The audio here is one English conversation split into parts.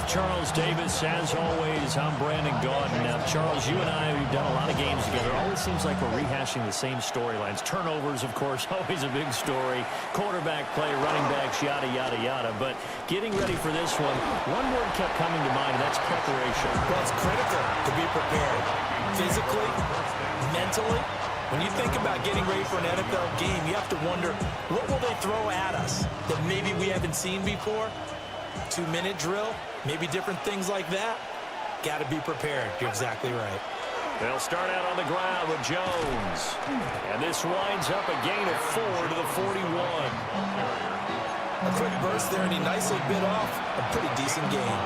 Charles Davis, as always, I'm Brandon Gaudin. Now, Charles, you and I, we've done a lot of games together. It always seems like we're rehashing the same storylines. Turnovers, of course, always a big story. Quarterback play, running backs, yada, yada, yada. But getting ready for this one word kept coming to mind, and that's preparation. Well, it's critical to be prepared. Physically, mentally. When you think about getting ready for an NFL game, you have to wonder, what will they throw at us that maybe we haven't seen before? 2-minute drill, maybe different things like that. Got to be prepared. You're exactly right. They'll start out on the ground with Jones. And this winds up a gain of 4 to the 41. A quick burst there, and he nicely bit off a pretty decent game.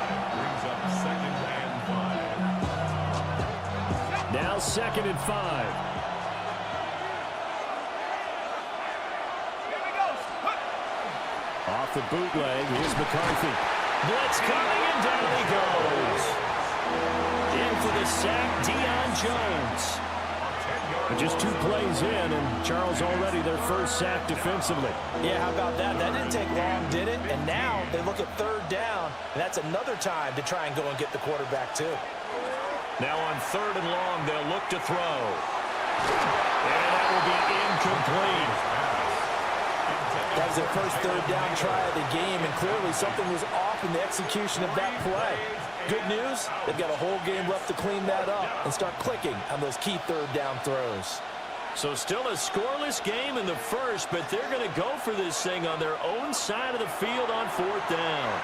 Now 2nd and 5. Off the bootleg, here's McCarthy. Blitz coming, and down he goes. In for the sack, Deion Jones. And just 2 plays in, and Charles already their first sack defensively. Yeah, how about that? That didn't take long, did it? And now they look at 3rd down, and that's another time to try and go and get the quarterback too. Now on 3rd and long, they'll look to throw. And that will be incomplete. That was their first 3rd down try of the game, and clearly something was off in the execution of that play. Good news, they've got a whole game left to clean that up and start clicking on those key 3rd down throws. So still a scoreless game in the first, but they're going to go for this thing on their own side of the field on 4th down.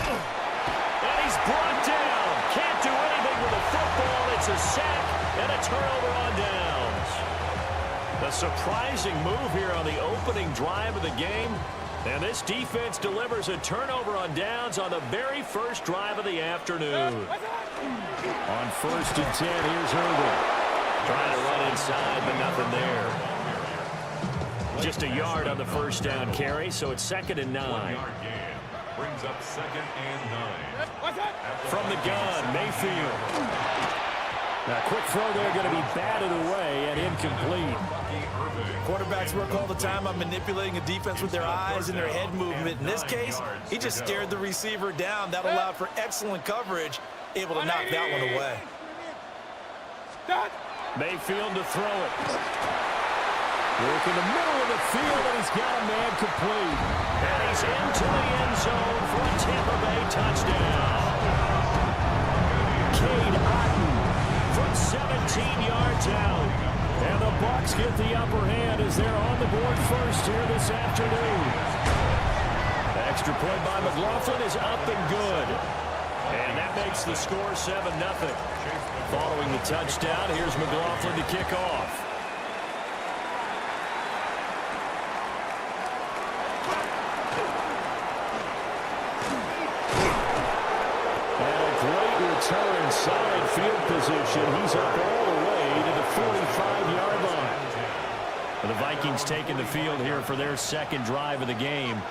And he's brought down. Can't do anything with the football. It's a sack and a turnover on downs. A surprising move here on the opening drive of the game. And this defense delivers a turnover on downs on the very first drive of the afternoon. On 1st and 10, here's Herbert. Trying to run inside, but nothing there. Just a yard on the first down carry, so it's 2nd and 9. Brings up 2nd and 9. From the gun, Mayfield. Now, quick throw there, going to be batted away and incomplete. Quarterbacks work all the time on manipulating a defense with their eyes and their head movement. In this case, he just stared the receiver down. That allowed for excellent coverage, able to knock that one away. Mayfield to throw it. Work in the middle of the field, and he's got a man complete. And he's into the end zone for a Tampa Bay touchdown. Cade Otton from 17 yards out. And the Bucs get the upper hand as they're on the board first here this afternoon. The extra point by McLaughlin is up and good. And that makes the score 7-0. Following the touchdown, here's McLaughlin to kick off. And a great return, side field position. He's up all the way to the 45-yard line. And the Vikings taking the field here for their 2nd drive of the game.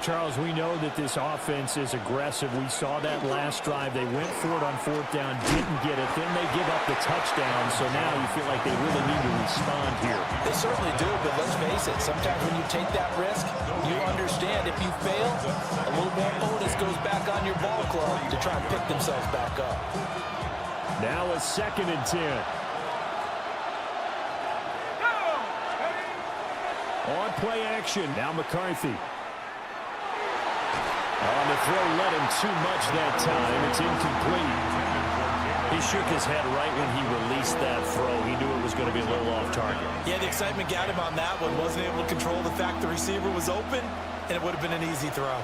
Charles, we know that this offense is aggressive. We saw that last drive. They went for it on 4th down, didn't get it. Then they give up the touchdown. So now you feel like they really need to respond here. They certainly do, but let's face it. Sometimes when you take that risk, you understand if you fail, a little more onus goes back on your ball club to try and pick themselves back up. Now a 2nd and 10. On play action. Now McCarthy. On the throw, led him too much that time. It's incomplete. He shook his head right when he released that throw. He knew it was going to be a little off target. Yeah, the excitement got him on that one. Wasn't able to control the fact the receiver was open, and it would have been an easy throw.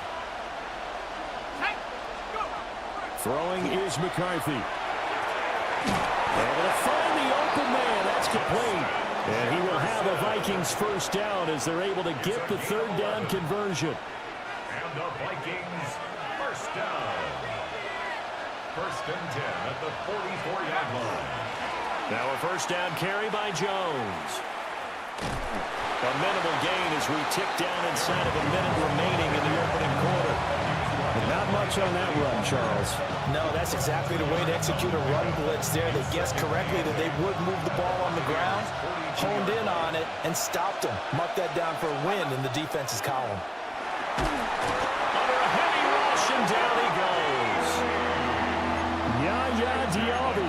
Throwing is McCarthy. Able to find the open man. That's complete. And he will have a Vikings first down as they're able to get the 3rd down conversion. And the Vikings first down. 1st and 10 at the 44-yard line. Now a first down carry by Jones. A minimal gain as we tick down inside of a minute remaining in the opening quarter. But not much on that run, Charles. No, that's exactly the way to execute a run blitz there. They guessed correctly that they would move the ball on the ground, honed in on it, and stopped them. Mark that down for a win in the defense's column. Under a heavy rush, and down he goes. Diaby.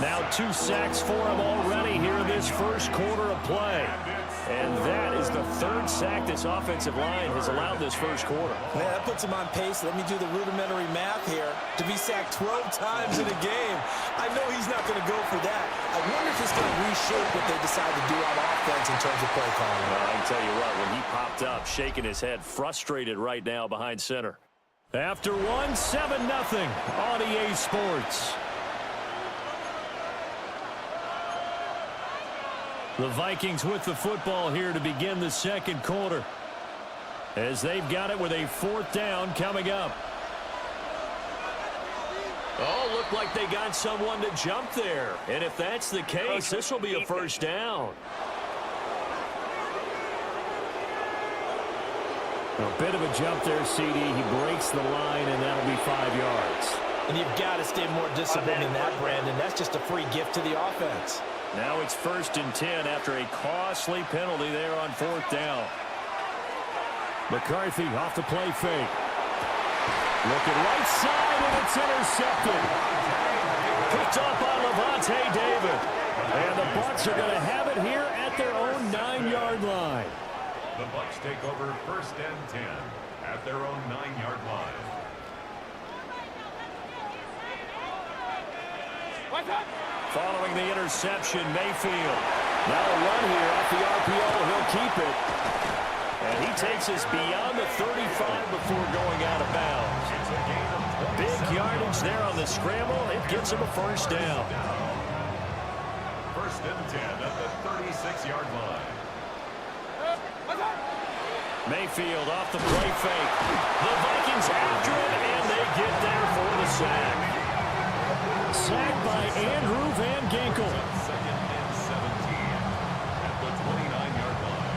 Now 2 sacks for him already here in this first quarter of play. And that is the 3rd sack this offensive line has allowed this first quarter. Man, that puts him on pace. Let me do the rudimentary math here. To be sacked 12 times in a game. I know he's not going to go for that. I wonder if it's going to reshape what they decide to do on offense in terms of play calling. Well, I can tell you what, when he popped up, shaking his head, frustrated right now behind center. After 1, 7-0 on EA Sports. The Vikings with the football here to begin the second quarter, as they've got it with a 4th down coming up. Oh, looked like they got someone to jump there. And if that's the case, this will be a first down. A bit of a jump there, CD. He breaks the line, and that'll be 5 yards. And you've got to stay more disciplined than that, Brandon. That's just a free gift to the offense. Now it's 1st and 10 after a costly penalty there on 4th down. McCarthy off the play fake. Looking right side, and it's intercepted. Picked up by Levante David. And the Bucs are going to have it here at their own 9-yard line. The Bucs take over 1st and 10 at their own 9-yard line. Following the interception, Mayfield. Now a run here off the RPO. He'll keep it. And he takes us beyond the 35 before going out of bounds. Big yardage there on the scramble. It gives him a first down. 1st and 10 at the 36-yard line. Mayfield off the play fake. The Vikings after him, and they get there for the sack. Sacked by Andrew Van Ginkel. 2nd and 17 at the 29-yard line.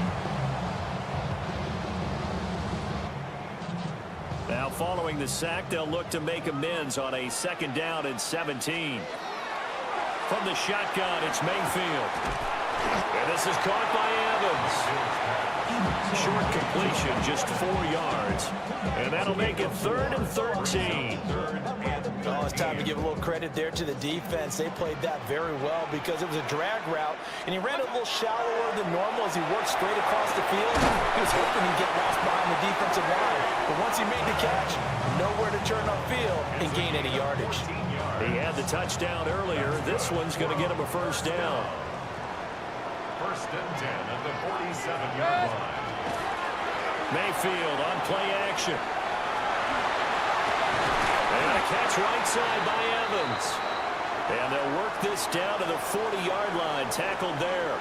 Now following the sack, they'll look to make amends on a 2nd down and 17. From the shotgun, it's Mayfield. And this is caught by Evans. Short completion, just 4 yards. And that'll make it 3rd and 13. Oh, it's time to give a little credit there to the defense. They played that very well because it was a drag route, and he ran a little shallower than normal as he worked straight across the field. He was hoping he'd get lost behind the defensive line. But once he made the catch, nowhere to turn upfield and gain any yardage. He had the touchdown earlier. This one's going to get him a first down. 1st and 10 at the 47-yard line. Mayfield on play action. And a catch right side by Evans. And they'll work this down to the 40-yard line. Tackled there.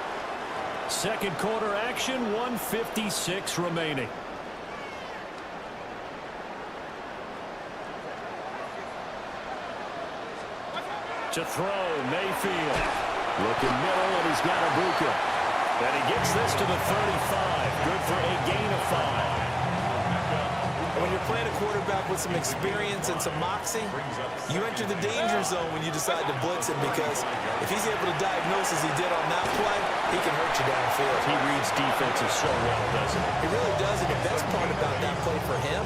Second quarter action, 1:56 remaining. To throw, Mayfield. Looking middle, and he's got Ibuka. And he gets this to the 35. Good for a gain of 5. When you're playing a quarterback with some experience and some moxie, you enter the danger zone when you decide to blitz him, because if he's able to diagnose as he did on that play, he can hurt you downfield. He reads defenses so well, doesn't he? He really does, and the best part about that play for him,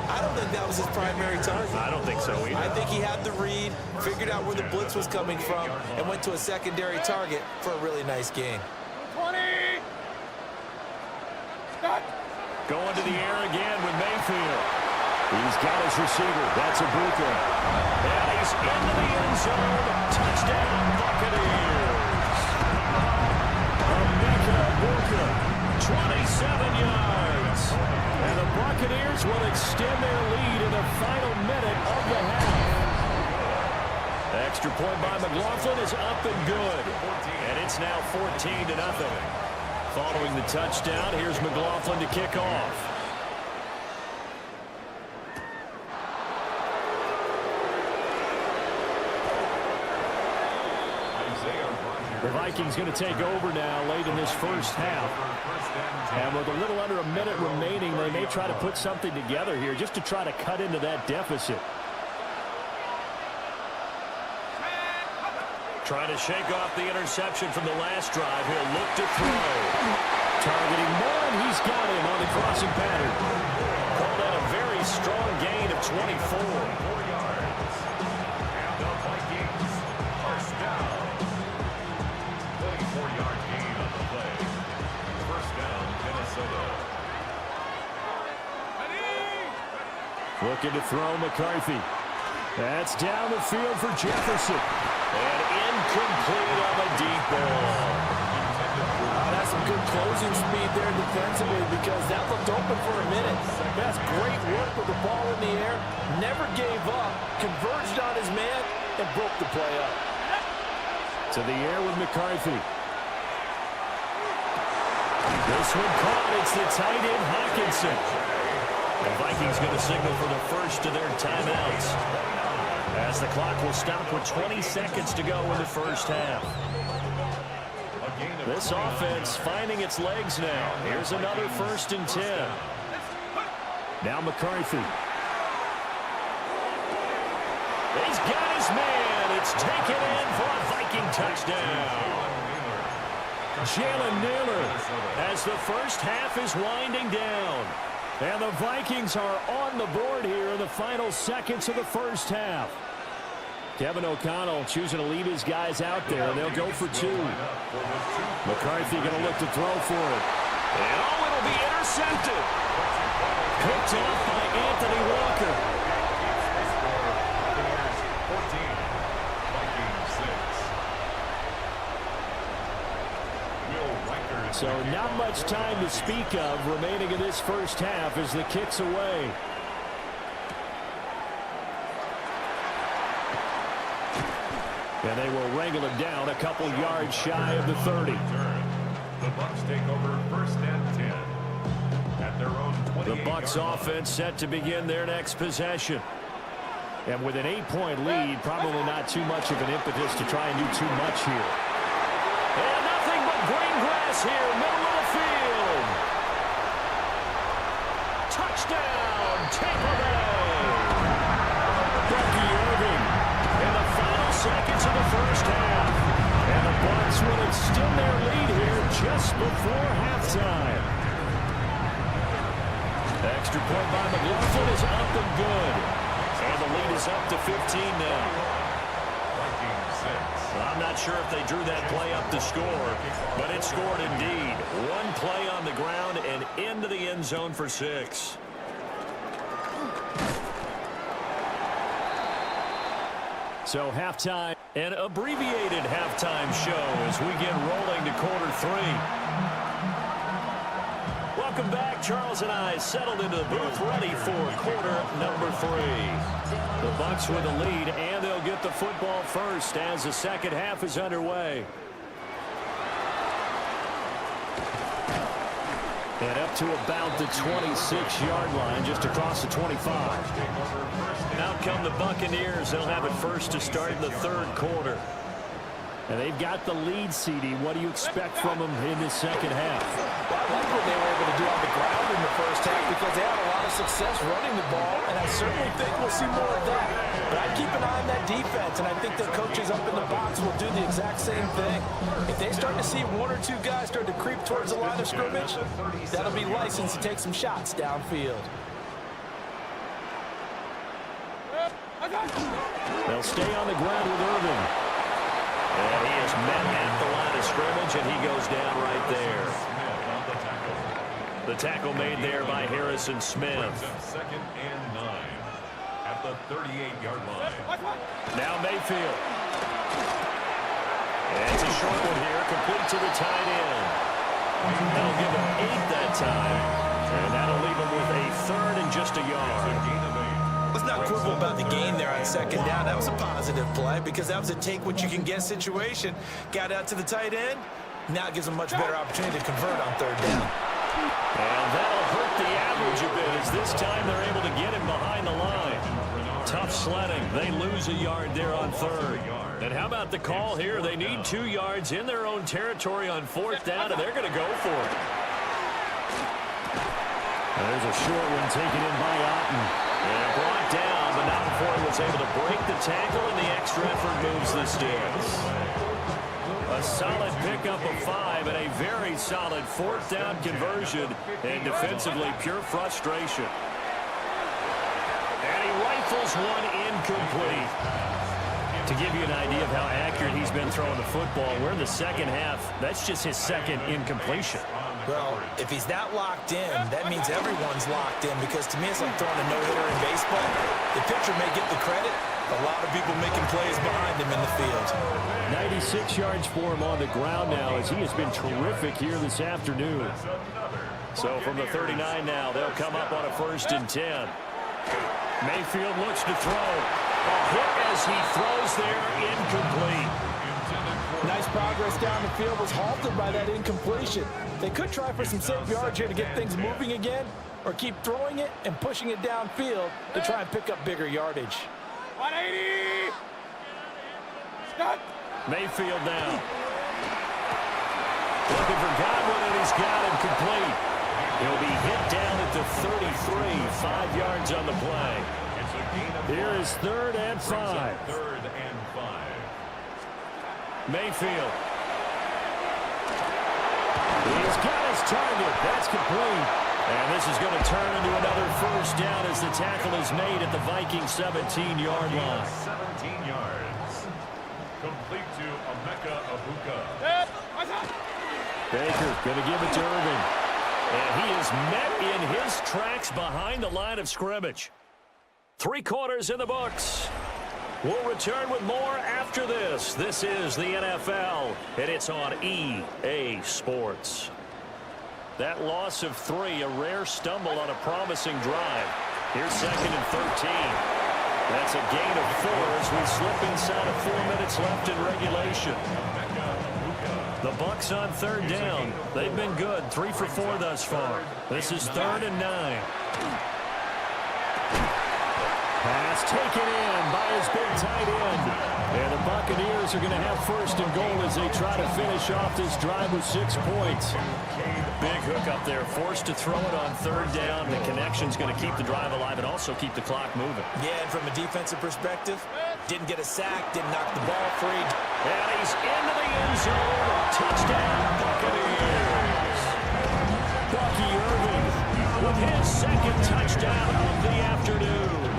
I don't think that was his primary target. I don't think so either. I think he had the read, figured out where the blitz was coming from, and went to a secondary target for a really nice gain. 20. Start. Going to the air again with Mayfield. He's got his receiver. That's Ibuka. And he's into the end zone. Touchdown, Buccaneers. Ibuka, 27 yards. And the Buccaneers will extend their lead in the final minute of the half. Extra point by McLaughlin is up and good. And it's now 14-0. Following the touchdown, here's McLaughlin to kick off. The Vikings going to take over now late in this first half. And with a little under a minute remaining, they may try to put something together here just to try to cut into that deficit. Trying to shake off the interception from the last drive. He'll look to throw. Targeting one. He's got him on the crossing pattern. Called out a very strong gain of 24. 4 yards. And the Vikings Looking to throw McCarthy. That's down the field for Jefferson. And incomplete on the deep ball. That's some good closing speed there defensively because that looked open for a minute. That's great work with the ball in the air. Never gave up. Converged on his man and broke the play up. To the air with McCarthy. This one caught. It's the tight end, Hawkinson. The Vikings going to signal for the first of their timeouts, as the clock will stop with 20 seconds to go in the first half. This offense finding its legs now. Here's another 1st and 10. Now McCarthy. He's got his man. It's taken in for a Viking touchdown. Jalen Naylor as the first half is winding down. And the Vikings are on the board here in the final seconds of the first half. Kevin O'Connell choosing to leave his guys out there, and they'll go for 2. McCarthy going to look to throw for it. And it'll be intercepted. Picked off by Anthony Walker. So not much time to speak of remaining in this first half as the kick's away. And they will wrangle him down a couple yards shy of the 30. The Bucs take over 1st and 10 at their own 28. The Bucs offense set to begin their next possession. And with an 8-point lead, probably not too much of an impetus to try and do too much here. And nothing but green grass here, middle of the field. Touchdown, Tampa Bay. Bucky Irving in the final seconds of the first half. And the Bucs will extend their lead here just before halftime. The extra point by McLaughlin is up and good. And the lead is up to 15 now. I'm not sure if they drew that play up to score, but it scored indeed. One play on the ground and into the end zone for 6. So halftime, an abbreviated halftime show as we get rolling to quarter 3. Welcome back. Charles and I settled into the booth ready for quarter number 3. The Bucs with the lead, and they'll get the football first as the second half is underway. And up to about the 26-yard line, just across the 25. Out come the Buccaneers. They'll have it first to start in the 3rd quarter. And they've got the lead, CD. What do you expect from them in the second half? Well, I like what they were able to do on the ground in the first half because they had a lot of success running the ball, and I certainly think we'll see more of that. But I keep an eye on that defense, and I think their coaches up in the box will do the exact same thing. If they start to see 1 or 2 guys start to creep towards the line of scrimmage, that'll be licensed to take some shots downfield. They'll stay on the ground with Irving. And he is met at the line of scrimmage, and he goes down right there. The tackle made there by Harrison Smith. 2nd and 9 at the 38-yard line. Now Mayfield. And it's a short one here, complete to the tight end. That'll give him 8 that time. And that'll leave him with a 3rd and just a yard. Let's not quibble about the gain there on 2nd down. That was a positive play because that was a take-what-you-can-get situation. Got out to the tight end. Now it gives them a much better opportunity to convert on 3rd down. And that'll hurt the average a bit as this time they're able to get him behind the line. Tough sledding. They lose a yard there on 3rd. And how about the call here? They need 2 yards in their own territory on 4th down, and they're going to go for it. There's a short one taken in by Otten. And brought down, but not before he was able to break the tackle, and the extra effort moves the sticks. A solid pickup of 5 and a very solid 4th down conversion, and defensively pure frustration. And he rifles one incomplete. To give you an idea of how accurate he's been throwing the football, we're in the second half. That's just his 2nd incompletion. Well, if he's that locked in, that means everyone's locked in, because to me it's like throwing a no-hitter in baseball. The pitcher may get the credit, a lot of people making plays behind him in the field. 96 yards for him on the ground now, as he has been terrific here this afternoon. So from the 39 now, they'll come up on a 1st and 10. Mayfield looks to throw. A hit as he throws there, incomplete. Nice progress down the field, was halted by that incompletion. They could try for some safe yards here to get things moving again, or keep throwing it and pushing it downfield to try and pick up bigger yardage. 180! Stop! Mayfield now. Looking for Godwin, and he's got him complete. He'll be hit down at the 33, 5 yards on the play. Here is 3rd and 5. 3rd and 5. Mayfield. He's got his target. That's complete. And this is going to turn into another 1st down as the tackle is made at the Vikings 17-yard line. 17 yards. Complete to Emeka Egbuka. Baker going to give it to Irving. And he is met in his tracks behind the line of scrimmage. 3 quarters in the books. We'll return with more after this. This is the NFL, and it's on EA Sports. That loss of 3, a rare stumble on a promising drive. Here's 2nd and 13. That's a gain of 4 as we slip inside of 4 minutes left in regulation. The Bucs on 3rd down. They've been good, 3 for 4 thus far. This is 3rd and 9. Pass taken in by his big tight end. And the Buccaneers are going to have 1st and goal as they try to finish off this drive with 6 points. Big hook up there, forced to throw it on 3rd down. The connection's going to keep the drive alive and also keep the clock moving. Yeah, and from a defensive perspective, didn't get a sack, didn't knock the ball free. And he's into the end zone. Touchdown, Buccaneers. Bucky Irving with his 2nd touchdown of the afternoon.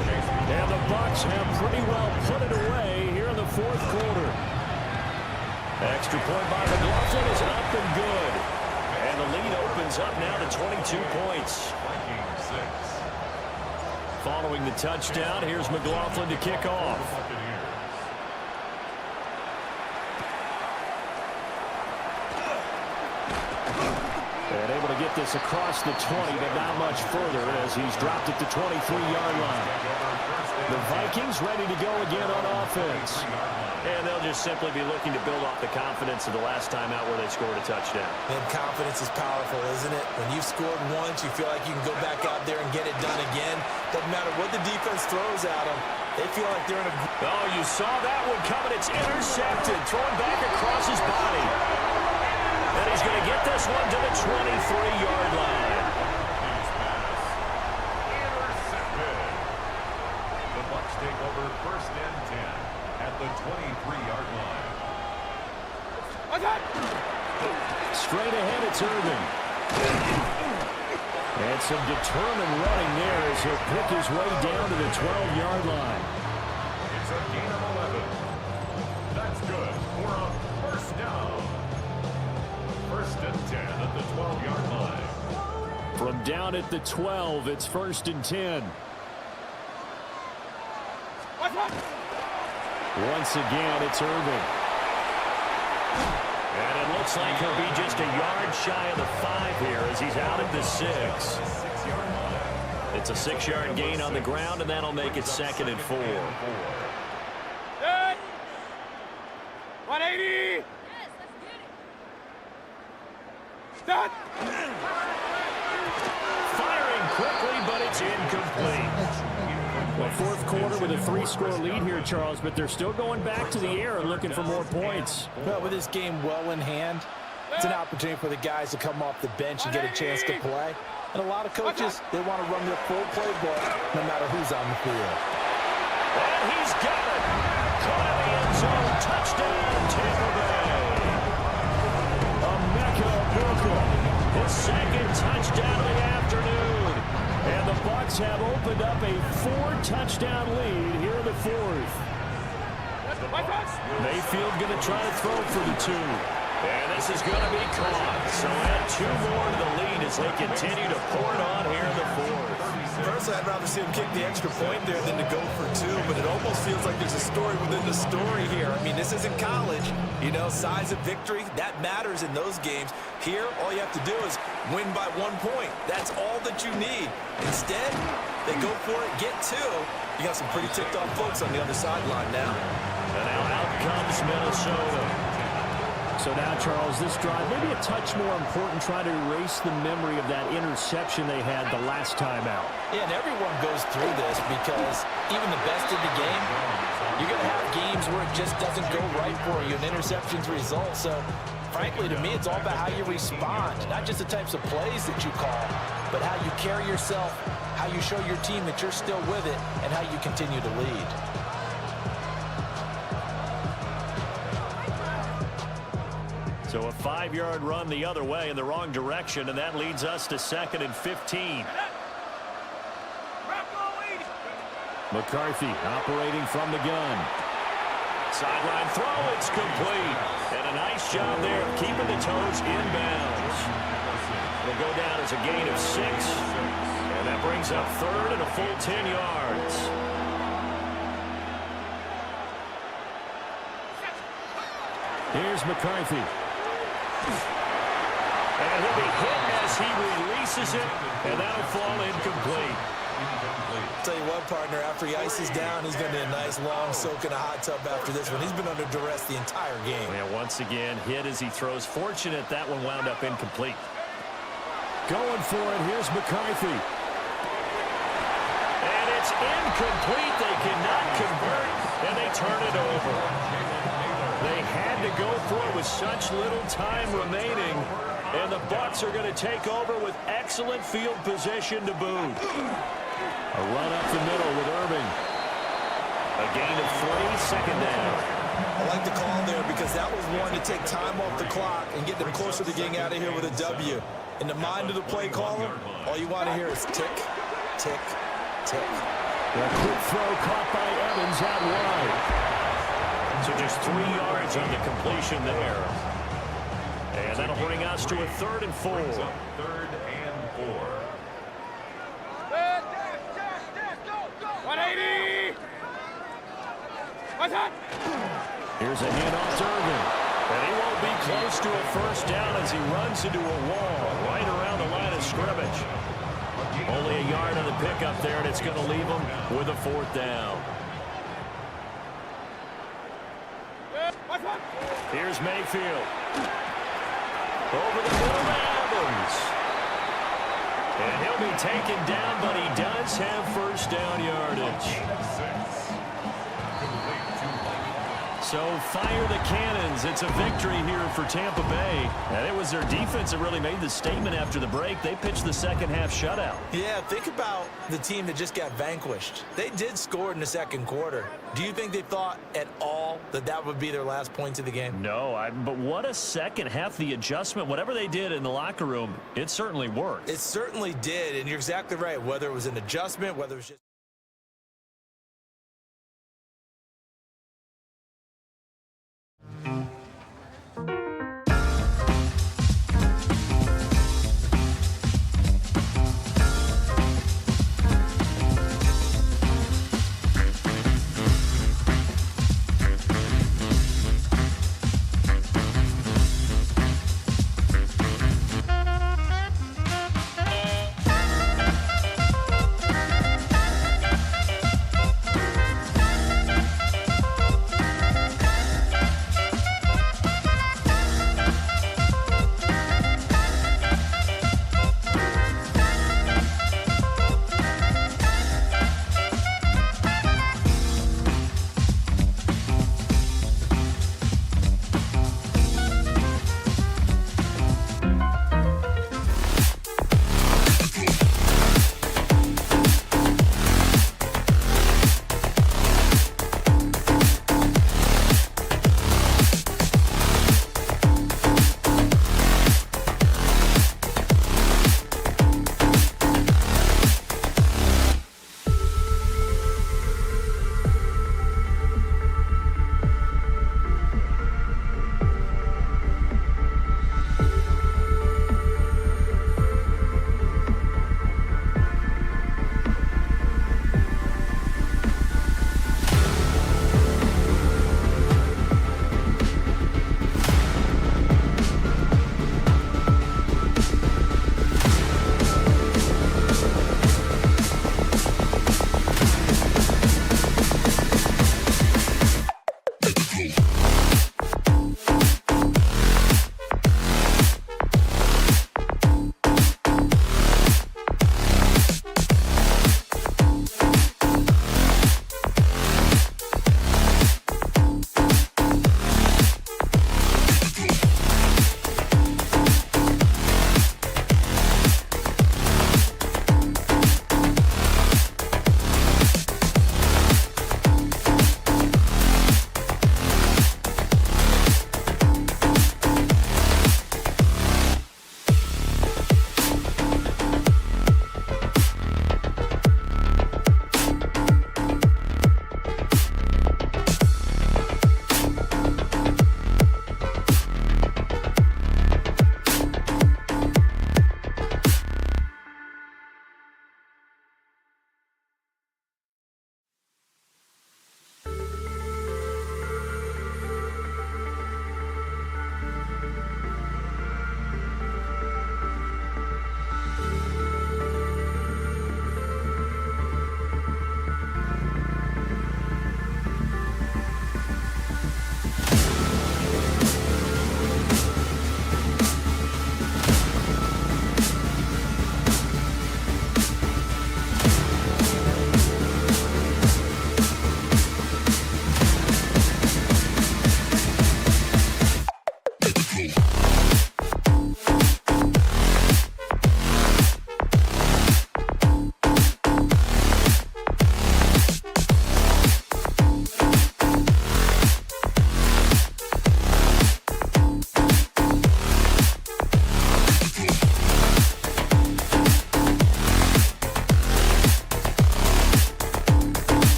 And the Bucs have pretty well put it away here in the 4th quarter. Extra point by McLaughlin is up and good. And the lead opens up now to 22 points. Following the touchdown, here's McLaughlin to kick off. And able to get this across the 20, but not much further as he's dropped at the 23-yard line. The Vikings ready to go again on offense. And they'll just simply be looking to build off the confidence of the last time out where they scored a touchdown. And confidence is powerful, isn't it? When you've scored once, you feel like you can go back out there and get it done again. Doesn't matter what the defense throws at them. They feel like they're in a... Oh, you saw that one coming. It's intercepted. Thrown back across his body. And he's going to get this one to the 23-yard line. The Bucs take over 1st and 10 at the 23-yard line. Straight ahead, it's Irving. And some determined running there as he'll pick his way down to the 12-yard line. It's a gain of 11. That's good for a 1st down. 1st and 10 at the 12-yard line. From down at the 12, it's 1st and 10. Once again, it's Irving. And it looks like he'll be just a yard shy of the 5 here as he's out at the 6. It's a 6-yard gain on the ground, and that'll make it 2nd and 4. 180! Stop! Firing quickly, but it's incomplete. Well, 4th quarter with a 3-score lead here, Charles, but they're still going back to the air and looking for more points. Well, with this game well in hand, it's an opportunity for the guys to come off the bench and get a chance to play. And a lot of coaches, they want to run their full playbook no matter who's on the field. And he's got it. Caught in the end zone. Touchdown, Tampa Bay. Emeka Egbuka, his 2nd touchdown of the afternoon. And the Bucs have opened up a 4-touchdown lead here in the 4th. Mayfield going to try to throw for the 2. And this is going to be caught. So add 2 more to the lead as they continue to pour it on here in the fourth. Personally, I'd rather see him kick the extra point there than to go for 2, but it almost feels like there's a story within the story here. I mean, this isn't college. You know, size of victory, that matters in those games. Here, all you have to do is win by 1 point. That's all that you need. Instead, they go for it, get 2. You got some pretty ticked off folks on the other sideline now. And now out comes Minnesota. So now, Charles, this drive maybe a touch more important, trying to erase the memory of that interception they had the last time out. Yeah, and everyone goes through this because even the best in the game, you're going to have games where it just doesn't go right for you, and interceptions result. So, frankly, to me, it's all about how you respond, not just the types of plays that you call, but how you carry yourself, how you show your team that you're still with it, and how you continue to lead. So a 5-yard run the other way in the wrong direction, and that leads us to 2nd and 15. McCarthy operating from the gun. Sideline throw, it's complete. And a nice job there of keeping the toes inbounds. It'll go down as a gain of 6. And that brings up 3rd and a full 10 yards. Here's McCarthy. And he'll be hit as he releases it, and that'll fall incomplete. Tell you what, partner, after he ices down, he's going to be a nice long soak in a hot tub after this one. He's been under duress the entire game. Yeah, once again, hit as he throws. Fortunate that one wound up incomplete. Going for it. Here's McCarthy. And it's incomplete. They cannot convert, and they turn it over. They had to go for it with such little time remaining, and the Bucs are going to take over with excellent field position to boot. A run up the middle with Irving. A gain of 3, 2nd down. I like the call there because that was one to take time off the clock and get them closer to getting out of here with a W. In the mind of the play caller, all you want to hear is tick, tick, tick. A quick throw caught by Evans out wide. So just 3 yards on the completion there. And that'll bring us to a 3rd and 4. 3rd and 4. 180. What's that? Here's a handoff to Irving. And he won't be close to a 1st down as he runs into a wall right around the line of scrimmage. Only a yard on the pickup there, and it's going to leave him with a 4th down. Here's Mayfield. Over the middle to Evans. And he'll be taken down, but he does have 1st down yardage. So fire the cannons. It's a victory here for Tampa Bay. And it was their defense that really made the statement after the break. They pitched the second half shutout. Yeah, think about the team that just got vanquished. They did score in the 2nd quarter. Do you think they thought at all that that would be their last points of the game? No, but what a second half. The adjustment, whatever they did in the locker room, it certainly worked. It certainly did, and you're exactly right. Whether it was an adjustment, whether it was just...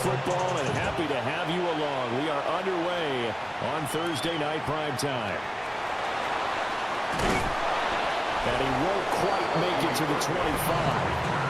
football, and happy to have you along. We are underway on Thursday night primetime. And he won't quite make it to the 25.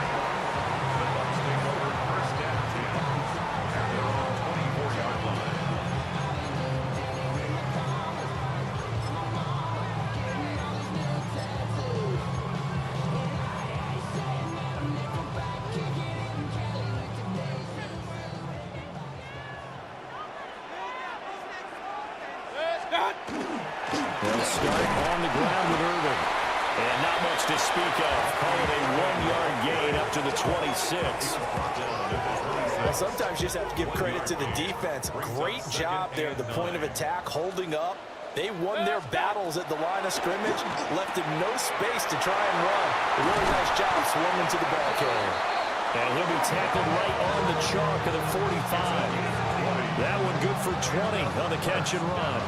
They'll start on the ground with Irving. And not much to speak of. Call it a 1-yard gain up to the 26. Well, sometimes you just have to give credit to the defense. Great job there at the point of attack, holding up. They won their battles at the line of scrimmage, left him no space to try and run. A really nice job swinging to the ball carrier. And he'll be tackled right on the chalk of the 45. That one good for 20 on the catch and run.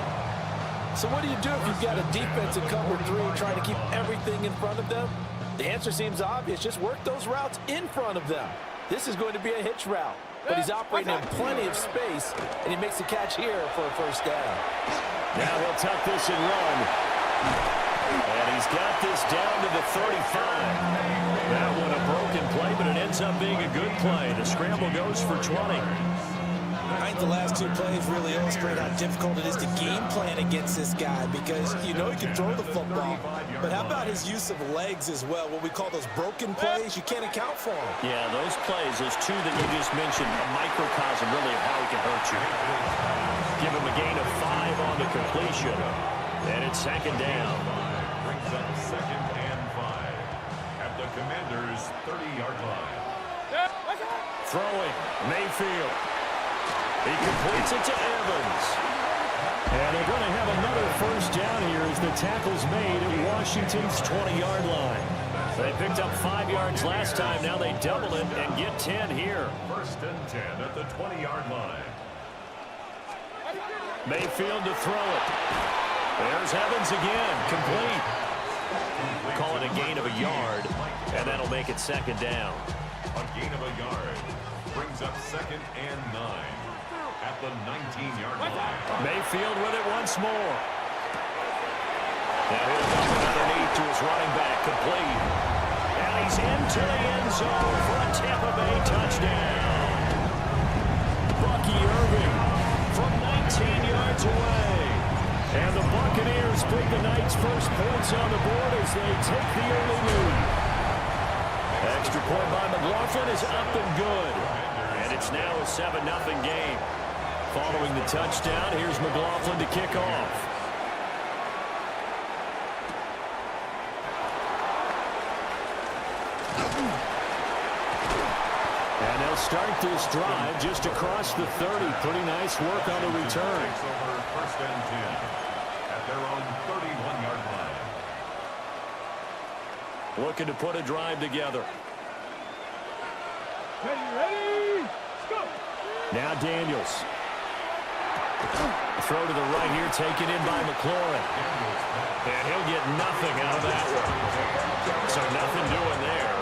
So what do you do if you've got a defense in cover 3 trying to keep everything in front of them? The answer seems obvious. Just work those routes in front of them. This is going to be a hitch route, but he's operating in plenty of space, and he makes the catch here for a first down. Now he'll tuck this and run. And he's got this down to the 35. That one a broken play, but it ends up being a good play. The scramble goes for 20. I think the last 2 plays really illustrate how difficult it is to game plan against this guy, because you know he can throw the football, but how about his use of legs as well? What we call those broken plays, you can't account for them. Yeah, those plays, those 2 that you just mentioned, a microcosm really of how he can hurt you. Give him a gain of 5 on the completion, and it's second down. Brings up 2nd and 5 at the Commanders' 30-yard line. Throwing, Mayfield. He completes it to Evans. And they're going to have another first down here as the tackle's made at Washington's 20-yard line. They picked up 5 yards last time. Now they double it and get 10 here. 1st and 10 at the 20-yard line. Mayfield to throw it. There's Evans again, complete. Call it a gain of a yard, and that'll make it second down. A gain of a yard brings up 2nd and 9 at the 19-yard line. Mayfield with it once more. Now he'll dump it underneath to his running back, complete. And he's into the end zone for a Tampa Bay touchdown. Bucky Irving from 19 yards away. And the Buccaneers put the night's first points on the board as they take the early lead. Extra point by McLaughlin is up and good. And it's now a 7-0 game. Following the touchdown, here's McLaughlin to kick off. And they'll start this drive just across the 30. Pretty nice work on the return. Takes over 1st and 10 at their own 31-yard line. Looking to put a drive together. Ready, go! Now Daniels. Throw to the right here, taken in by McLaurin. And he'll get nothing out of that one. So nothing doing there.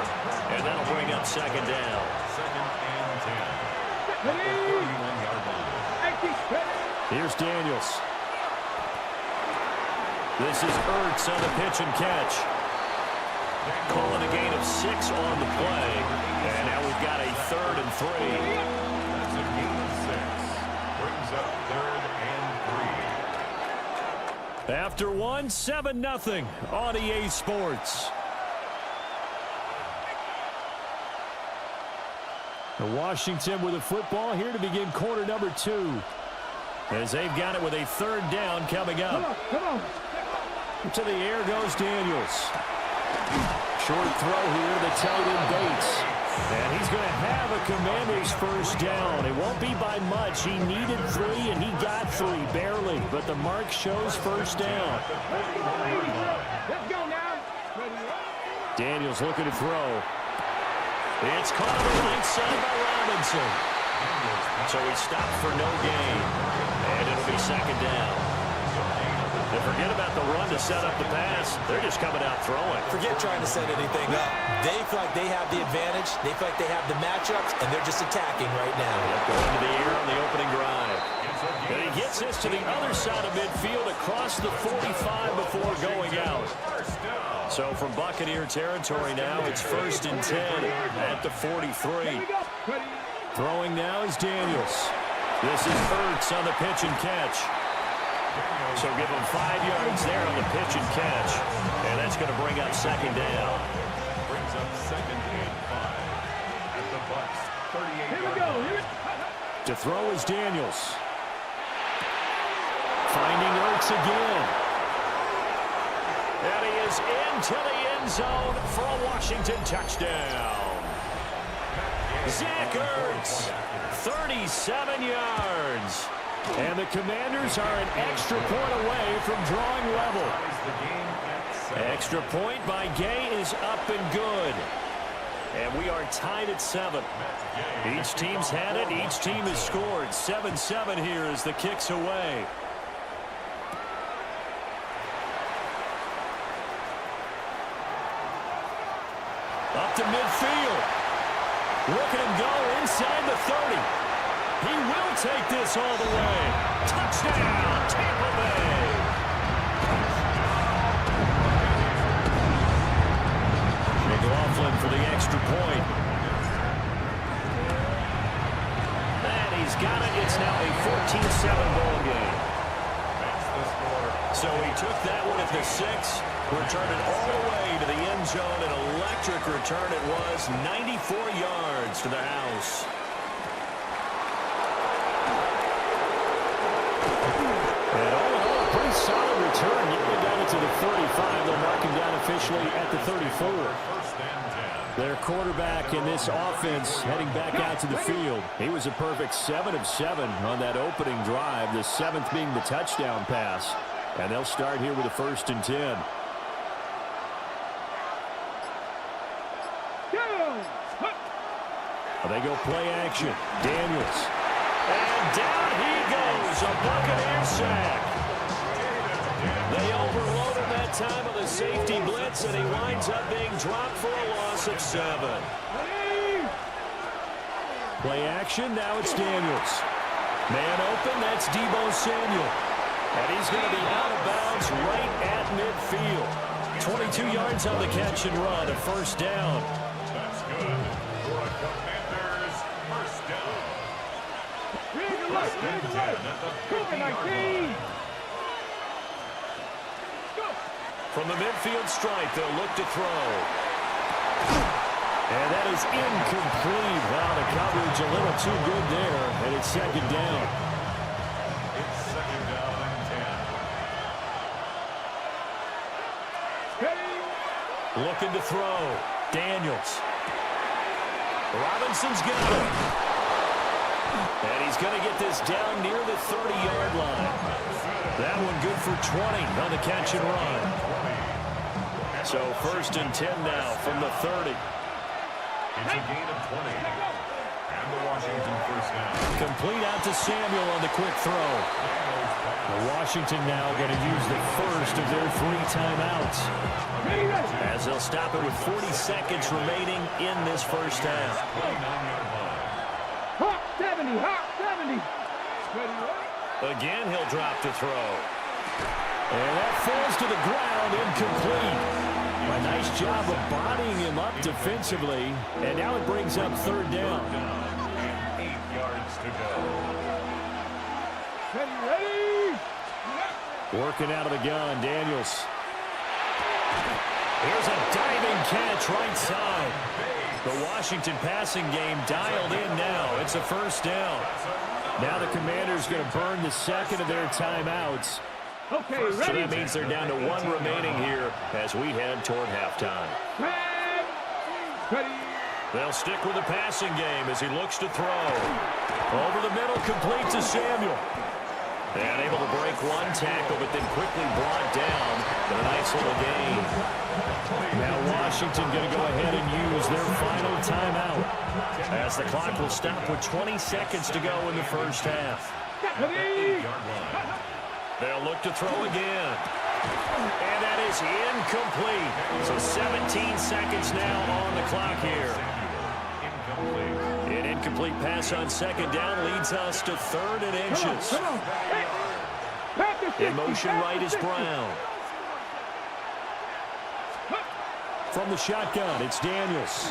And that'll bring up second down. 2nd and 10 at the 31-yard line. Here's Daniels. This is Ertz on the pitch and catch. Calling a gain of 6 on the play. And now we've got a 3rd and 3. That's a gain of 6. Brings up 3rd and 3. After one, 7-0 on EA Sports. Washington with a football here to begin quarter number 2. As they've got it with a 3rd down coming up. Come on. To the air goes Daniels. Short throw here to the tight end Bates. And he's going to have a Commanders first down. It won't be by much. He needed 3, and he got 3, barely. But the mark shows first down. Let's go now. Daniels looking to throw. It's caught on the right side by Robinson. So he stopped for no gain. And it'll be second down. And forget about the run to set up the pass. They're just coming out throwing. Forget trying to set anything up. They feel like they have the advantage. They feel like they have the matchups, and they're just attacking right now. Going to the air on the opening drive. And he gets this to the other side of midfield across the 45 before going out. So from Buccaneer territory now, it's 1st and 10 at the 43. Throwing now is Daniels. This is Ertz on the pitch and catch. So give him 5 yards there on the pitch and catch. And that's going to bring up 2nd down. Brings up 2nd and 5 at the Bucs 38-yard line. To throw is Daniels. Finding Ertz again. And he is into the end zone for a Washington touchdown. Zach Ertz, 37 yards. And the Commanders are an extra point away from drawing level. Extra point by Gay is up and good. And we are tied at 7. Each team's had it. Each team has scored. 7-7 here as the kick's away. Up to midfield. Look at him go inside the 30. He will take this all the way. Touchdown, Tampa Bay. McLaughlin for the extra point. And he's got it. It's now a 14-7 ball game. So he took that one at the 6, returned it all the way to the end zone. An electric return it was, 94 yards to the house. And all in all, pretty solid return. Getting down it to the 35. They'll mark him down officially at the 34. Their quarterback in this offense heading back out to the field. He was a perfect 7 of 7 on that opening drive, the 7th being the touchdown pass. And they'll start here with a 1st and 10. They go play action. Daniels. And down he goes, a Buccaneer sack. They overload him that time on the safety blitz, and he winds up being dropped for a loss of 7. Play action, now it's Daniels. Man open, that's Deebo Samuel. And he's going to be out of bounds right at midfield. 22 yards on the catch and run, a 1st down. That's good for a Commanders 1st down. 1st and 10 at the 50-yard line. From the midfield stripe, they'll look to throw. And that is incomplete. Wow, the coverage a little too good there, and it's 2nd down. It's 2nd down and 10. Looking to throw. Daniels. Robinson's got it. And he's going to get this down near the 30-yard line. That one good for 20 on the catch and run. So 1st and 10 now from the 30. It's a gain of 20. And the Washington 1st down. Complete out to Samuel on the quick throw. Washington now going to use the first of their 3 timeouts. As they'll stop it with 40 seconds remaining in this 1st half. 29-yard line. Hot 70, hot 70. Again, he'll drop to throw. And that falls to the ground, incomplete. A nice job of bodying him up defensively. And now it brings up 3rd down. And 8 yards to go. Ready? Working out of the gun, Daniels. Here's a diving catch right side. The Washington passing game dialed in now. It's a 1st down. Now the Commanders going to burn the 2nd of their timeouts. Okay, So ready? that means they're down to 1 remaining here as we head toward halftime. Ready? They'll stick with the passing game as he looks to throw. Over the middle, complete to Samuel. And able to break 1 tackle, but then quickly brought down. But a nice little gain. Now Washington going to go ahead and use their final timeout. As the clock will stop with 20 seconds to go in the 1st half. Ready? They'll look to throw again. And that is incomplete. So 17 seconds now on the clock here. An incomplete pass on second down leads us to 3rd and inches. Come on. In motion right is Brown. From the shotgun, it's Daniels.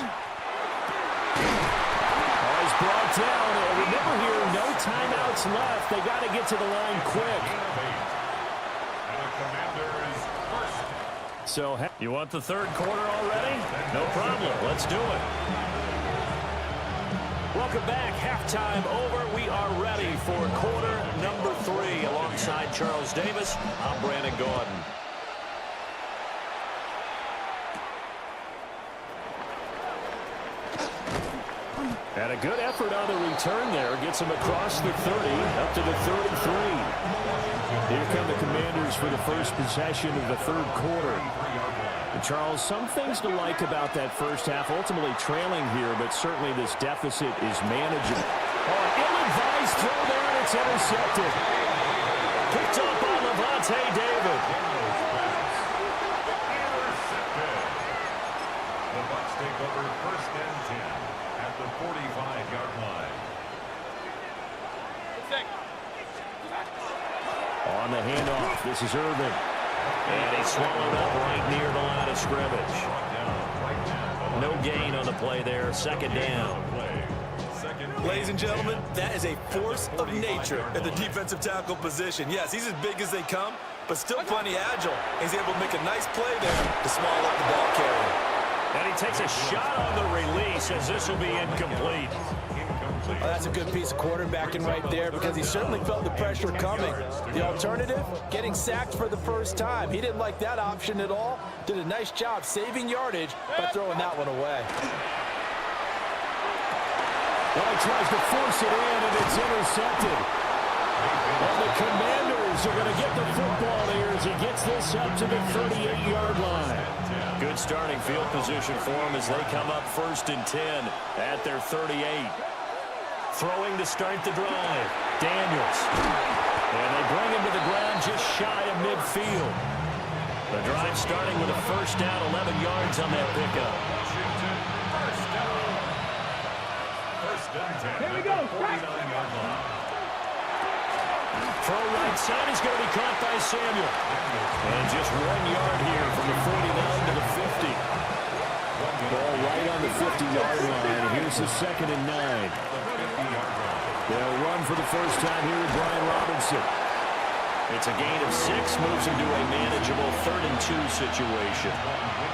He's brought down. Remember here, no timeouts left. They got to get to the line quick. So, you want the 3rd quarter already? No problem. Let's do it. Welcome back. Halftime over. We are ready for quarter number 3. Alongside Charles Davis, I'm Brandon Gordon. And a good effort on the return there. Gets him across the 30, up to the 33. Here come the Commanders for the first possession of the 3rd quarter. And Charles, some things to like about that first half. Ultimately trailing here, but certainly this deficit is manageable. Oh, ill-advised throw there, and it's intercepted. Picked up on Levante David. The Bucs take over 1st and 10 at the 45-yard line. On the handoff, this is Irvin. And he's swallowed up right near the line of scrimmage. No gain on the play there. 2nd down. Ladies and gentlemen, that is a force of nature at the defensive tackle position. Yes, he's as big as they come, but still plenty agile. He's able to make a nice play there to swallow up the ball carrier. And he takes a shot on the release as this will be incomplete. Oh, that's a good piece of quarterbacking right there because he certainly felt the pressure coming. The alternative, getting sacked for the first time. He didn't like that option at all. Did a nice job saving yardage by throwing that one away. Well, he tries to force it in, and it's intercepted. And the Commanders are going to get the football here as he gets this up to the 38-yard line. Good starting field position for him as they come up 1st and 10 at their 38. Throwing to start the drive. Daniels. And they bring him to the ground just shy of midfield. The drive starting with a 1st down, 11 yards on that pickup. Here we go. Throw right side is going to be caught by Samuel. And just 1 yard here from the 49 to the 50. Ball right on the 50-yard line. And here's the 2nd and 9. They'll run for the first time here with Brian Robinson. It's a gain of 6, moves him to a manageable 3rd and 2 situation.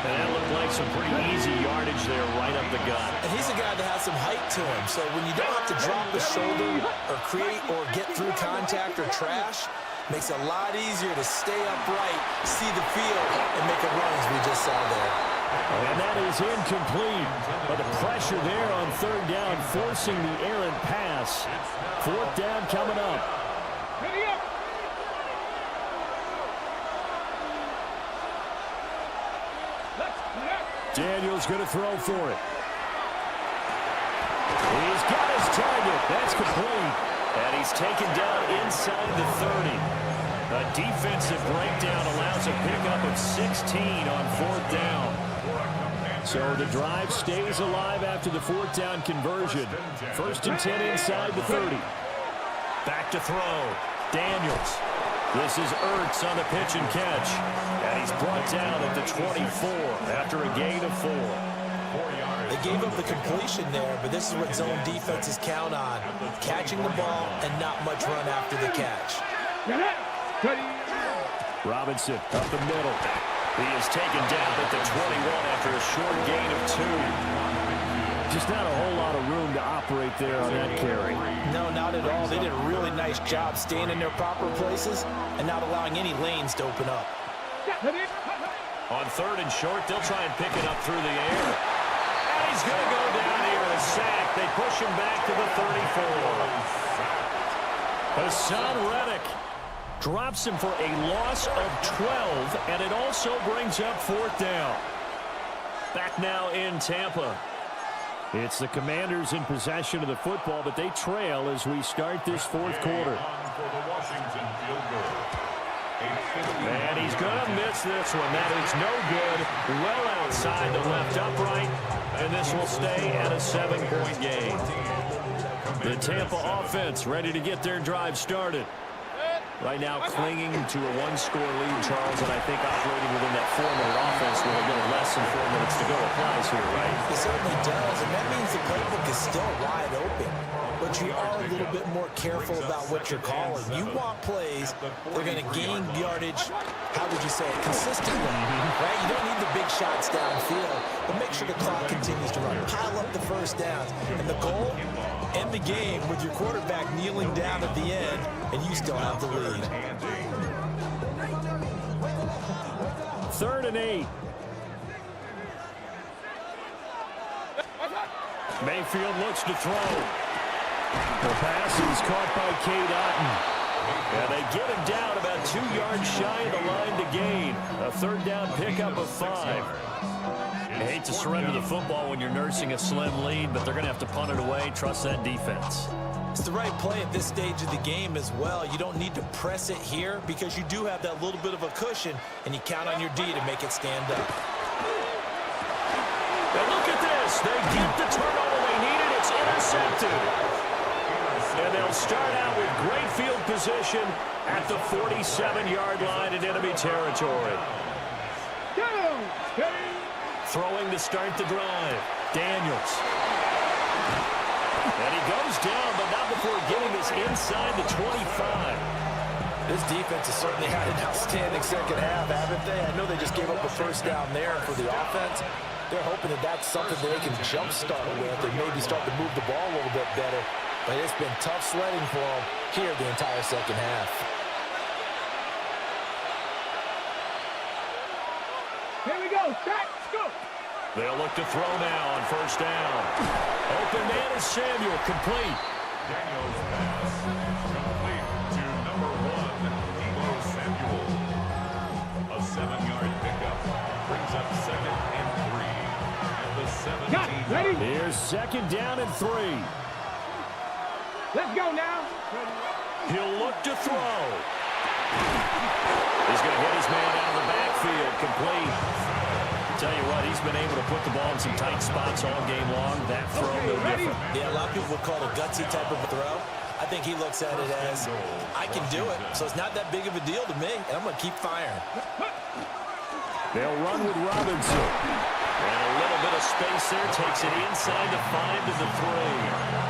And that looked like some pretty easy yardage there right up the gut. And he's a guy that has some height to him, so when you don't have to drop the shoulder or create or get through contact or trash, makes it a lot easier to stay upright, see the field, and make a run as we just saw there. And that is incomplete. But the pressure there on 3rd down, forcing the errant pass. 4th down coming up. Ready up. Daniels going to throw for it. He's got his target. That's complete. And he's taken down inside the 30. A defensive breakdown allows a pickup of 16 on 4th down. So the drive stays alive after the 4th down conversion. 1st and 10 inside the 30. Back to throw. Daniels. This is Ertz on the pitch and catch. And he's brought down at the 24 after a gain of 4. They gave up the completion there, but this is what zone defenses count on. Catching the ball and not much run after the catch. Robinson up the middle. He is taken down at the 21 after a short gain of 2. Just not a whole lot of room to operate there on that carry. No, not at all. They did a really nice job staying in their proper places and not allowing any lanes to open up. On 3rd and short, they'll try and pick it up through the air. And he's going to go down here and a sack. They push him back to the 34. Hassan Reddick drops him for a loss of 12, and it also brings up 4th down. Back now in Tampa. It's the Commanders in possession of the football, but they trail as we start this 4th quarter. And he's going to miss this one. That is no good. Well outside the left upright. And this will stay at a 7-point game. The Tampa offense ready to get their drive started. Right now clinging to a one-score lead, Charles, and I think operating within that 4-minute offense with a little less than 4 minutes to go applies here, right? It certainly does, and that means the playbook is still wide open. But you are a little bit more careful about what you're calling. You want plays that are going to gain yardage, how would you say it, consistently, right? You don't need the big shots downfield, but make sure the clock continues to run. Pile up the first downs. And the goal, end the game with your quarterback kneeling down at the end, and you still have the lead. 3rd and 8. Mayfield looks to throw. The pass is caught by Cade Otton. And they get him down about 2 yards shy of the line to gain. A 3rd down pickup of 5. You hate to surrender the football when you're nursing a slim lead, but they're going to have to punt it away. Trust that defense. It's the right play at this stage of the game as well. You don't need to press it here because you do have that little bit of a cushion, and you count on your D to make it stand up. Now look at this. They get the turnover they needed. It's intercepted. And they'll start out with great field position at the 47-yard line in enemy territory. Throwing to start the drive. Daniels. And he goes down, but not before getting this inside the 25. This defense has certainly had an outstanding second half, haven't they? I know they just gave up a first down there for the offense. They're hoping that that's something that they can jumpstart with and maybe start to move the ball a little bit better. But it's been tough sledding for them here the entire second half. Here we go. Shot. Go. They'll look to throw now on 1st down. Open man is Samuel, complete. Daniels pass complete to number 1, Debo Samuel. A 7-yard pickup brings up 2nd and 3 at the 17. Got it. Ready? Here's 2nd down and 3. Let's go now. He'll look to throw. He's going to hit his man out of the backfield, complete. Tell you what, he's been able to put the ball in some tight spots all game long. That throw, no different. Yeah, a lot of people would call it a gutsy type of a throw. I think he looks at it as, I can do it, so it's not that big of a deal to me, and I'm going to keep firing. They'll run with Robinson. And a little bit of space there. Takes it inside the 5 to the 3.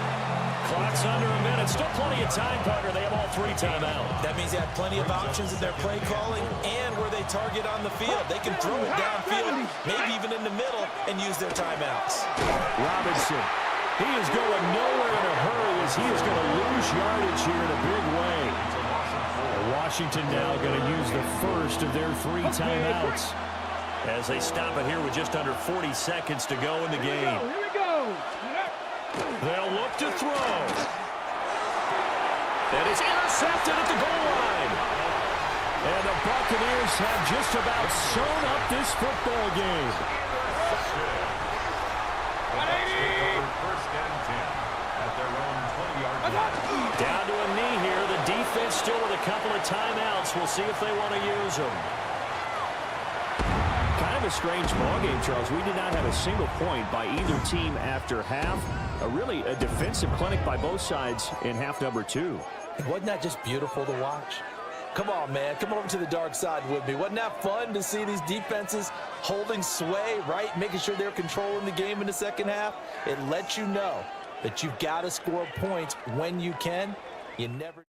Clock's under a minute. Still plenty of time, partner. They have all 3 timeouts. That means they have plenty of options in their play calling and where they target on the field. They can throw it downfield, maybe even in the middle, and use their timeouts. Robinson. He is going nowhere in a hurry as he is going to lose yardage here in a big way. Washington now going to use the first of their 3 timeouts as they stop it here with just under 40 seconds to go in the game. Here we go. They'll look to throw. And it's intercepted at the goal line. And the Buccaneers have just about sewn up this football game. First and 10 at their own 20-yard line. Down to a knee here. The defense still with a couple of timeouts. We'll see if they want to use them. Kind of a strange ballgame, Charles. We did not have a single point by either team after half. Really a defensive clinic by both sides in half number 2. Wasn't that just beautiful to watch? Come on, man. Come over to the dark side with me. Wasn't that fun to see these defenses holding sway, right? Making sure they're controlling the game in the second half. It lets you know that you've got to score points when you can. You never...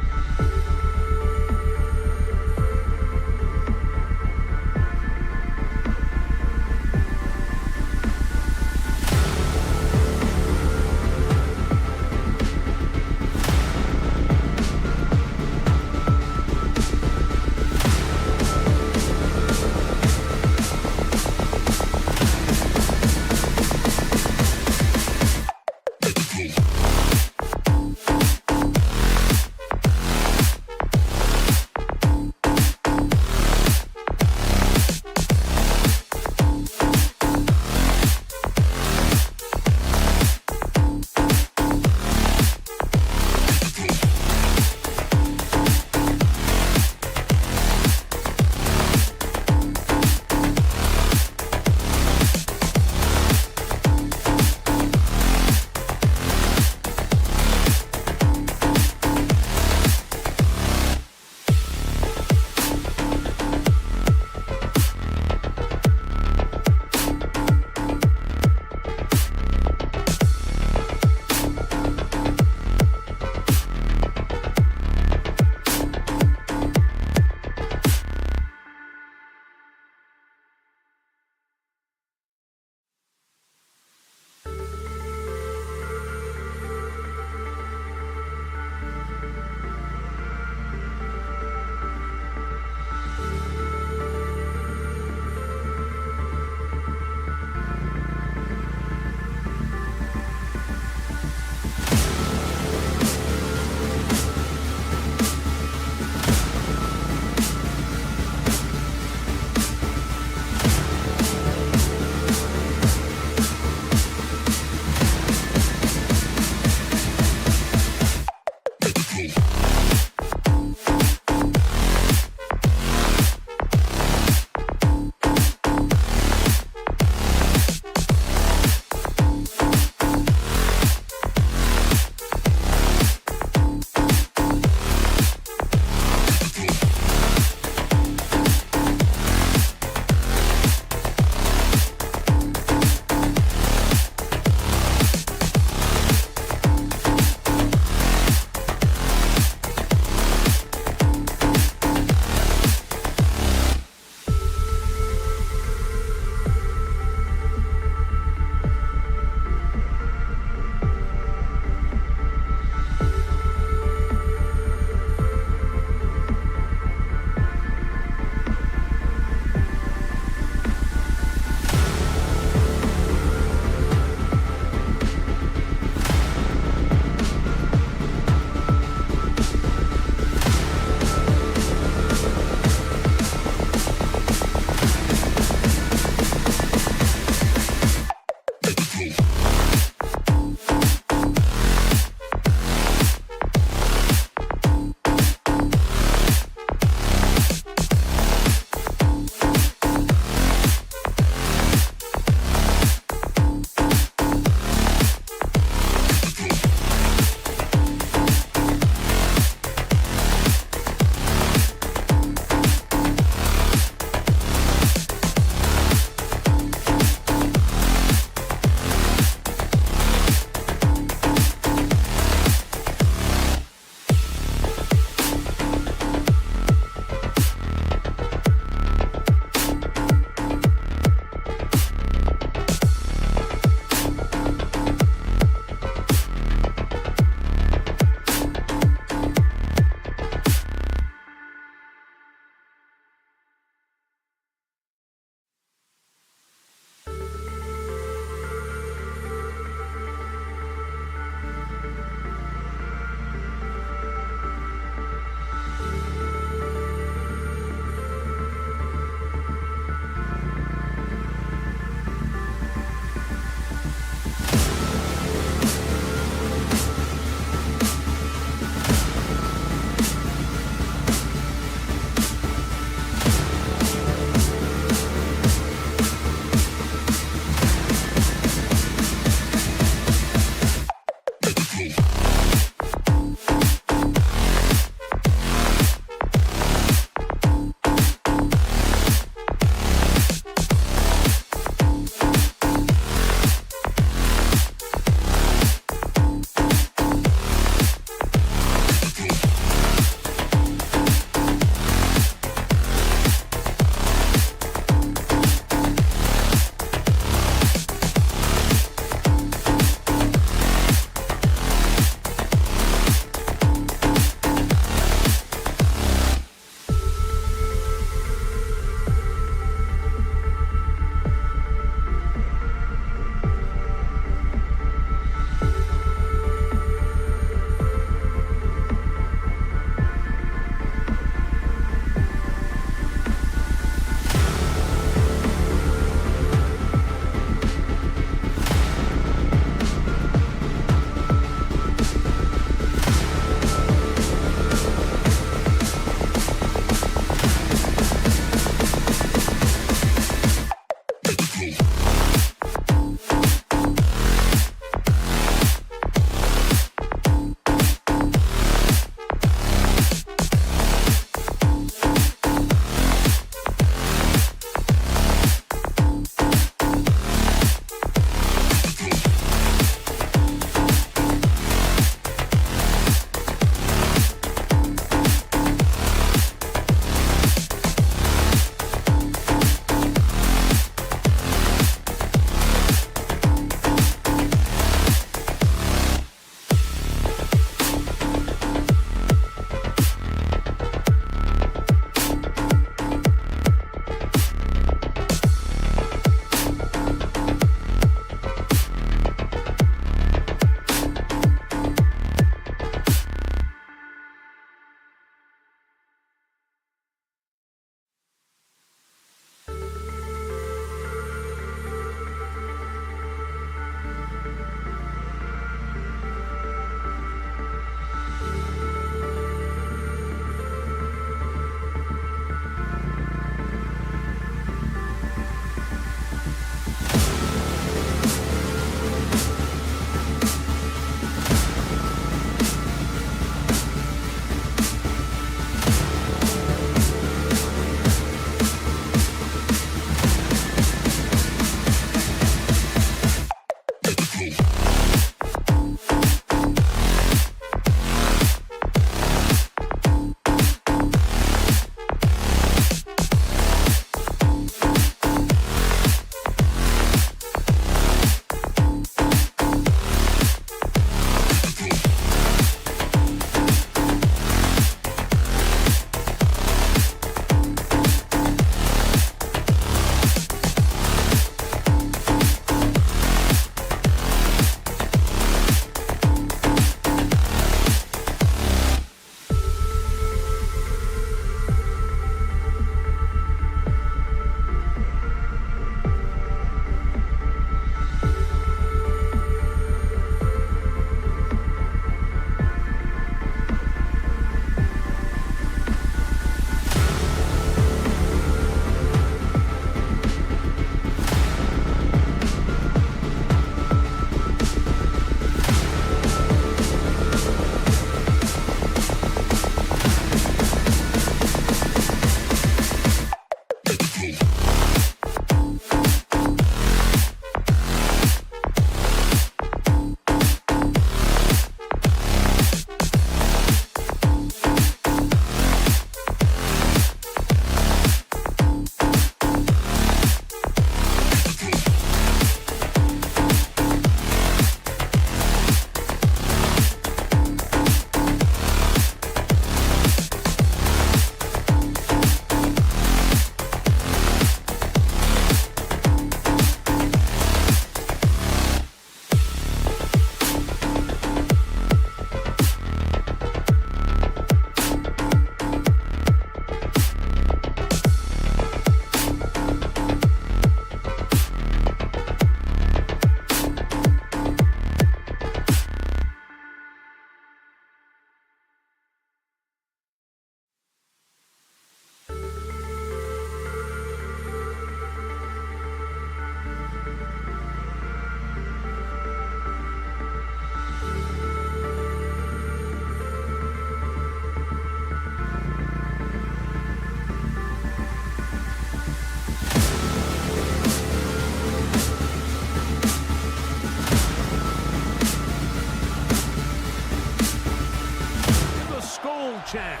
Skol chant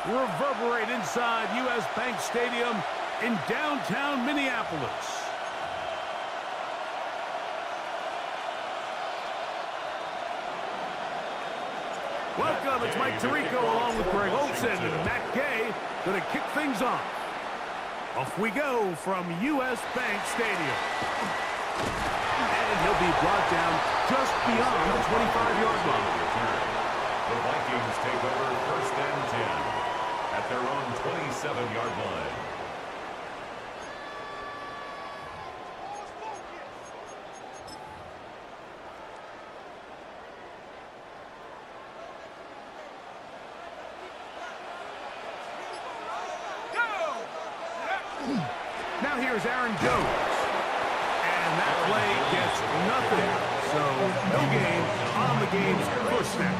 reverberate inside U.S. Bank Stadium in downtown Minneapolis. Welcome, it's Mike Tirico along with Greg Olson and Matt Gay going to kick things off. Off we go from U.S. Bank Stadium. And he'll be brought down just beyond the 25-yard line. The Vikings take over first and 10 at their own 27-yard line. Now here's Aaron Jones. And that play gets nothing. So no gain on the game's first snap.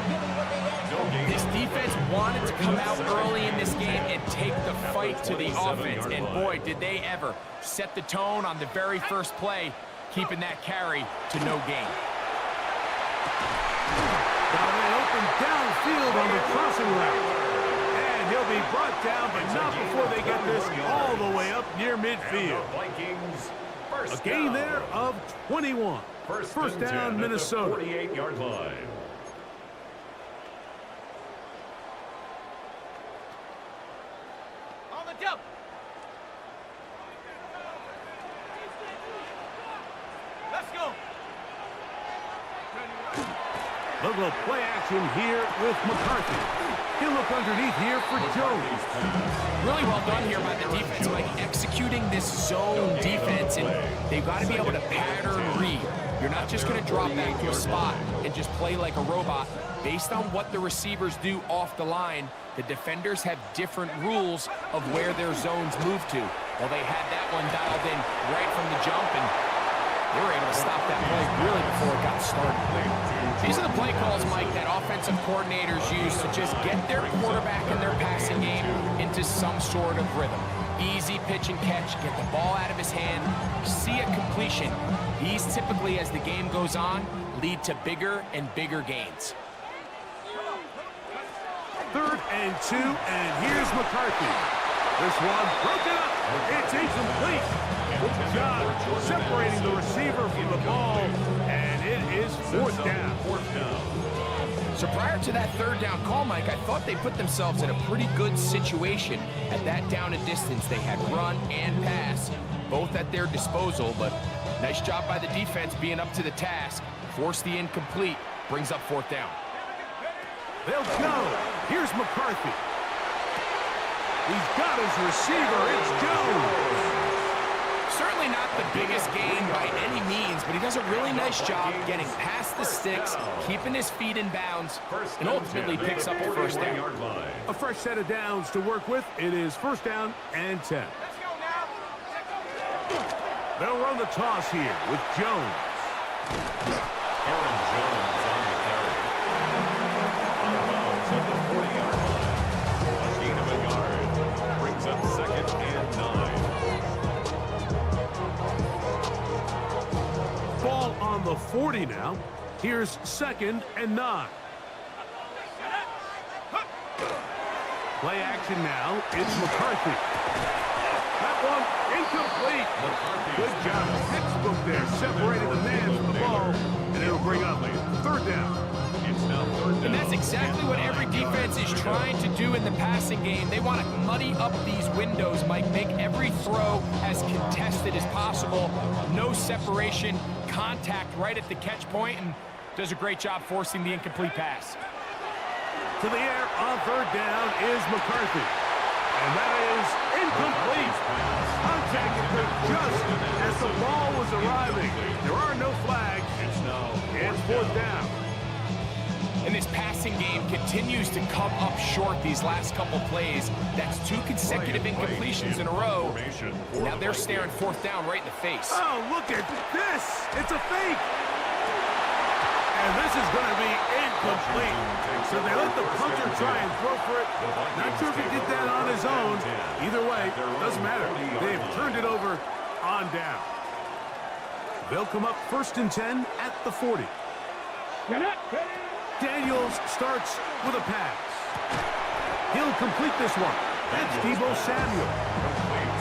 This defense wanted to come out early in this game and take the fight to the offense. And boy, did they ever set the tone on the very first play, keeping that carry to no gain. Got an open downfield on the crossing route. And he'll be brought down, but not before they get this all the way up near midfield. A gain there of 21. First down, Minnesota. 48-yard line. On the jump. Let's go. Little play action here with McCarthy. He'll look underneath here for Jones. Really well done here by the defense, like executing this zone defense, and they've got to be able to pattern read. You're not just going to drop back to a spot and just play like a robot. Based on what the receivers do off the line, the defenders have different rules of where their zones move to. Well, they had that one dialed in right from the jump, and they were able to stop that play really before it got started. These are the play calls, Mike, that offensive coordinators use to just get their quarterback and their passing game into some sort of rhythm. Easy pitch and catch, get the ball out of his hand, see a completion. These typically, as the game goes on, lead to bigger and bigger gains. 3rd and 2, and here's McCarthy. This one broken up. It's incomplete. Good job separating the receiver from the ball, and it is 4th down. So prior to that 3rd down call, Mike, I thought they put themselves in a pretty good situation at that down and distance. They had run and pass, both at their disposal, but nice job by the defense being up to the task. Force the incomplete, brings up 4th down. They'll go. Here's McCarthy. He's got his receiver. It's Jones. Certainly not the biggest gain by any means, but he does a really nice job getting past the sticks, keeping his feet in bounds, and ultimately picks up a 1st down. A fresh set of downs to work with. It is 1st down and 10. They'll run the toss here with Jones. Aaron Jones on the carry. On the bounds at the 40-yard line. A gain of a yard. Brings up 2nd and 9. Ball on the 40 now. Here's 2nd and 9. Play action now. It's McCarthy. That one incomplete. Good job. Textbook there, separating the man from the ball, and it'll bring up 3rd down. It's now 3rd down. And that's exactly what every defense is trying to do in the passing game. They want to muddy up these windows, Mike, make every throw as contested as possible. No separation, contact right at the catch point, and does a great job forcing the incomplete pass. To the air on 3rd down is McCarthy. And that is incomplete. Contact occurred just as the ball was arriving. There are no flags. It's 4th down. And this passing game continues to come up short these last couple plays. That's 2 consecutive incompletions in a row. Now they're staring 4th down right in the face. Oh, look at this. It's a fake. And this is going to be incomplete. So they let the punter try and throw for it. Not sure if he did that on his own. Either way, doesn't matter. They've turned it over on down. They'll come up 1st and 10 at the 40. Daniels starts with a pass. He'll complete this one. That's Deebo Samuel.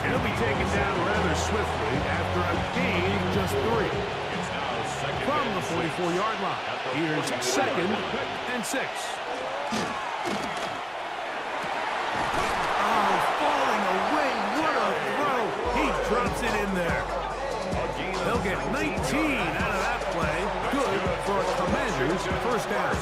And he'll be taken down rather swiftly after a gain of just 3. From the 44-yard line, here's 2nd and 6. Oh, falling away. What a throw. He drops it in there. They'll get 19 out of that play. Good for a Commanders first down.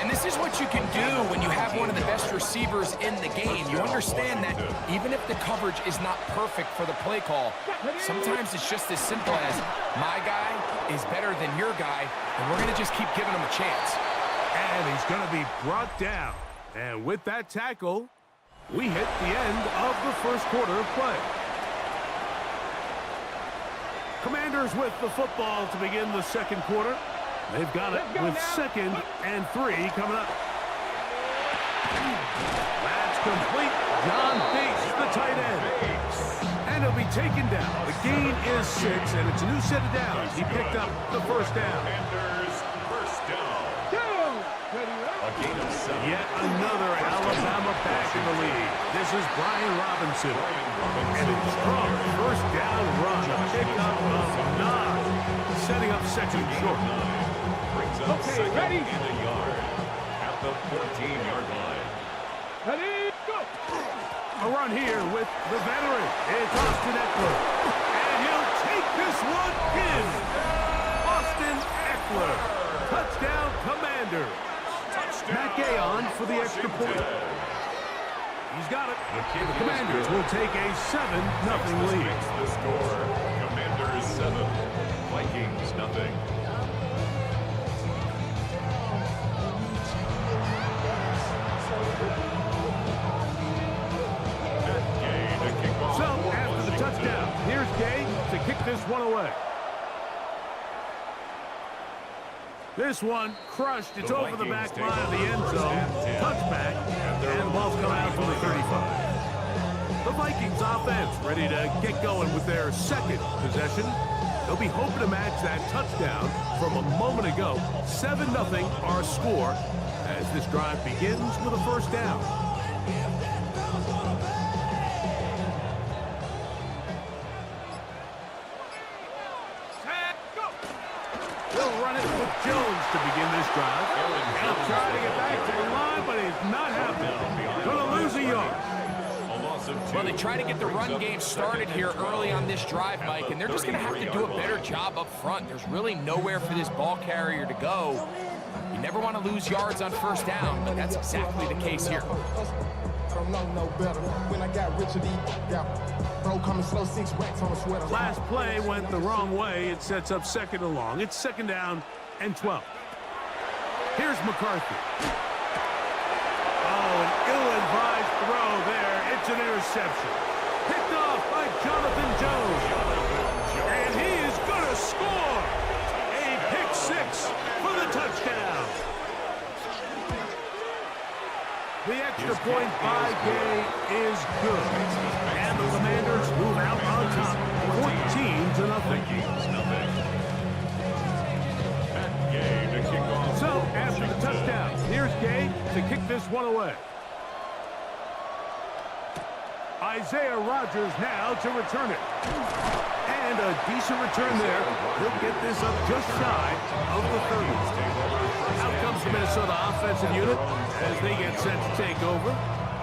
And this is what you can do when you have one of the best receivers in the game. You understand that even if the coverage is not perfect for the play call, sometimes it's just as simple as my guy is better than your guy, and we're going to just keep giving him a chance. And he's going to be brought down. And with that tackle, we hit the end of the first quarter of play. Commanders with the football to begin the second quarter. They've got it with 2nd and 3 coming up. That's complete. John Bates, the tight end. And he'll be taken down. The gain is 6, and it's a new set of downs. He picked up the first down. First down. A gain of 7. Yet another Alabama back in the lead. This is Brian Robinson. And a strong first down run. A pickup of 9. Setting up second and short. Okay, ready? In the yard at the 14-yard line. Ready, go! A run here with the veteran. It's Austin Eckler. And he'll take this one in. Austin Eckler. Touchdown, Commander. Matt Gay on for the extra point. He's got it. The Commanders will take a 7-0 lead. The score, Commanders 7, Vikings nothing. So, after the touchdown, here's Gay to kick this one away. This one crushed. It's over the back line of the end zone. Touchback, and the ball's coming out from the 35. The Vikings offense ready to get going with their second possession. They'll be hoping to match that touchdown from a moment ago. 7-0 our score as this drive begins with a first down. They'll run it with Jones to begin this drive. He'll try to get back to the line, but it's not happening. Gonna lose a yard. Well, they try to get the run game started here early on this drive, Mike, and they're just going to have to do a better job up front. There's really nowhere for this ball carrier to go. You never want to lose yards on first down, but that's exactly the case here. I don't know no better. When I got Richard E. Bro coming slow, 6 racks on a sweater. Last play went the wrong way. It sets up 2nd and long. It's 2nd down and 12. Here's McCarthy. Oh, an ill-advised throw there. It's an interception. Picked off by Jonathan Jones. And he is going to score. A pick 6 for the touchdown. The extra point by Gay is good. And the Commanders move out on top, 14-0. So, after the touchdown, here's Gay to kick this one away. Isaiah Rodgers now to return it. And a decent return there. He'll get this up just shy of the 30. Out comes the Minnesota offensive unit as they get set to take over.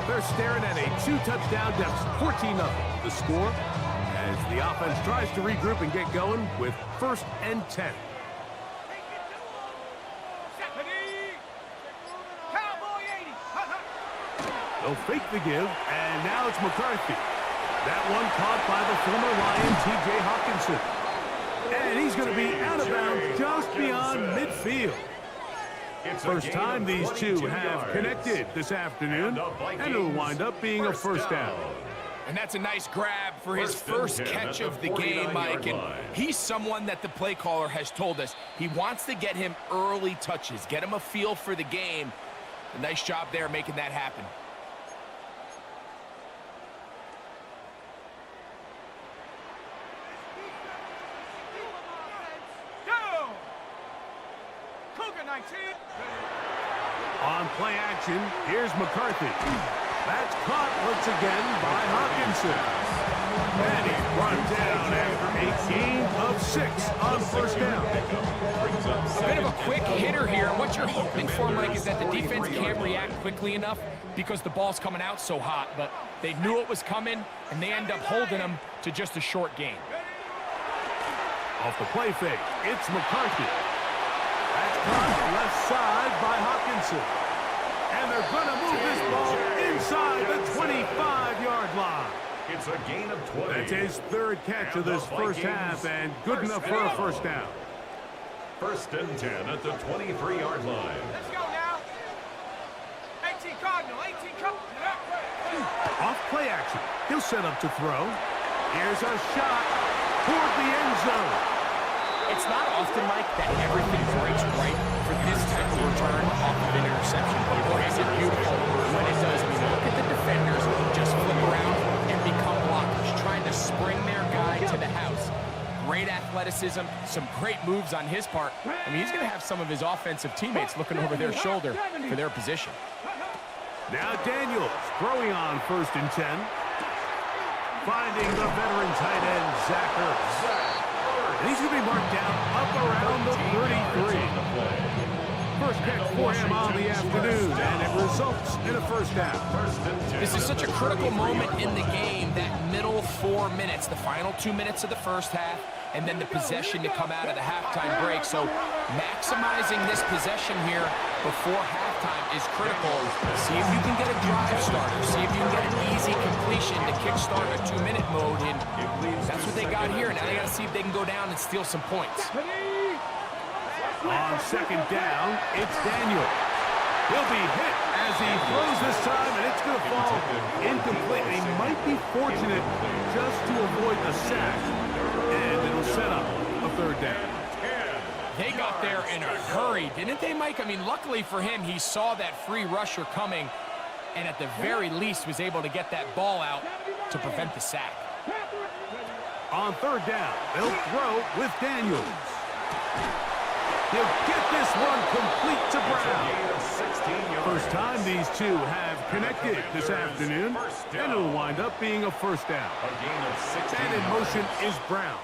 They're staring at a 2-touchdown deficit, 14-0. The score as the offense tries to regroup and get going with 1st and 10. They'll fake the give, and now it's McCarthy. That one caught by the former Lion, T.J. Hawkinson. And he's going to be out of bounds just beyond midfield. First time these two have connected this afternoon, and it'll wind up being a first down. And that's a nice grab for his first catch of the game, Mike. And he's someone that the play caller has told us he wants to get him early touches, get him a feel for the game. A nice job there making that happen. On play action, here's McCarthy. That's caught once again by Hawkinson. And he's brought down after a gain of 6 on first down. A bit of a quick hitter here. What you're hoping for, Mike, is that the defense can't react quickly enough because the ball's coming out so hot. But they knew it was coming, and they end up holding them to just a short gain. Off the play fake, it's McCarthy. That's caught left side by Hawkinson. And they're going to move this ball inside the 25-yard line. It's a gain of 20. That's his third catch of this first half, and good enough for a first down. 1st and 10 at the 23-yard line. Let's go now. 18 Cardinal, 18 Cardinal. Off play action, he'll set up to throw. Here's a shot toward the end zone. It's not often, Mike, that everything breaks right for this type of return off of an interception. But boy, is it beautiful when it does. I mean, look at the defenders just flip around and become blockers, trying to spring their guy to the house. Great athleticism, some great moves on his part. I mean, he's going to have some of his offensive teammates looking over their shoulder for their position. Now Daniels throwing on 1st and 10. Finding the veteran tight end, Zach Ertz. And he's going to be marked down up around the 33. First catch for him on the afternoon, and it results in a first down. This is such a critical moment in the game, that middle 4 minutes, the final 2 minutes of the first half, and then the possession to come out of the halftime break. So maximizing this possession here before halftime is critical. See if you can get a drive starter. See if you can get an easy completion to kickstart a 2-minute mode. And that's what they got here. Now they got to see if they can go down and steal some points. On 2nd down, it's Daniel. He'll be hit as he throws this time, and it's going to fall incomplete. He might be fortunate just to avoid the sack, and it'll set up a 3rd down. They got there in a hurry, didn't they, Mike? I mean, luckily for him, he saw that free rusher coming, and at the very least was able to get that ball out to prevent the sack. On 3rd down, they'll throw with Daniels. He'll get this one complete to Brown. First time these two have connected this afternoon, and it'll wind up being a first down. And in motion is Brown.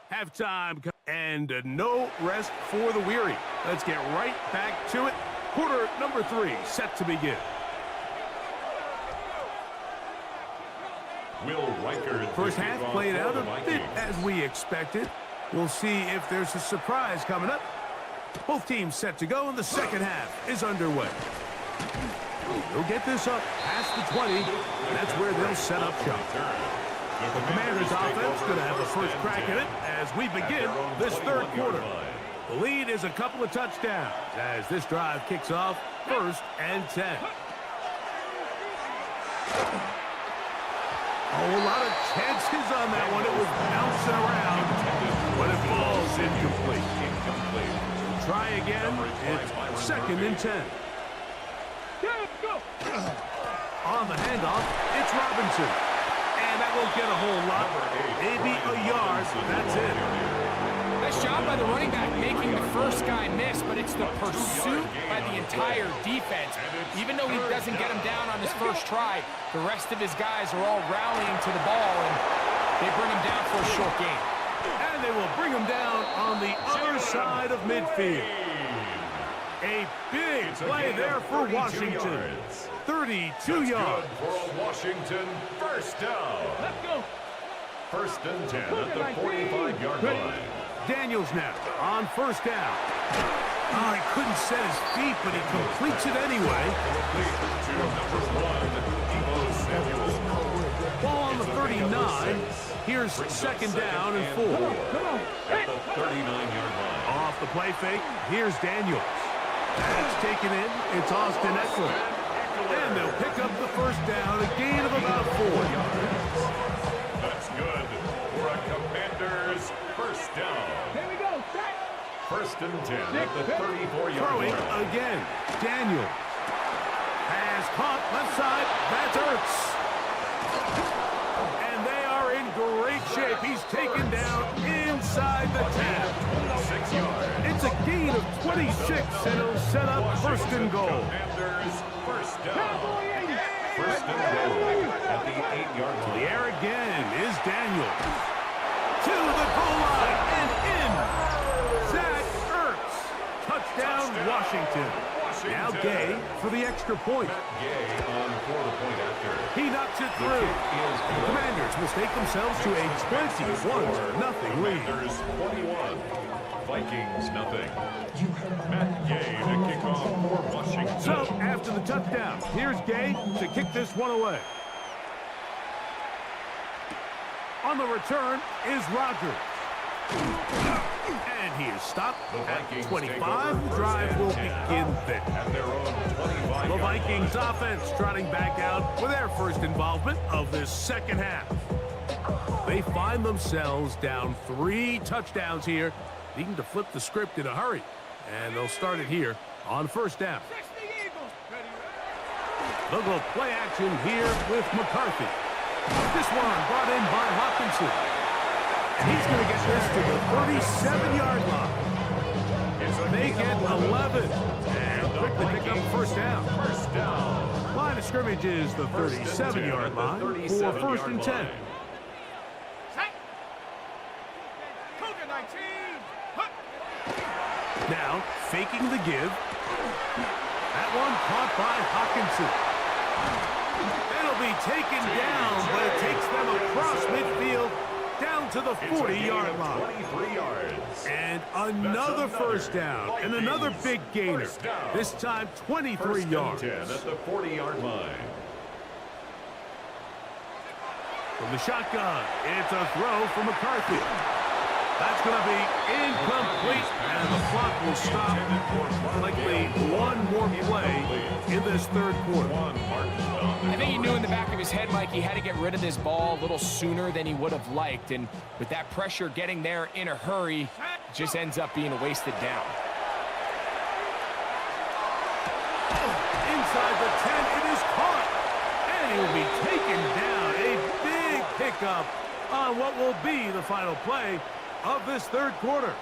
Halftime, and no rest for the weary. Let's get right back to it. Quarter number 3 set to begin. First half played out a bit as we expected. We'll see if there's a surprise coming up. Both teams set to go, and the second half is underway. They'll get this up past the 20, and that's where they'll set up shop. The Commanders' offense going to have the first crack at it as we begin this 3rd quarter. The lead is a couple of touchdowns as this drive kicks off 1st and 10. Oh, a lot of chances on that one. It was bouncing around, but it falls incomplete. Try again. It's 2nd and 10. On the handoff, it's Robinson. And that won't get a whole lot. Maybe a yard. That's it. Nice job by the running back making the first guy miss, but it's the pursuit by the entire defense. Even though he doesn't get him down on his first try, the rest of his guys are all rallying to the ball, and they bring him down for a short gain. And they will bring him down on the other side of midfield. A big play there for Washington. 32 yards. For a Washington first down. Let's go. 1st and 10 at the 45-yard line. Daniels now on first down. Oh, he couldn't set his feet, but he completes it anyway. To number 1, Samuel. Ball on the 39. Here's 2nd down and 4. At the 39-yard line. Off the play fake, here's Daniels. That's taken in. It's Austin Eckler. And they'll pick up the first down, a gain of about 4 yards. That's good for a Commanders first down. Here we go. 1st and 10 at the 34-yard Throwing line. again. Daniels has caught left side. That's Ertz. And they are are in great shape. He's taken down inside the 10. 6 yards. It's a gain of 26, and it'll set up first and goal. Commanders first down. First and goal at the 8-yard line. The air again is Daniels. To the goal line and in. Zach Ertz. Touchdown, Washington. Now Gay for the extra point. Gay on for the point after. He knocks it through. The Commanders will stake themselves to a 21-0 lead. Commanders 21. Vikings nothing. Matt Gay to kick off for Washington. So, after the touchdown, here's Gay to kick this one away. On the return is Rodgers. And he is stopped at 25. The drive will begin then. At their own 25. The Vikings offense trotting back out with their first involvement of this second half. They find themselves down 3 touchdowns here, needing to flip the script in a hurry. And they'll start it here on first down. They'll go play action here with McCarthy. This one brought in by Hawkinson. And he's going to get this to the 37-yard line. They get 11 and quickly pick up first down. First down. Line of scrimmage is the 37-yard line for first and 10. Now, faking the give. That one caught by Hawkinson. It'll be taken down, but it takes them across midfield down to the 40-yard line. 23 yards. And another first down, and another big gainer. This time, 23 yards. 10 at the 40-yard line. From the shotgun, it's a throw for McCarthy. That's going to be incomplete, and the clock will stop. Likely one more play in this third quarter. I think he knew in the back of his head, Mike, he had to get rid of this ball a little sooner than he would have liked. And with that pressure getting there in a hurry, it just ends up being a wasted down. Inside the 10, it is caught. And he will be taken down. A big pickup on what will be the final play of this third quarter.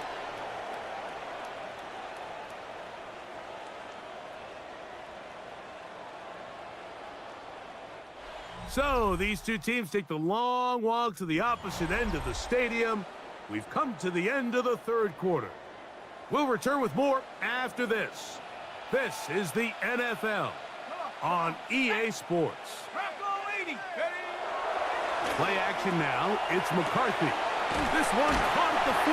So these two teams take the long walk to the opposite end of the stadium. We've come to the end of the third quarter. We'll return with more after this. This is the NFL on EA Sports. Play action now. It's McCarthy. This one caught at the 4.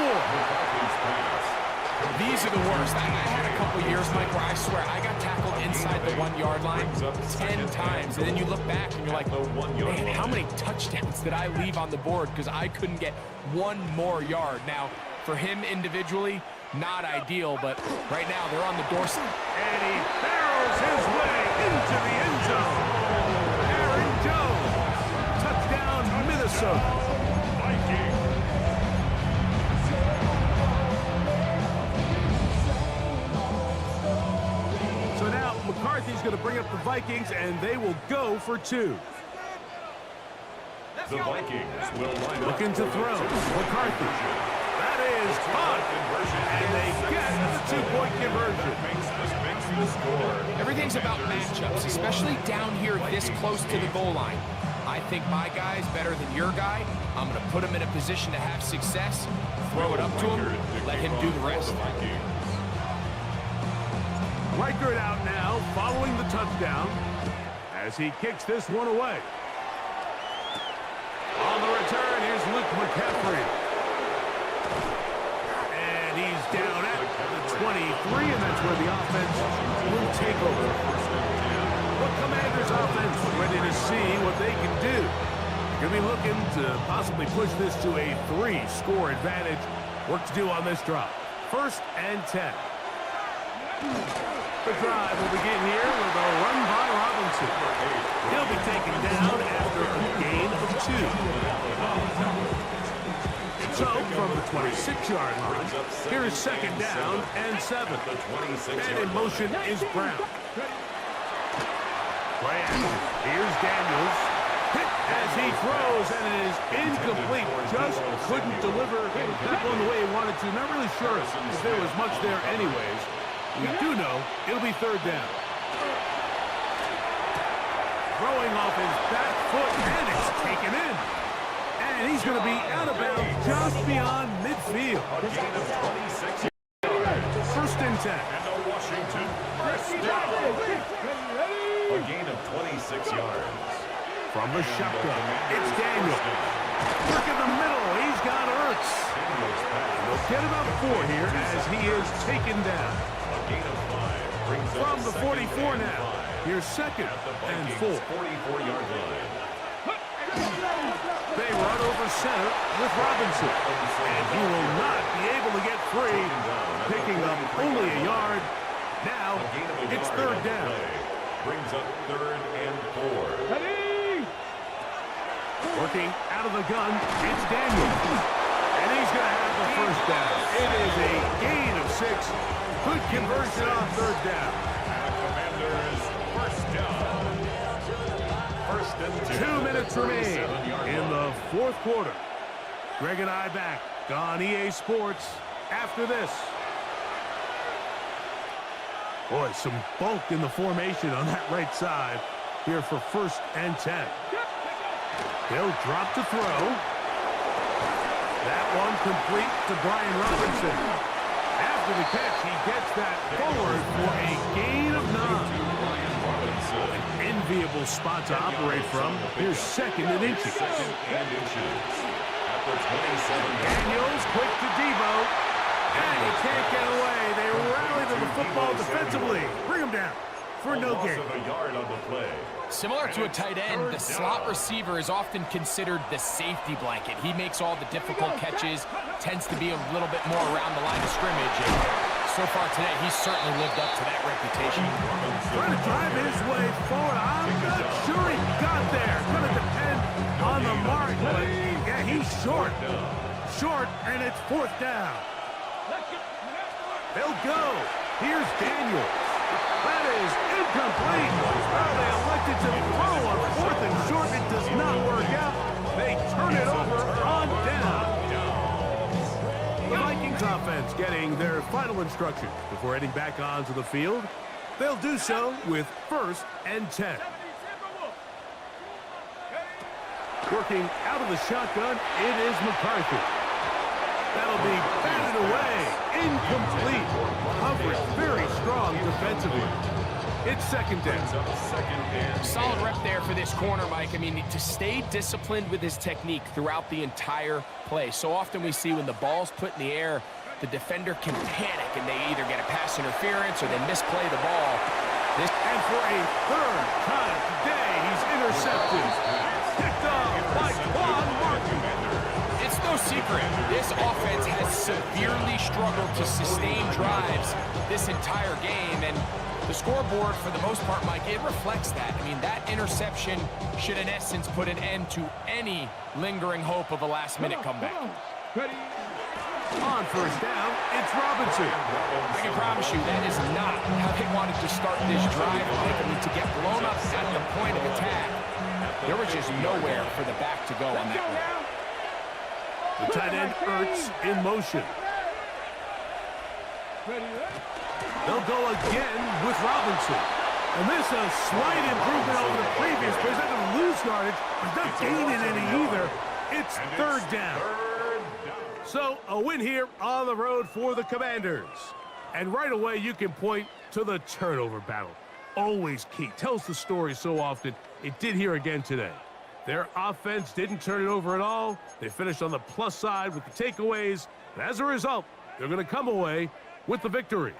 These are the worst. I had a couple years, Mike, where I swear I got tackled inside the 1-yard line 10 times. And then you look back and you're like, man, how many touchdowns did I leave on the board because I couldn't get one more yard? Now, for him individually, not ideal, but right now they're on the doorstep. And he barrels his way into the end zone. Aaron Jones. Touchdown, Minnesota. McCarthy's going to bring up the Vikings, and they will go for 2. The Vikings will line up. Looking to throw. McCarthy. That is caught. And they get the 2-point conversion. Makes the score. Everything's about matchups, especially down here this close to the goal line. I think my guy's better than your guy. I'm going to put him in a position to have success, throw it up to him, let him do the rest. Reichert out now, following the touchdown, as he kicks this one away. On the return, here's Luke McCaffrey. And he's down at the 23, and that's where the offense will take over. The Commanders' offense ready to see what they can do. They're going to be looking to possibly push this to a 3-score advantage. Work to do on this drive. First and 10. The drive will begin here with a run by Robinson. He'll be taken down after a gain of 2. So, from the 26-yard line, here is second down and 7. And in motion is Brown. Play action. Here's Daniels. Hit as he throws, and it is incomplete. Just couldn't deliver that one the way he wanted to. Not really sure if there was much there anyways. We do know it'll be third down. Throwing off his back foot, and it's taken in. And he's going to be out of bounds just beyond midfield. A gain of 26 yards. First and 10. And the Washington first down. A gain of 26 yards. From the shotgun, it's Daniel. Look in the middle, he's got Ertz. He'll get about 4 here as he is taken down. A gain of 5 brings up From the second 44 and now. 5. Here's second At the and Vikings 4. 44-yard line. They run over center with Robinson. And he will not be able to get free, picking up only a yard. Now, A gain of a it's yard third on the down. play. Brings up 3rd and 4. Working out of the gun, it's Daniel. And he's going to have the first down. It is a gain of 6. Good conversion on third down. And Commanders first down. First and 2 minutes remain 27-yard in line. the fourth quarter. Greg and I back on EA Sports after this. Boy, some bulk in the formation on that right side here for first and 10. He'll drop to throw. That one complete to Brian Robinson. After the catch, he gets that forward for a gain of 9. An enviable spot to operate from. Here's second and inches. Second and inches. At the 27. Daniels quick to Debo. And he can't get away. They rally to the football defensively. Bring him down for no Loss gain. of a yard on the play. Similar to a tight end, the slot receiver is often considered the safety blanket. He makes all the difficult catches, tends to be a little bit more around the line of scrimmage. And so far today, he's certainly lived up to that reputation. Trying to drive his way forward. I'm not sure he got there. It's going to depend on the mark. But yeah, he's short. Short, and it's fourth down. They'll go. Here's Daniels. That is incomplete. Well, they elected to throw on fourth and short. It does not work out. They turn it over on down. The Vikings offense getting their final instructions before heading back onto the field. They'll do so with first and 10. Working out of the shotgun, it is McCarthy. That'll be batted away. Incomplete. Coverage very strong defensively. It's second down. Solid rep there for this corner, Mike. I mean, to stay disciplined with his technique throughout the entire play. So often we see when the ball's put in the air, the defender can panic and they either get a pass interference or they misplay the ball. And for a third time today, he's intercepted. Picked off by Quan Martin. It's no secret, this offense has severely struggled to sustain drives this entire game, and the scoreboard, for the most part, Mike, it reflects that. I mean, that interception should, in essence, put an end to any lingering hope of a last-minute comeback. On first down, it's Robinson. I can promise you that is not how they wanted to start this drive, Mike. I mean, to get blown up at the point of attack, there was just nowhere for the back to go on that one. The tight end Ertz in motion. They'll go again with Robinson. And this is a slight improvement over the previous play. He's not going to lose yardage, but he's not gaining any either. It's third down. So a win here on the road for the Commanders. And right away you can point to the turnover battle. Always key. Tells the story so often. It did here again today. Their offense didn't turn it over at all. They finished on the plus side with the takeaways. And as a result, they're going to come away with the victory.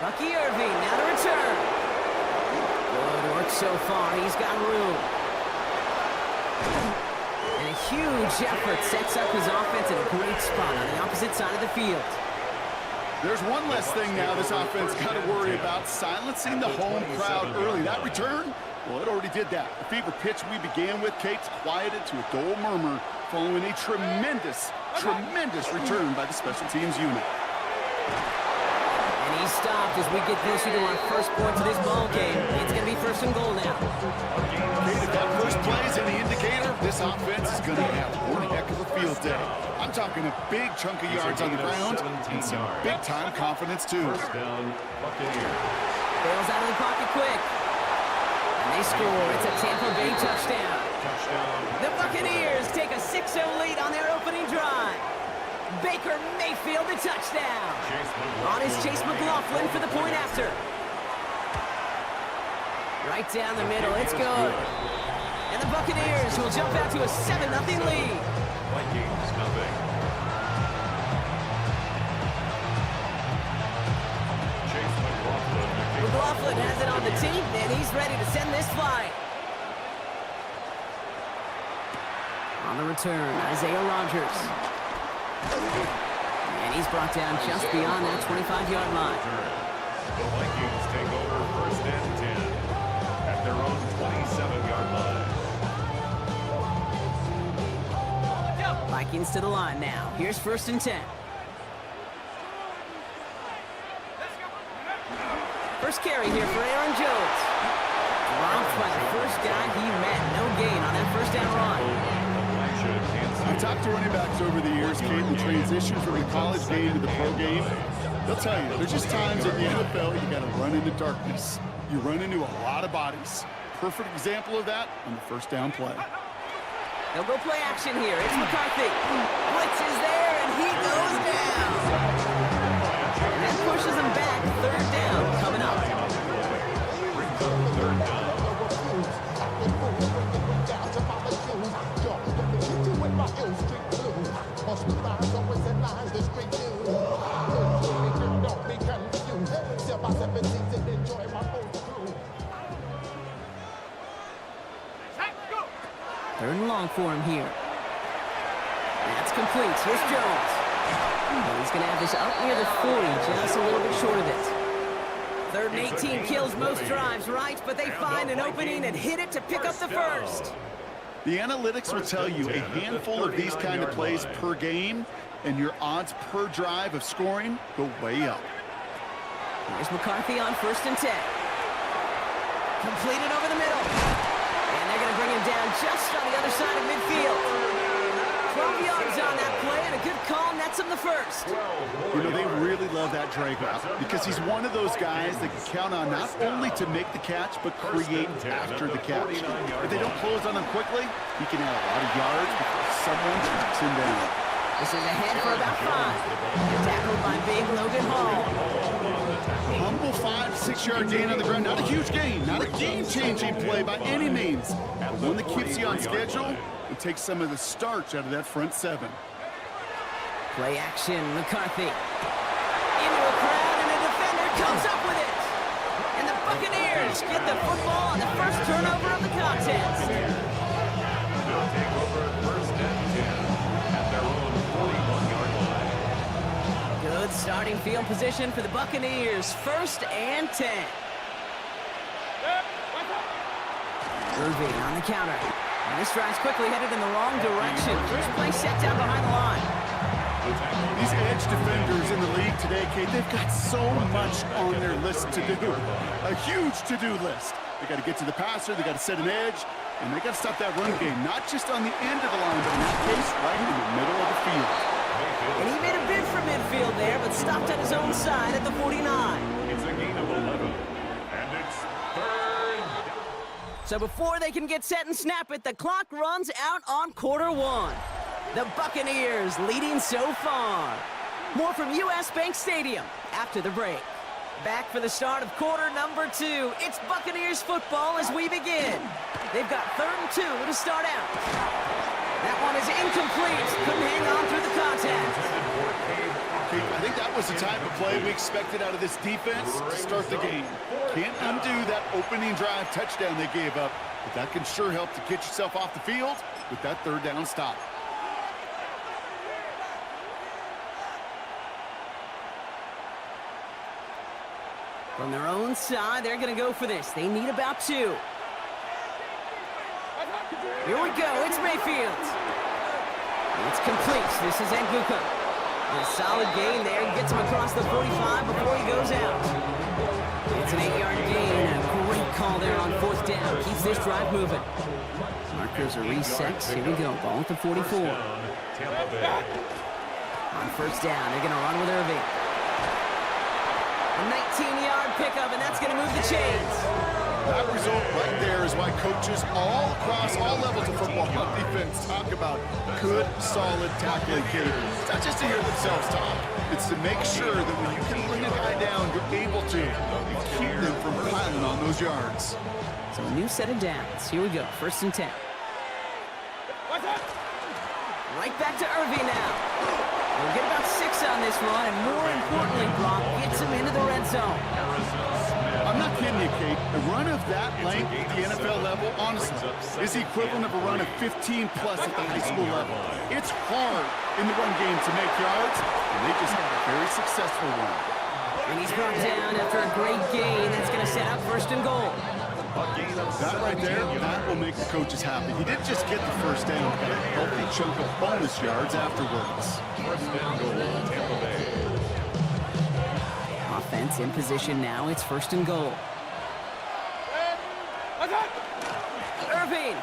Bucky Irving, now to return. Good work so far. He's got room. And a huge effort sets up his offense in a great spot on the opposite side of the field. There's one less thing now this offense got to worry about, silencing the home crowd early. That return, well, it already did that. The fever pitch we began with, Kate's quieted to a dull murmur following a tremendous return by the special teams unit. And he's stopped as we get closer to our first point of this ball game. It's going to be first and goal now. Kate, if that first play is any indicator, this offense is going to have one heck of a field day. I'm talking a big chunk of yards on the ground and some big-time confidence, too. Bails out of the pocket quick. And they score. It's a Tampa Bay touchdown. The Buccaneers take a 6-0 lead on their opening drive. Baker Mayfield a touchdown. On his Chase McLaughlin for the point after. Right down the middle. It's good. And the Buccaneers will jump out to a 7-0 lead. Vikings, nothing. Chase McLaughlin has it on the team, and he's ready to send this flight. On the return, Isaiah Rodgers. And he's brought down just beyond that 25-yard line. The Vikings take over first and 10 at their own 27-yard line. Vikings to the line now. Here's first and 10. First carry here for Aaron Jones. Dropped by the first guy he met. No gain on that first down run. I've talked to running backs over the years, Kate, in transition from the college game to the pro game. They'll tell you, there's just times in the NFL you got to run into darkness. You run into a lot of bodies. Perfect example of that on the first down play. They'll go play action here. It's McCarthy. Blitz is there, and he goes down. And that pushes him back. Third down coming up. Third and long for him here. That's complete. Here's Jones. And he's going to have this up near the 40, just a little bit short of it. Third and 18 kills most drives, right? But they find an opening and hit it to pick up the first. The analytics will tell you a handful of these kind of plays per game, and your odds per drive of scoring go way up. Here's McCarthy on first and 10. Completed over the middle. And they're going to bring him down just on the other side of midfield. 12 yards on that play, and a good call nets him the first. You know, they really love that drag route because he's one of those guys that can count on not only to make the catch, but create after the catch. If they don't close on him quickly, he can add a lot of yards before someone tracks him down. This is ahead for about 5. Tackled by big Logan Hall. Humble 5-6 yard gain on the ground. Not a huge gain, not a game-changing play by any means, but one that keeps you on schedule and takes some of the starch out of that front 7. Play action, McCarthy. Into a crowd, and a defender comes up with it. And the Buccaneers get the football on the first turnover of the contest. They'll take over first and 10 at their own 41-yard line. Good starting field position for the Buccaneers. First and 10. Irving on the counter. And this drive's quickly headed in the wrong direction. First play set down behind the line. These edge defenders in the league today, Kate, they've got so much on their list to do. A huge to-do list. They got to get to the passer, they got to set an edge, and they got to stop that run game, not just on the end of the line, but in that case, right in the middle of the field. And he made a bid for midfield there, but stopped at his own side at the 49. It's a gain of 11, and it's third. So before they can get set and snap it, the clock runs out on quarter 1. The Buccaneers leading so far. More from US Bank Stadium after the break. Back for the start of quarter number 2. It's Buccaneers football as we begin. They've got 3rd and 2 to start out. That one is incomplete. Couldn't hang on through the contact. I think that was the type of play we expected out of this defense to start the game. Can't undo that opening drive touchdown they gave up, but that can sure help to get yourself off the field with that third down stop. From their own side, they're going to go for this. They need about 2. Here we go. It's Mayfield. It's complete. This is Nguka. A solid gain there. Gets him across the 45 before he goes out. It's an 8-yard gain. A great call there on 4th down. Keeps this drive moving. Markers are reset. Here we go. Ball at the 44. On 1st down, they're going to run with Irving. A 19-yard pickup, and that's going to move the chains. That result right there is why coaches all across all levels of football defense talk about good, solid tackling cadence. It's not just to hear themselves talk. It's to make sure that when you can bring a guy down, you're able to keep them from piling on those yards. So a new set of downs. Here we go. 1st and 10. Right back to Irving now. We'll get about 6 on this run, and more importantly, Brock gets him into the red zone. I'm not kidding you, Kate. A run of that length at the NFL level, honestly, is the equivalent of a run of 15-plus at the high school level. It's hard in the run game to make yards, and they just had a very successful one. And he's brought down after a great gain. That's going to set up 1st and goal. That right there, that will make the coaches happy. He didn't just get the 1st down, but a healthy chunk of bonus yards afterwards. 1st and goal, Tampa Bay. Offense in position now. It's 1st and goal. Irving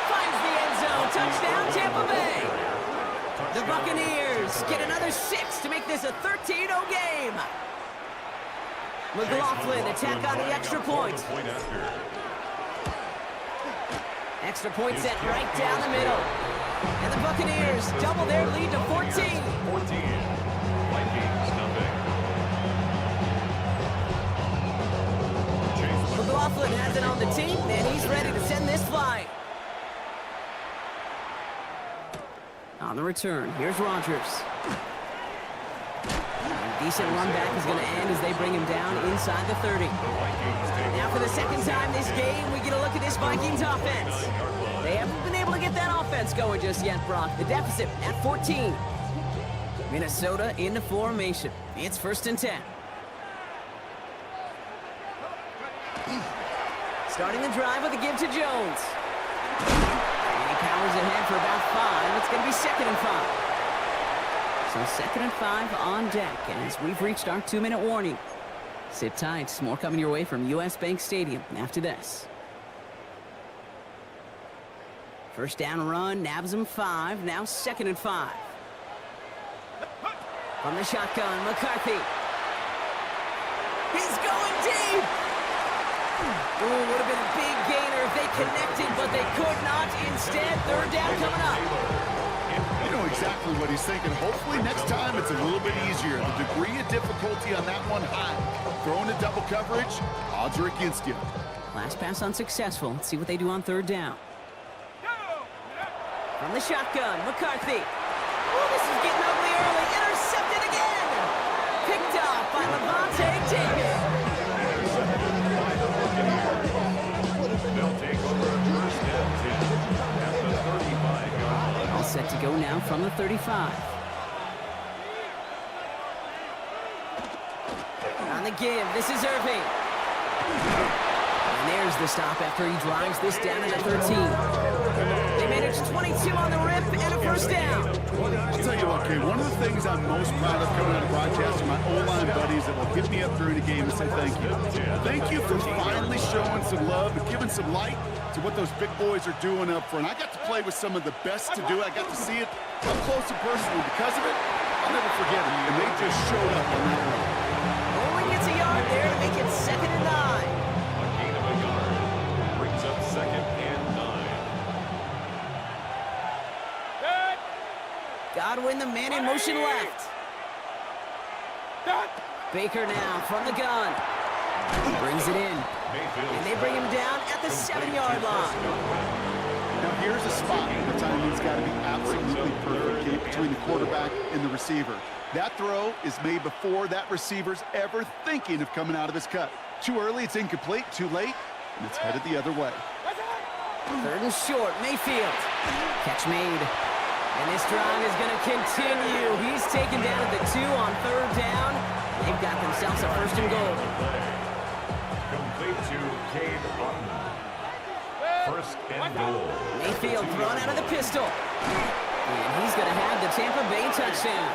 finds the end zone. Touchdown, Tampa Bay. The Buccaneers get another 6 to make this a 13-0 game. McLaughlin attack on the extra point. Extra point set right down the middle. And the Buccaneers double their lead to 14. 14. Vikings, nothing. McLaughlin has it on the team, and he's ready to send this flight. On the return, here's Rodgers. A decent run back is going to end as they bring him down inside the 30. Now for the 2nd time this game, we get a look at this Vikings offense. They haven't been able to get that offense going just yet, Brock. The deficit at 14. Minnesota into formation. It's 1st and 10. Starting the drive with a give to Jones. And he powers ahead for about 5. It's going to be 2nd and 5. So 2nd and 5 on deck. And as we've reached our 2-minute warning, sit tight. More coming your way from US Bank Stadium after this. 1st down run, nabs him 5. Now 2nd and 5. From the shotgun, McCarthy. He's going deep. Ooh, would have been a big gainer if they connected, but they could not. Instead, 3rd down coming up. You know exactly what he's thinking. Hopefully next time it's a little bit easier. The degree of difficulty on that one high. Throwing a double coverage, odds are against you. Last pass unsuccessful. Let's see what they do on 3rd down. From the shotgun, McCarthy. Oh, this is getting ugly early. Intercepted again. Picked off by Levante Davis. They'll take over 1st and 10 at the 35-yard line. All set to go now from the 35. On the give, this is Irving. And there's the stop after he drives this down at the 13. They managed 22 on the rip and a 1st down. I'll tell you what, Kay, one of the things I'm most proud of coming out of broadcasting, my O-line buddies that will hit me up during the game and say thank you. Thank you for finally showing some love and giving some light to what those big boys are doing up front. I got to play with some of the best to do it. I got to see it up close and personal. Because of it, I'll never forget it. And they just showed up on that one. Only gets a yard there to make it 2nd and 9. A gain of a yard brings up 2nd and 9. Godwin, the man in motion left. Baker now from the gun. Brings it in. And they bring him down at the 7-yard line. Now here's a spot the timing's got to be absolutely perfect, Kate, between the quarterback and the receiver. That throw is made before that receiver's ever thinking of coming out of his cut. Too early, it's incomplete. Too late, and it's headed the other way. 3rd and short, Mayfield. Catch made. And this drive is going to continue. He's taken down at the 2 on 3rd down. They've got themselves a 1st and goal. Complete to Cade Otton. 1st and goal. Mayfield thrown out of the pistol. And he's going to have the Tampa Bay touchdown.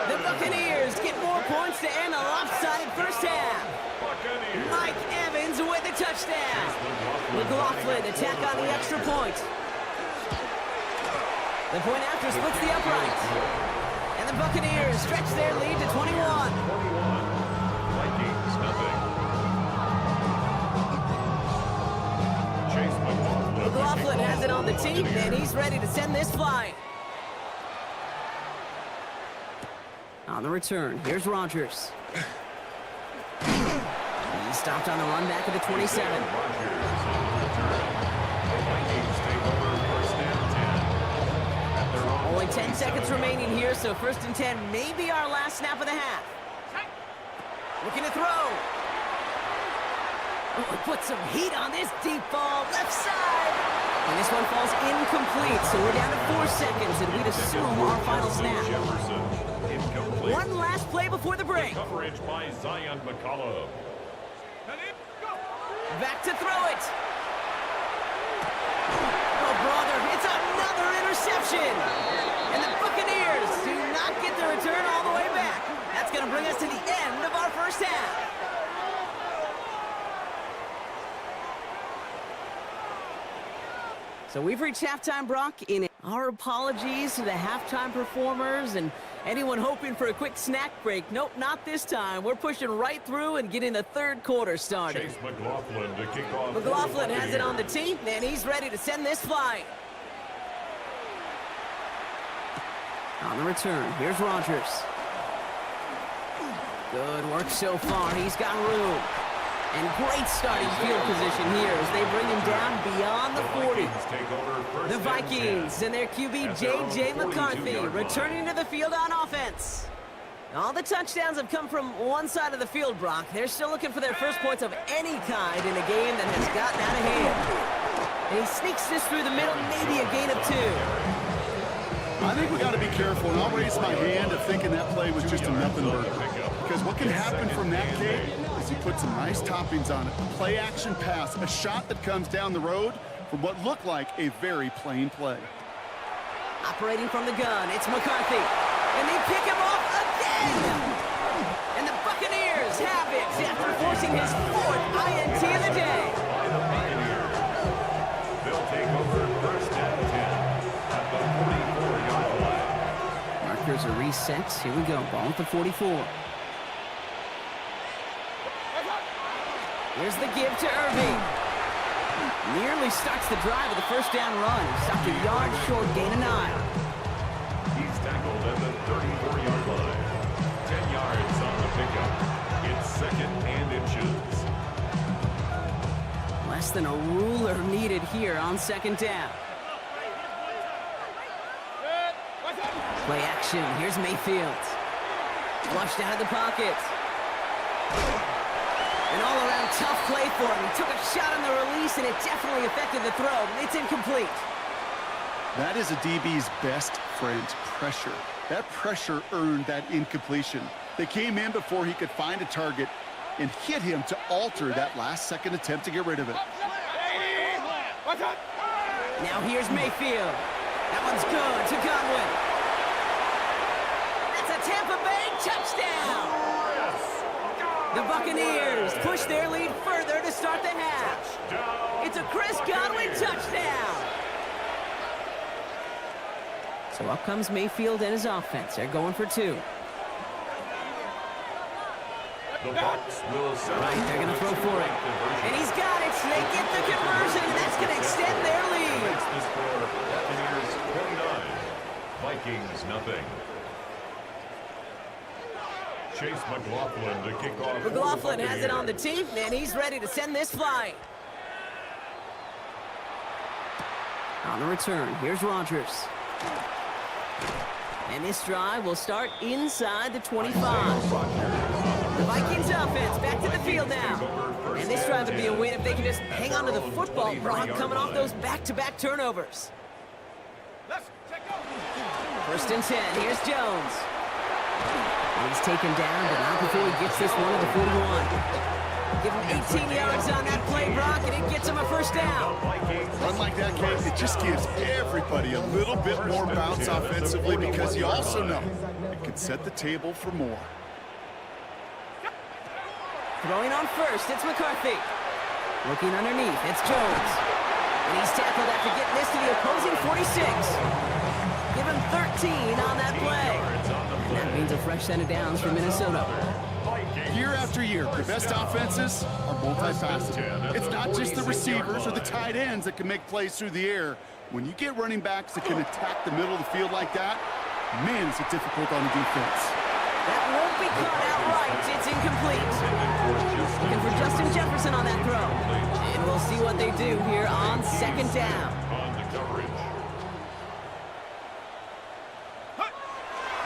The Buccaneers get more points to end a lopsided first half. Mike Evans with the touchdown. McLaughlin attack on the extra point. The point after splits the uprights. And the Buccaneers stretch their lead to 21. Vikings, nothing. Chase McLaughlin has it on the tee, and he's ready to send this flying. On the return, here's Rodgers. He stopped on the run back at the 27. Only 10 seconds remaining here, so 1st and 10 may be our last snap of the half. Looking to throw. Oh, put some heat on this deep ball, left side. And this one falls incomplete, so we're down to 4 seconds, and we'd assume our final snap. One last play before the break. Coverage by Zion McCollum. Back to throw it. Oh, brother, it's another interception. And the Buccaneers do not get the return all the way back. That's going to bring us to the end of our first half. So we've reached halftime, Brock. In our apologies to the halftime performers and anyone hoping for a quick snack break. Nope, not this time. We're pushing right through and getting the 3rd quarter started. Chase McLaughlin to kick off. McLaughlin has it on the tee, and he's ready to send this flying. On the return, here's Rodgers. Good work so far. He's got room. And great starting field position here as they bring him down beyond the 40. The Vikings and their QB J.J. McCarthy returning to the field on offense. All the touchdowns have come from one side of the field, Brock. They're still looking for their first points of any kind in a game that has gotten out of hand. And he sneaks this through the middle, maybe a gain of 2. I think we got to be careful, and I'll raise my hand of thinking that play was just a nothing burger. Because what can happen from that, Kate, is he put some nice toppings on it. A play-action pass, a shot that comes down the road from what looked like a very plain play. Operating from the gun, it's McCarthy. And they pick him off again! And the Buccaneers have it after forcing his 4th INT of the day. They'll take over 1st and 10 at the 44-yard line. Markers are reset. Here we go. Ball at the 44. Here's the give to Irving. Nearly starts the drive with a 1st down run. Stopped a yard short, gain of 9. He's tackled at the 34-yard line. 10 yards on the pickup. It's 2nd and inches. Less than a ruler needed here on 2nd down. Play action. Here's Mayfield. Flushed out of the pocket. An all-around tough play for him. He took a shot on the release, and it definitely affected the throw. It's incomplete. That is a DB's best friend, pressure. That pressure earned that incompletion. They came in before he could find a target and hit him to alter that last-second attempt to get rid of it. Now here's Mayfield. That one's good to Godwin. That's a Tampa Bay touchdown. The Buccaneers push their lead further to start the half. It's a Chris Godwin touchdown. So up comes Mayfield and his offense. They're going for 2. The Bucs will Right, they're going to throw for it. And he's got it. They get the conversion, and that's going to extend their lead. The score, Buccaneers 29, Vikings nothing. Chase McLaughlin to kick off. McLaughlin has it on the tee, and he's ready to send this flying. On the return, here's Rodgers. And this drive will start inside the 25. The Vikings offense back to the field now. And this drive would be a win if they can just hang on to the football, Brock, coming off those back-to-back turnovers. First and 10, here's Jones. And he's taken down, but not before he gets this one at the 41. Give him 18 yards on that play, Brock, and it gets him a first down. Run like that, Kate, it just gives everybody a little bit more bounce offensively because you also know it can set the table for more. Throwing on first, it's McCarthy. Looking underneath, it's Jones. And he's tackled after getting this to the opposing 46. Give him 13 on that play. And that means a fresh set of downs for Minnesota. Year after year, the best offenses are multifaceted. It's not just the receivers or the tight ends that can make plays through the air. When you get running backs that can attack the middle of the field like that, man, is it difficult on the defense. That won't be caught outright. It's incomplete. Looking for Justin Jefferson on that throw. And we'll see what they do here on second down.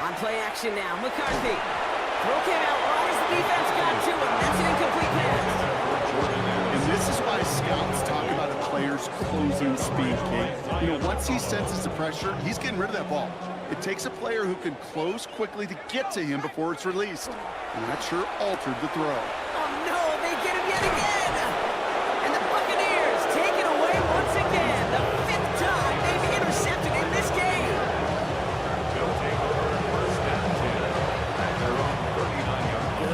On play action now, McCarthy. Throw came out right as the defense got to him. That's an incomplete pass. And this is why scouts talk about a player's closing speed, Kate. You know, once he senses the pressure, he's getting rid of that ball. It takes a player who can close quickly to get to him before it's released. And that sure altered the throw. Oh, no, they get him yet again. And the Buccaneers take it away once again. The fifth time they've intercepted in this game.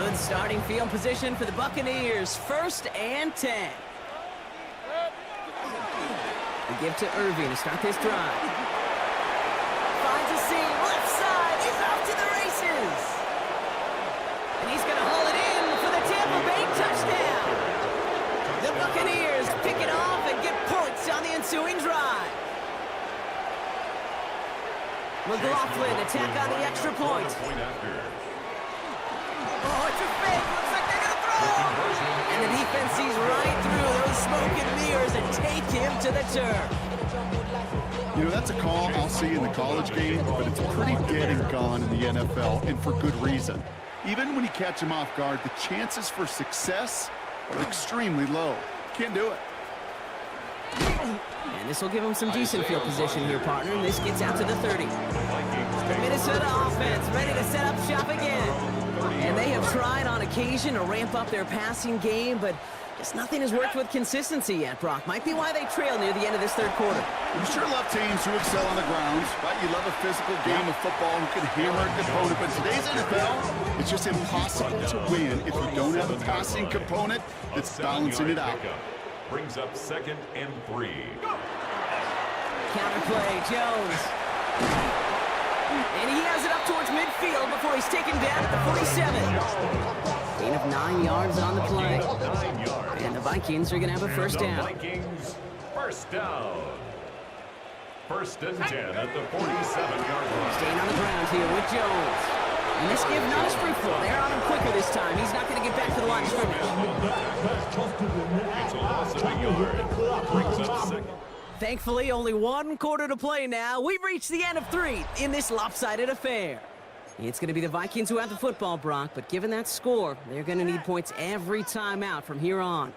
Good starting field position for the Buccaneers. First and 10. We give to Irving to start this drive. Finds a seam, left side. He's off to the races. And he's going to haul it in for the Tampa Bay touchdown. The Buccaneers pick it off and get points on the ensuing drive. McLaughlin attack on the extra point. Oh, it's a fake. Looks like they're going to throw. And the defense sees right through those smoke and mirrors and take him to the turf. You know, that's a call I'll see in the college game, but it's pretty dead and gone in the NFL, and for good reason. Even when you catch him off guard, the chances for success are extremely low. Can't do it. And this will give him some decent field position here, partner, and this gets out to the 30. The Minnesota offense ready to set up shop again. And they have tried on occasion to ramp up their passing game, but just nothing has worked with consistency yet, Brock. Might be why they trail near the end of this third quarter. You sure love teams who excel on the ground, right? You love a physical game of football who can hammer an opponent, but today's NFL, it's just impossible to win if you don't have a passing component that's balancing it out. Brings up 2nd and 3. Counterplay, Jones. And he has it up towards midfield before he's taken down at the 47. Gain of 9 yards on the play. And the Vikings are going to have a first down. Vikings, first down. First and 10 at the 47-yard line. Staying on the ground here with Jones. And this give not as fruitful. They're on him quicker this time. He's not going to get back to the line of scrimmage. It's a loss of a yard. Brings up 2nd. Thankfully, only one quarter to play now. We've reached the end of 3 in this lopsided affair. It's going to be the Vikings who have the football, Brock, but given that score, they're going to need points every time out from here on.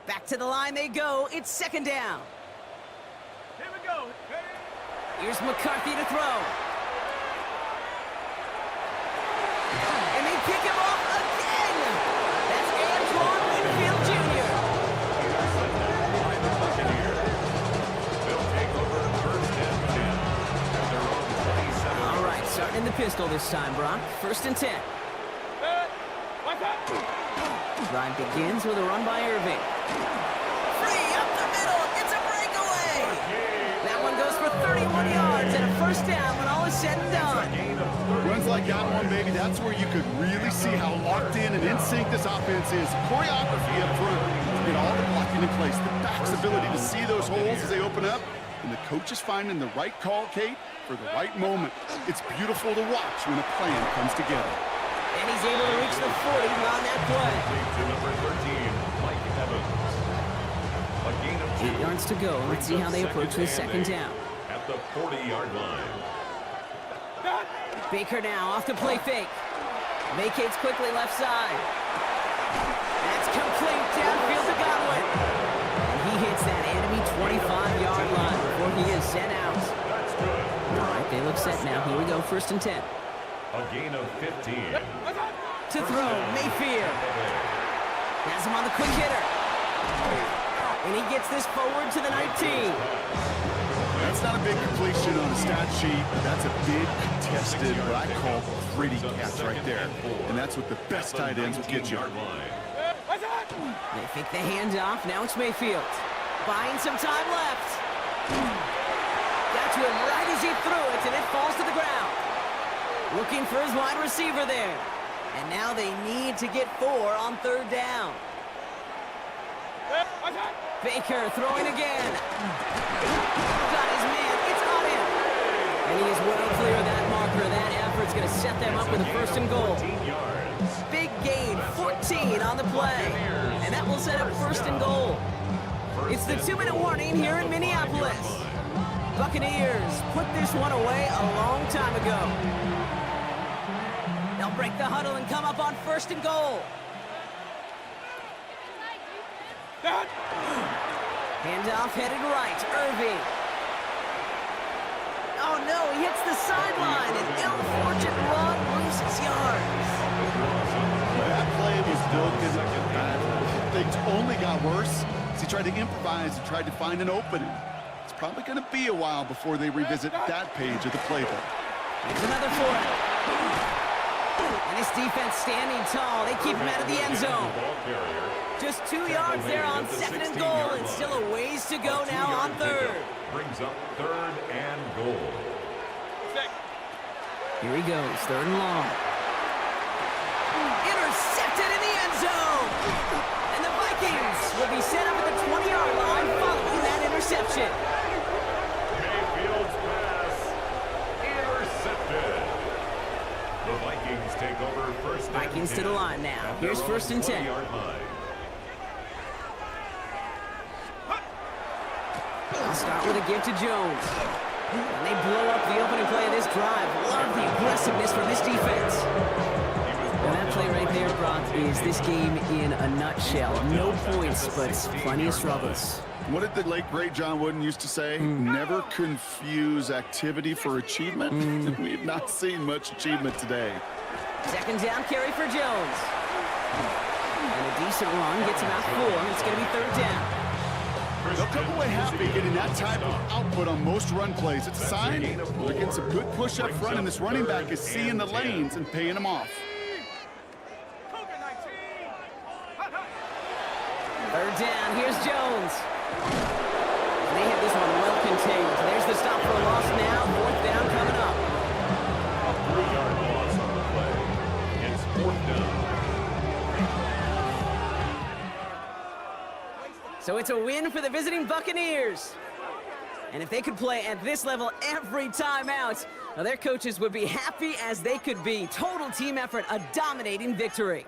Back to the line they go. It's second down. Here we go. Here's McCarthy to throw. And they pick him off again. That's Antoine Winfield Jr. All right, starting in the pistol this time, Brock. First and 10. Drive begins with a run by Irving. Free up the middle. It's a breakaway. That one goes for 31 yards and a first down when all is said and done. Runs like that one, baby, that's where you could really see how locked in and in sync this offense is. Choreography up front, get all the blocking in place, the back's ability to see those holes as they open up, and the coach is finding the right call, Kate, for the right moment. It's beautiful to watch when a plan comes together. And he's able to reach the 40 on that play. To number 13, Mike Evans. A gain of 2. 8 yards to go. Let's see how they approach this second down. At the 40-yard line. Baker now off the play fake. Vacates quickly left side. That's complete downfield to Godwin. And he hits that enemy 25-yard line before he is sent out. That's good. All right, they look set now. Here we go, 1st and 10. A gain of 15. To throw, Mayfield. Has him on the quick hitter. And he gets this forward to the 19. That's not a big completion on a stat sheet, but that's a big contested, what I call gritty catch right there. And that's what the best tight ends will get you. They fake the handoff. Now it's Mayfield. Buying some time left. Got to him right as he threw it, and it falls to the ground. Looking for his wide receiver there. And now they need to get 4 on 3rd down. Baker throwing again. Got his man. It's on him. And he is well clear of that marker. That effort's going to set them up with a 1st and goal. Big gain, 14 on the play. And that will set up 1st and goal. It's the 2-minute warning here in Minneapolis. Buccaneers put this one away a long time ago. They'll break the huddle and come up on 1st and goal. Handoff headed right. Irving. Oh no, he hits the sideline. An ill-fortunate run loses yards. That play was built as a bad. Things only got worse as he tried to improvise and tried to find an opening. It's probably going to be a while before they revisit that page of the playbook. Here's another for it. And his defense standing tall. They keep him out of the end zone. Just 2 yards there on 2nd and goal, and still a ways to go now on 3rd. Brings up 3rd and goal. Here he goes, 3rd and long. Intercepted in the end zone. And the Vikings will be set up at the 20-yard line following that interception. Mayfield's pass intercepted. The Vikings take over 1st and 10. Vikings to the line now. Here's 1st and 10. I'll start with a give to Jones. And they blow up the opening play of this drive. Love the aggressiveness from this defense. And that play right there, Brock, is this game in a nutshell. No points, but plenty of struggles. What did the late, great John Wooden used to say? Never confuse activity for achievement. We've not seen much achievement today. 2nd down carry for Jones. And a decent run gets him out 4. It's going to be 3rd down. They'll come away happy getting that type of output on most run plays. It's a sign they're getting some good push up front, and this running back is seeing the lanes and paying them off. 3rd down, here's Jones. And they have this one well contained. There's the stop for a loss now. 4th down coming up. A 3-yard loss on the play. It's 4th down. So it's a win for the visiting Buccaneers. And if they could play at this level every time out, well, their coaches would be happy as they could be. Total team effort, a dominating victory.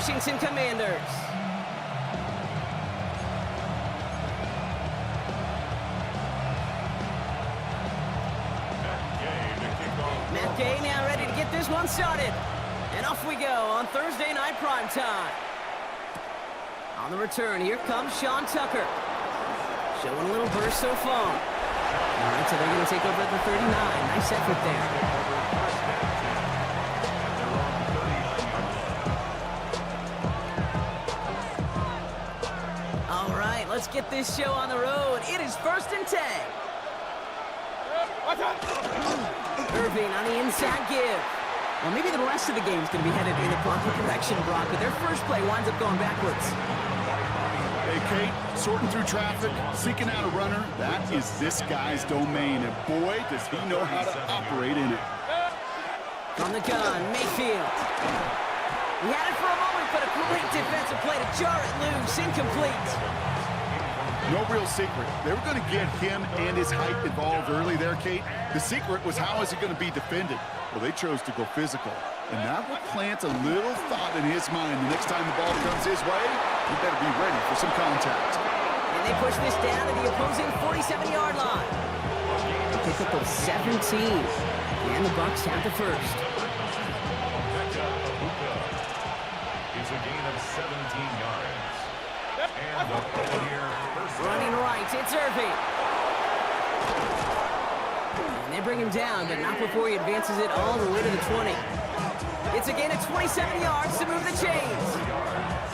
Washington Commanders. Matt Gay now ready to get this one started. And off we go on Thursday night prime time. On the return, here comes Sean Tucker. Showing a little burst so far. All right, so they're going to take over at the 39. Nice effort there. All right, let's get this show on the road. It is 1st and 10. Irving on the inside give. Well, maybe the rest of the game is going to be headed in the proper direction, Brock, but their first play winds up going backwards. Hey, Kate, sorting through traffic, seeking out a runner, that is this guy's domain, and boy, does he know how to operate in it. From the gun, Mayfield. He had it for a moment, but a great defensive play to jar it loose, incomplete. No real secret. They were going to get him and his height involved early there, Kate. The secret was how is he going to be defended? Well, they chose to go physical, and that will plant a little thought in his mind. The next time the ball comes his way, he better be ready for some contact. And they push this down to the opposing 47-yard line. They pick up of 17, and the Bucs have the first. It's a gain of 17 yards. And the Buccaneers first Running right, it's Irving. And they bring him down, but not before he advances it all the way to the 20. It's a gain of 27 yards to move the chains.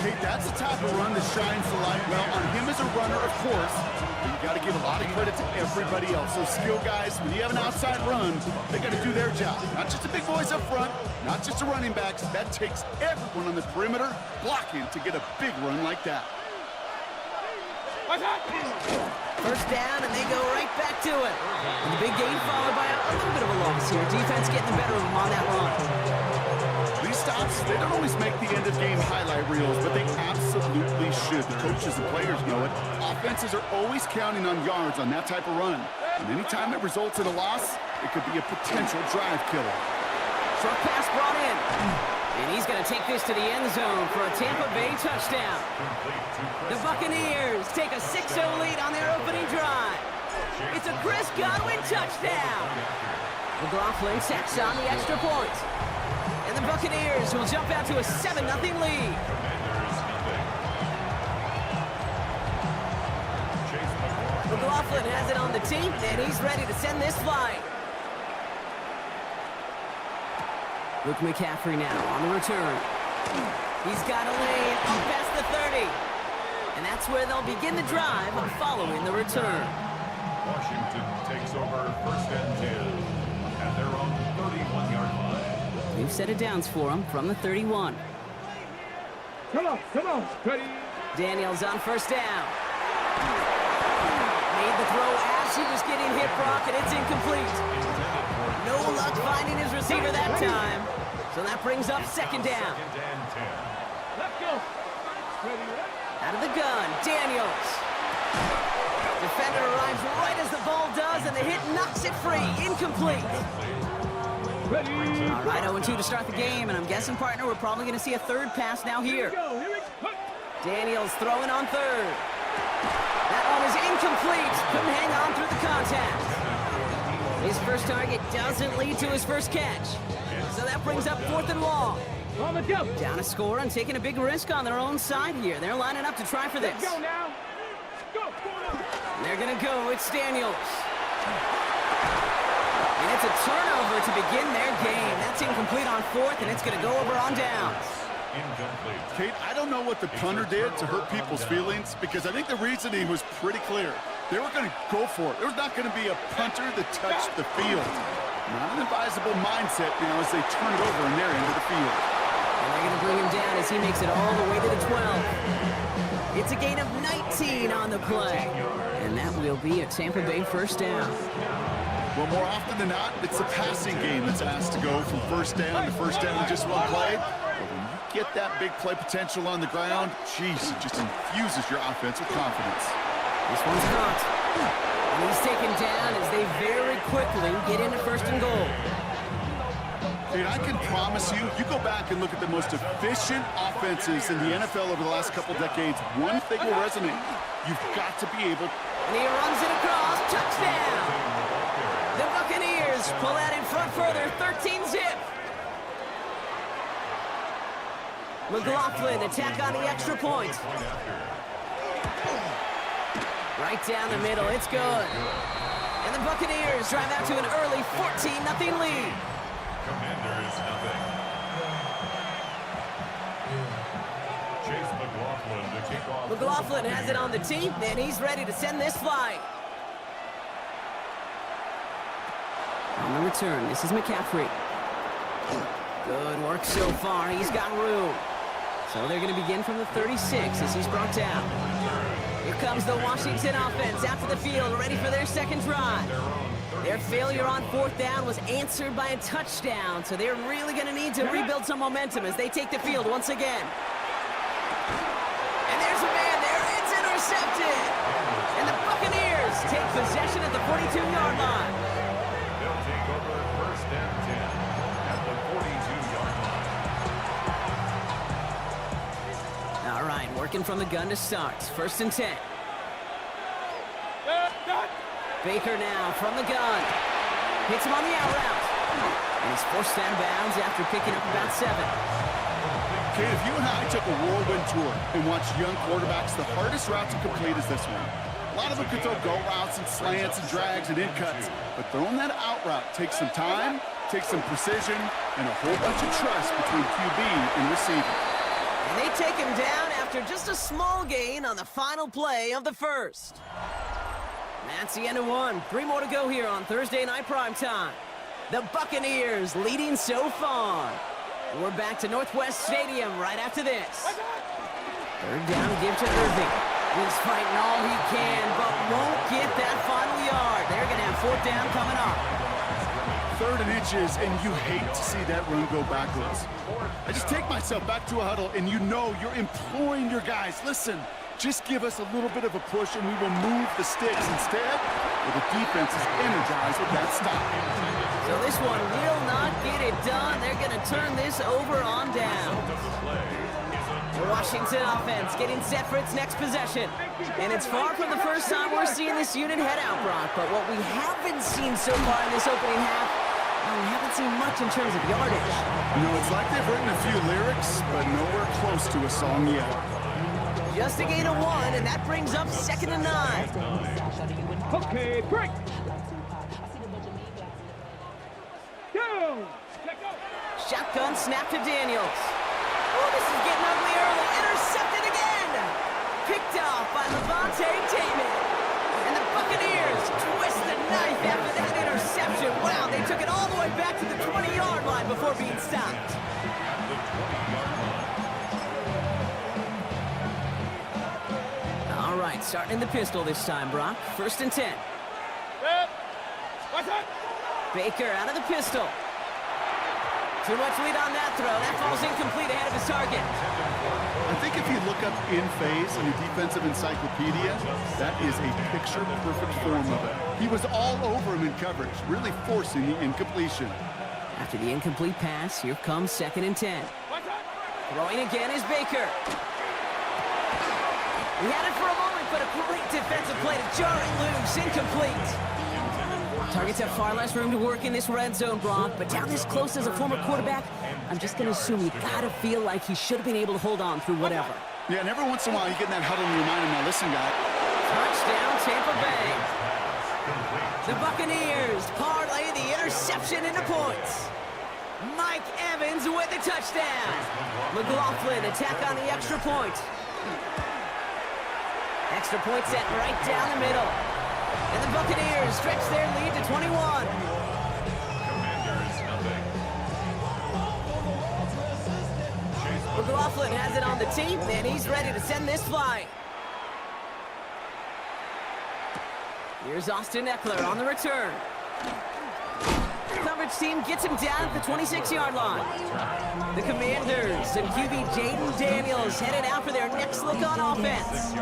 Hey, that's the type of run that shines the light well on him as a runner, of course. But you got to give a lot of credit to everybody else. Those skill guys, when you have an outside run, they got to do their job. Not just the big boys up front, not just the running backs. That takes everyone on the perimeter blocking to get a big run like that. First down, and they go right back to it. And the big gain followed by a little bit of a loss here. Defense getting the better of them on that run. These stops, they don't always make the end-of-game highlight reels, but they absolutely should. The coaches and players know it. Offenses are always counting on yards on that type of run. And anytime it results in a loss, it could be a potential drive killer. Short pass brought in. And he's going to take this to the end zone for a Tampa Bay touchdown. The Buccaneers take a 6-0 lead on their opening drive. It's a Chris Godwin touchdown. McLaughlin sets on the extra point. And the Buccaneers will jump out to a 7-0 lead. McLaughlin has it on the team, and he's ready to send this flight. Luke McCaffrey now on the return. He's got a lane up past the 30. And that's where they'll begin the drive following the return. Washington takes over 1st and 10 at their own 31-yard line. New set of downs for him from the 31. Come on, ready. Daniels on first down. Made the throw as he was getting hit, Brock, and it's incomplete. No luck finding his receiver that time. So that brings up 2nd down. Let's go. Out of the gun, Daniels. Defender arrives right as the ball does, and the hit knocks it free. Incomplete. All right, 0-2 to start the game, and I'm guessing, partner, we're probably going to see a third pass now here. Daniels throwing on third. That one is incomplete. Couldn't hang on through the contact. His first target doesn't lead to his first catch. So that brings up 4th and long. Down a score and taking a big risk on their own side here. They're lining up to try for this. Go now. Go. And they're going to go. It's Daniels. And it's a turnover to begin their game. That's incomplete on 4th, and it's going to go over on downs. Incomplete. Kate, I don't know what the punter did to hurt people's feelings, because I think the reasoning was pretty clear. They were going to go for it. There was not going to be a punter that touched the field. Not an advisable mindset now as they turn it over in their end of the field. And they're going to bring him down as he makes it all the way to the 12. It's a gain of 19 on the play. And that will be a Tampa Bay first down. Well, more often than not, it's the passing game that's asked to go from first down to first down in just one play. But when you get that big play potential on the ground, geez, it just infuses your offense with confidence. This one's caught. And he's taken down as they very quickly get into 1st and goal. And I can promise you, you go back and look at the most efficient offenses in the NFL over the last couple decades, one thing will resonate. You've got to be able... And he runs it across. Touchdown! The Buccaneers pull out in front further, 13-zip. McLaughlin attack on the extra point. Right down the middle, it's good. And the Buccaneers drive out to an early 14-0 lead. Commanders, nothing. Chase McLaughlin to kick off. McLaughlin has it on the tee, and he's ready to send this flight. On the return, this is McCaffrey. Good work so far. He's got room. So they're going to begin from the 36 as he's brought down. Here comes the Washington offense out to the field, ready for their second drive. Their failure on fourth down was answered by a touchdown, so they're really going to need to rebuild some momentum as they take the field once again. And there's a man there. It's intercepted. And the Buccaneers take possession at the 42-yard line. They'll take over first and 10 at the 42-yard line. All right, working from the gun to start. First and 10. Baker now from the gun. Hits him on the out route. And he's forced down bounds after picking up about 7. Okay, if you and I took a whirlwind tour and watched young quarterbacks, the hardest route to complete is this one. A lot of them could throw go routes and slants and drags and in cuts, but throwing that out route takes some time, takes some precision, and a whole bunch of trust between QB and receiver. And they take him down after just a small gain on the final play of the first. That's the end of one. 3 more to go here on Thursday Night Primetime. The Buccaneers leading so far. We're back to Northwest Stadium right after this. Third down, give to Irving. He's fighting all he can, but won't get that final yard. They're going to have fourth down coming up. 3rd and inches, and you hate to see that run go backwards. I just take myself back to a huddle, and you know you're imploring your guys, listen, just give us a little bit of a push, and we will move the sticks. Instead, the defense is energized with that stop. So this one will not get it done. They're going to turn this over on down. The Washington offense getting set for its next possession. And it's far from the first time we're seeing this unit head out, Brock. But what we haven't seen so far in this opening half, we haven't seen much in terms of yardage. No, it's like they've written a few lyrics, but nowhere close to a song yet. Just a gain of 1, and that brings up 2nd and 9. Okay, break. Shotgun snap to Daniels. Oh, this is getting ugly early. Intercepted again. Picked off by Levante David. And the Buccaneers twist the knife after that interception. Wow, they took it all the way back to the 20-yard line before being stopped. All right, starting in the pistol this time, Brock. 1st and 10. Baker out of the pistol. Too much lead on that throw. That falls incomplete ahead of his target. I think if you look up in phase in the defensive encyclopedia, that is a picture-perfect form of it. He was all over him in coverage, really forcing the incompletion. After the incomplete pass, here comes 2nd and 10. Throwing again is Baker. He had it for a moment, but a great defensive play to jar it loose. Incomplete. Targets have far less room to work in this red zone, Brock, but down this close as a former quarterback, I'm just going to assume you got to feel like he should have been able to hold on through whatever. Yeah, and every once in a while you get in that huddle and you remind him, now listen, guy. Touchdown, Tampa Bay. The Buccaneers parlay the interception into points. Mike Evans with the touchdown. McLaughlin attack on the extra point. Extra point set right down the middle. And the Buccaneers stretch their lead to 21. McLaughlin has it on the team, and he's ready to send this flight. Here's Austin Eckler on the return. Coverage team gets him down at the 26-yard line. The Commanders and QB Jaden Daniels headed out for their next look on offense.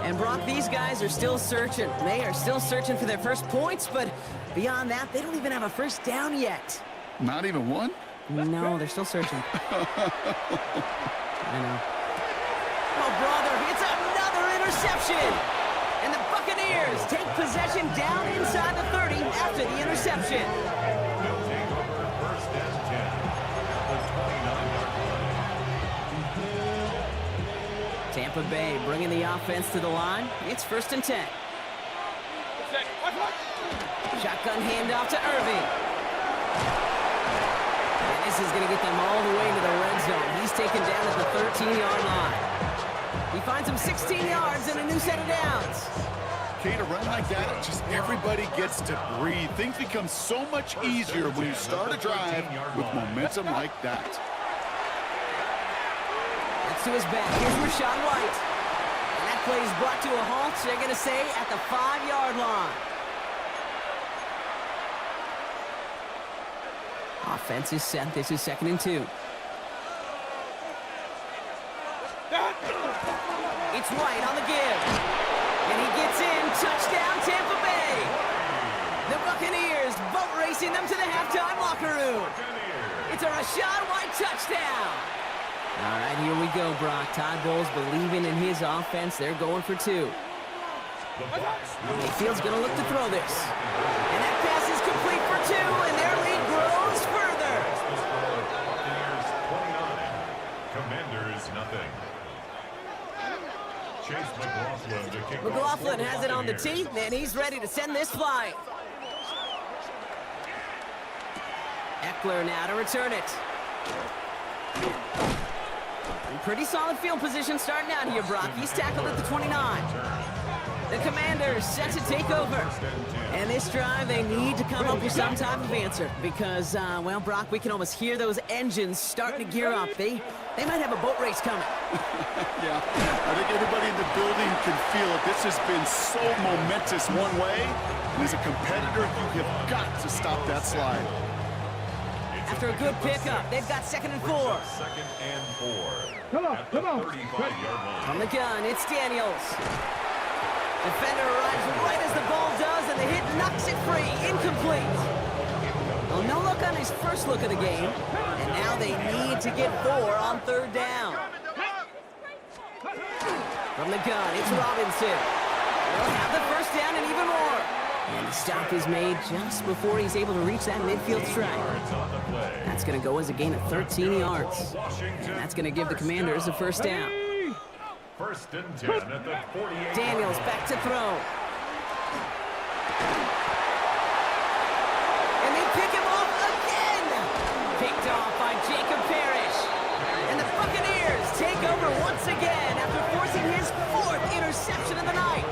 And Brock, these guys are still searching. They are still searching for their first points, but beyond that, they don't even have a first down yet. Not even one? No, they're still searching. I know. Oh, brother, it's another interception. And the Buccaneers take possession down inside the 30 after the interception. They'll take over first and 10 at the 29-yard line. Tampa Bay bringing the offense to the line. It's first and 10. Shotgun handoff to Irving. And this is going to get them all the way to the red zone. He's taken down at the 13-yard line. He finds him 16 yards and a new set of downs. Okay, to run like that, just everybody gets to breathe. Things become so much easier when you start a drive with momentum like that. That's to his back. Here's Rashawn White. And that play is brought to a halt, they're going to say, at the 5-yard line. Offense is set. This is 2nd and 2. It's White on the give. And he gets in. Touchdown, Tampa Bay. The Buccaneers boat racing them to the halftime locker room. It's a Rashawn White touchdown. All right, here we go, Brock. Todd Bowles believing in his offense. They're going for 2. Mayfield's going to look to throw this. And that pass is complete for 2, and their lead grows further. Buccaneers 29, Commanders nothing. Chase McLaughlin to kick McLaughlin has it on the tee, and he's ready to send this flying. Eckler now to return it. And pretty solid field position starting out here, Brock. He's tackled at the 29. The Commanders set to take over. And this drive, they need to come up with some type of answer because, well, Brock, we can almost hear those engines starting to gear up. They might have a boat race coming. Yeah, I think everybody in the building can feel it. This has been so momentous one way. And as a competitor, you have got to stop that slide. After a good pickup, they've got 2nd and 4. 2nd and 4. Come on. 35-yard line. From the gun, it's Daniels. Defender arrives right as the ball does, and the hit knocks it free. Incomplete. Well, no look on his first look of the game, and now they need to get 4 on 3rd down. From the gun, it's Robinson. They'll have the first down and even more. And the stop is made just before he's able to reach that midfield strike. That's going to go as a gain of 13 yards. And that's going to give the Commanders a first down. First and 10 at the 48. Daniels back to throw. And they pick him off again. Picked off by Jacob Parrish. And the Buccaneers take over once again after forcing his 4th interception of the night.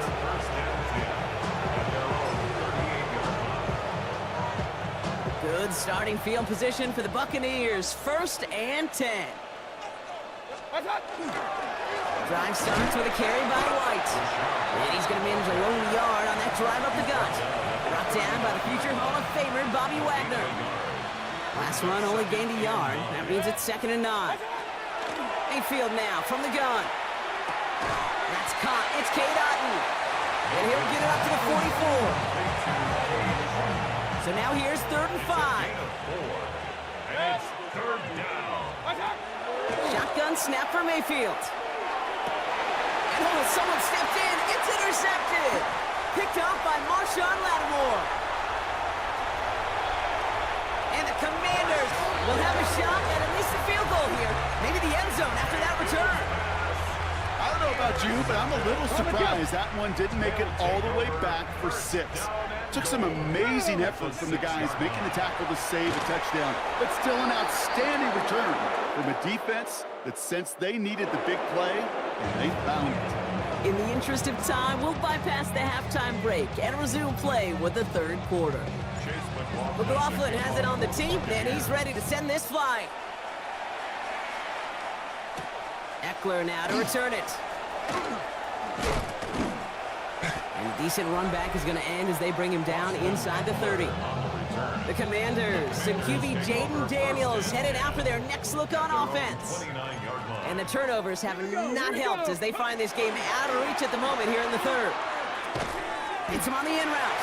Good starting field position for the Buccaneers. 1st and 10. Drive starts with a carry by White. And he's going to manage a lone yard on that drive up the gut. Brought down by the future Hall of Famer, Bobby Wagner. Last run only gained a yard. That means it's 2nd and 9. Mayfield now from the gun. That's caught. It's Cade Otton. And he'll get it up to the 44. So now here's 3rd and 5. And it's 3rd down. Shotgun snap for Mayfield. And someone stepped in. It's intercepted. Picked off by Marshawn Lattimore. And the Commanders will have a shot at least a field goal here. Maybe the end zone after that return. I don't know about you, but I'm a little surprised that one didn't make it all the way back for 6. Took some amazing effort from the guys making the tackle to save a touchdown, but still an outstanding return from a defense that sensed they needed the big play, and they found it. In the interest of time, we'll bypass the halftime break and resume play with the 3rd quarter. McLaughlin has it on the tee, and he's ready to send this flying. Eckler now to return it. And a decent run back is going to end as they bring him down inside the 30. The Commanders and QB Jaden Daniels headed out for their next look on offense. And the turnovers have not helped as they find this game out of reach at the moment here in the 3rd. Hits him on the in route.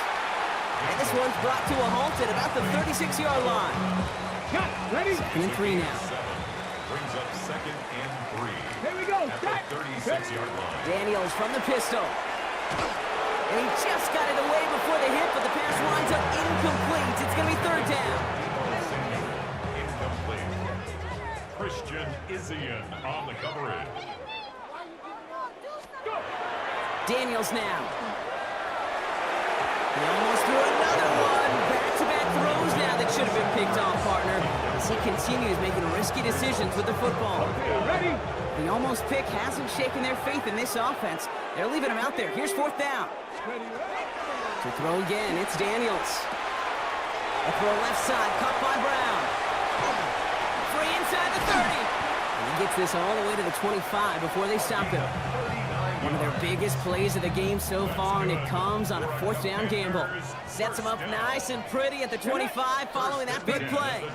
And this one's brought to a halt at about the 36-yard line. Ready? 2nd and 3 now. Brings up 2nd and 3. Here we go. At the 36-yard line. Daniels from the pistol. And he just got it away before the hit, but the pass winds up incomplete. It's going to be 3rd down. Incomplete. Christian Isian on the coverage. Daniels now. He almost threw another one. Back-to-back throws now that should have been picked off, partner. As he continues making risky decisions with the football. Ready? The almost pick hasn't shaken their faith in this offense. They're leaving him out there. Here's 4th down. To throw again, it's Daniels. A throw left side, caught by Brown. Free inside the 30. And he gets this all the way to the 25 before they stop him. One of their biggest plays of the game so far, and it comes on a 4th down gamble. Sets him up nice and pretty at the 25 following that big play.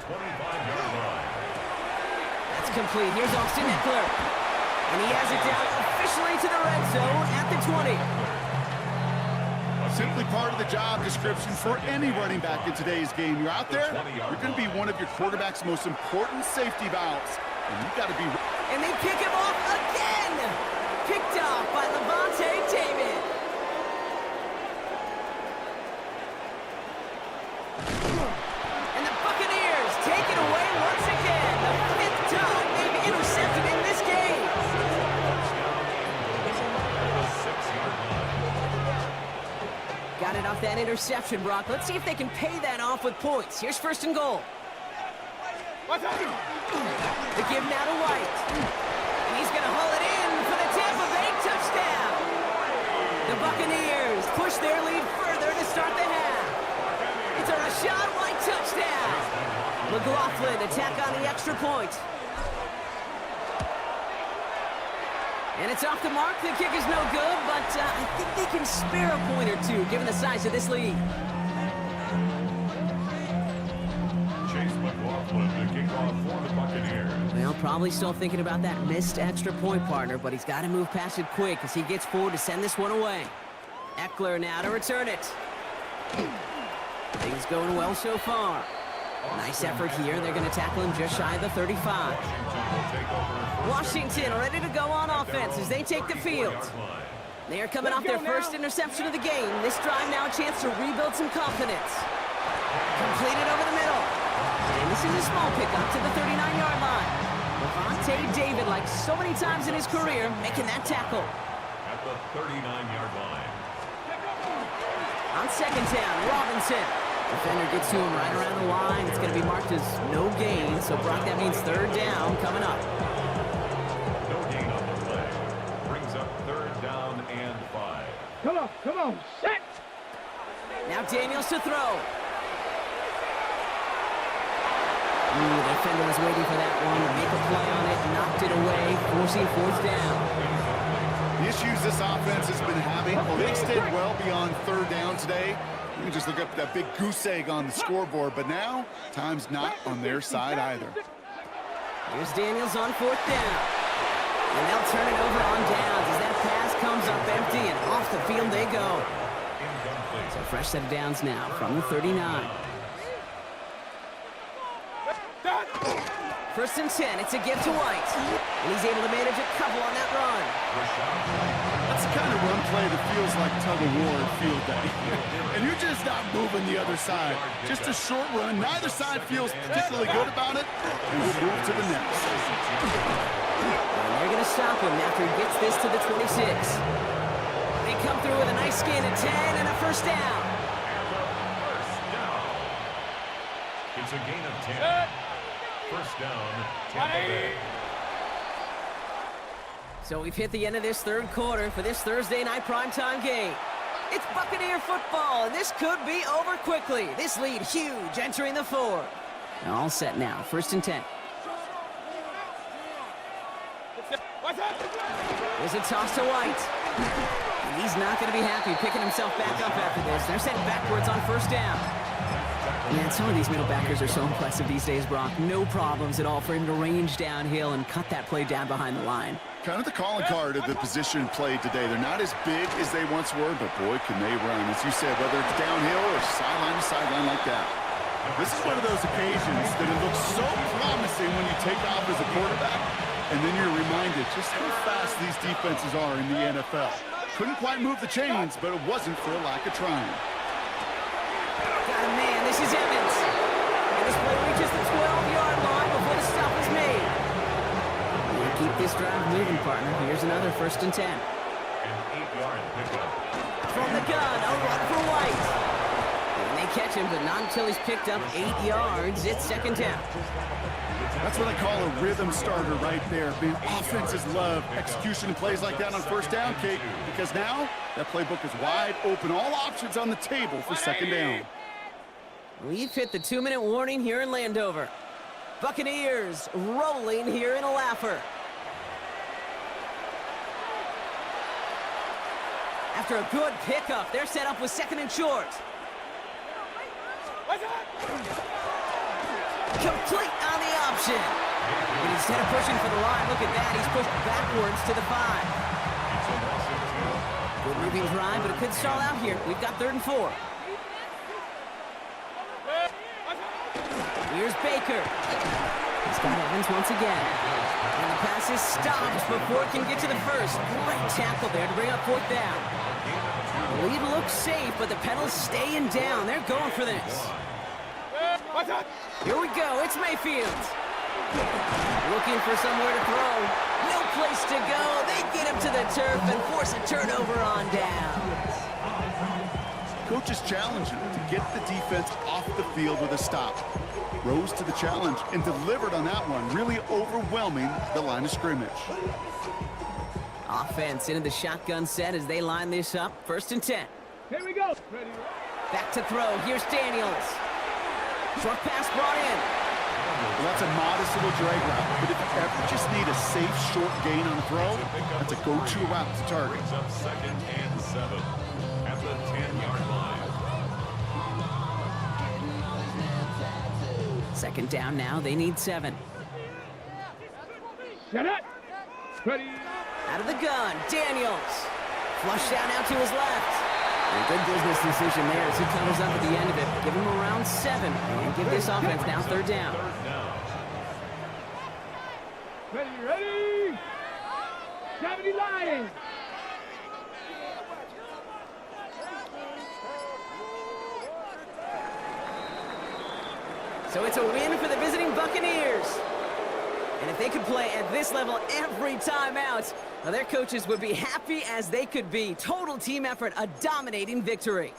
That's complete. Here's Austin Eckler. And he has it down officially to the red zone at the 20. Simply part of the job description for any running back in today's game. You're out there, you're going to be one of your quarterback's most important safety valves. And you've got to be... And they pick him off again! Picked off by Levante David. And the Buccaneers take it away once again. The 5th time they've intercepted in this game. Got it off that interception, Brock. Let's see if they can pay that off with points. Here's 1st and goal. The give now to White. And he's going to haul it in for the Tampa Bay touchdown. The Buccaneers push their lead further to start the half. It's a Rashad White touchdown. McLaughlin to tack on the extra point. And it's off the mark. The kick is no good, but I think they can spare a point or two given the size of this lead. Chase McLaughlin, the kickoff for the Buccaneers. Well, probably still thinking about that missed extra point, partner, but he's got to move past it quick as he gets forward to send this one away. Eckler now to return it. Things going well so far. Nice effort here. They're going to tackle him just shy of the 35. Washington ready to go on offense as they take the field. They are coming off their first interception of the game. This drive now a chance to rebuild some confidence. Completed over the middle. And this is a small pickup to the 39-yard line. Levante David, like so many times in his career, making that tackle. At the 39-yard line. On 2nd down, Robinson. Defender gets to him right around the line. It's going to be marked as no gain. So, Brock, that means 3rd down coming up. No gain on the play. Brings up 3rd down and 5. Come on, set! Now Daniels to throw. Ooh, the defender was waiting for that one to make a play on it. Knocked it away, forcing 4th down. The issues this offense has been having, well, they stayed well beyond 3rd down today. You can just look up that big goose egg on the scoreboard, but now, time's not on their side either. Here's Daniels on 4th down. And they'll turn it over on downs as that pass comes up empty, and off the field they go. So fresh set of downs now from the 39. 1st and 10, it's a give to White. And he's able to manage a couple on that run. That's the kind of run play that feels like tug-of-war at field day. And you're just not moving the other side. Just a short run. Neither side feels particularly good about it. And we'll move to the next. And they're going to stop him after he gets this to the 26. They come through with a nice gain of 10 and a 1st down. It's a gain of 10. 1st down, Tampa Bay. So we've hit the end of this 3rd quarter for this Thursday night primetime game. It's Buccaneer football, and this could be over quickly. This lead huge entering the 4th. All set now, 1st and 10. There's a toss to White. And he's not going to be happy picking himself back up after this. They're sent backwards on 1st down. Man, some of these middle backers are so impressive these days, Brock. No problems at all for him to range downhill and cut that play down behind the line. Kind of the calling card of the position played today. They're not as big as they once were, but boy, can they run. As you said, whether it's downhill or sideline to sideline like that. This is one of those occasions that it looks so promising when you take off as a quarterback, and then you're reminded just how fast these defenses are in the NFL. Couldn't quite move the chains, but it wasn't for a lack of trying. Got a man. This is Evans. And this play reaches the 12-yard line before the stop is made. You keep this drive moving, partner. Here's another 1st and 10. An 8-yard pickup. From the gun, a run for White. And they catch him, but not until he's picked up 8 yards. It's 2nd down. That's what I call a rhythm starter right there. Being offenses love execution and plays like that on 1st down, Kate, because now that playbook is wide open. All options on the table for 2nd down. We've hit the 2-minute warning here in Landover. Buccaneers rolling here in a laugher. After a good pickup, they're set up with 2nd and short. Complete on the option. And instead of pushing for the line, look at that. He's pushed backwards to the 5. Good moving drive, but it could stall out here. We've got 3rd and 4. Here's Baker. He's got Evans once again. And the pass is stopped before it can get to the 1st. Great tackle there to bring up 4th down. The lead looks safe, but the pedal's staying down. They're going for this. Here we go. It's Mayfield. Looking for somewhere to throw. No place to go. They get him to the turf and force a turnover on down. Coach is challenging to get the defense off the field with a stop. Rose to the challenge and delivered on that one, really overwhelming the line of scrimmage. Offense into the shotgun set as they line this up. 1st and 10. Here we go. Ready. Back to throw. Here's Daniels. Short pass brought in. Well, that's a modest little drag route, but if you ever just need a safe short gain on a throw, that's a go-to route to target. Brings up 2nd and 7 at the 10-yard line. 2nd down now. They need 7. Set it. Ready. Out of the gun. Daniels. Flush down out to his left. A good business decision there as he comes up at the end of it. Give him around 7 and give this offense now 3rd down. Ready. 70 Lions. So it's a win for the visiting Buccaneers. And if they could play at this level every time out, well, their coaches would be happy as they could be. Total team effort, a dominating victory.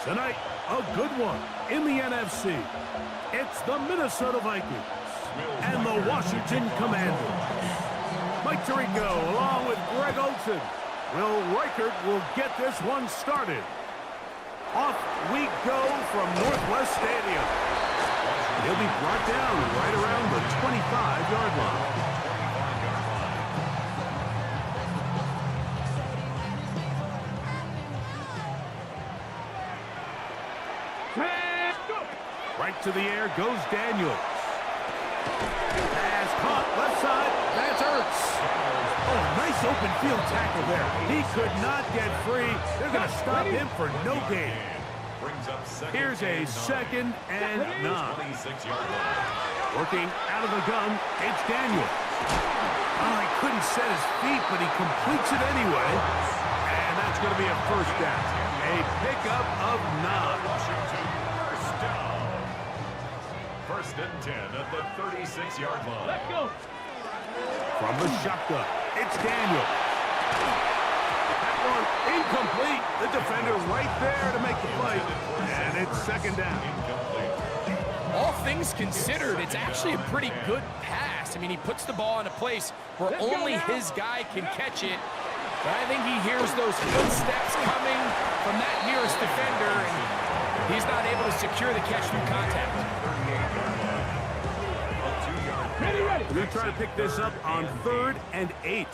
Tonight, a good one in the NFC. It's the Minnesota Vikings and the Washington Commanders. Mike Tirico along with Greg Olsen. Will Reichert will get this one started. Off we go from Northwest Stadium. He'll be brought down right around the 25-yard line. Right to the air goes Daniels. Pass caught left side. That's Ertz. Oh, nice open field tackle there. He could not get free. They're going to stop him for no gain. Here's a 2nd and 9. Working out of the gun, it's Daniels. Oh, he couldn't set his feet, but he completes it anyway. And that's going to be a first down. A pickup of 9. First and 10 at the 36-yard line. Let's go. From the shotgun, it's Daniel. That one incomplete. The defender right there to make the play. And it's 2nd down. All things considered, it's actually a pretty good pass. I mean, he puts the ball in a place where only his guy can catch it. But I think he hears those footsteps coming from that nearest defender, and he's not able to secure the catch through contact. We're going to try to pick this up on 3rd and 8.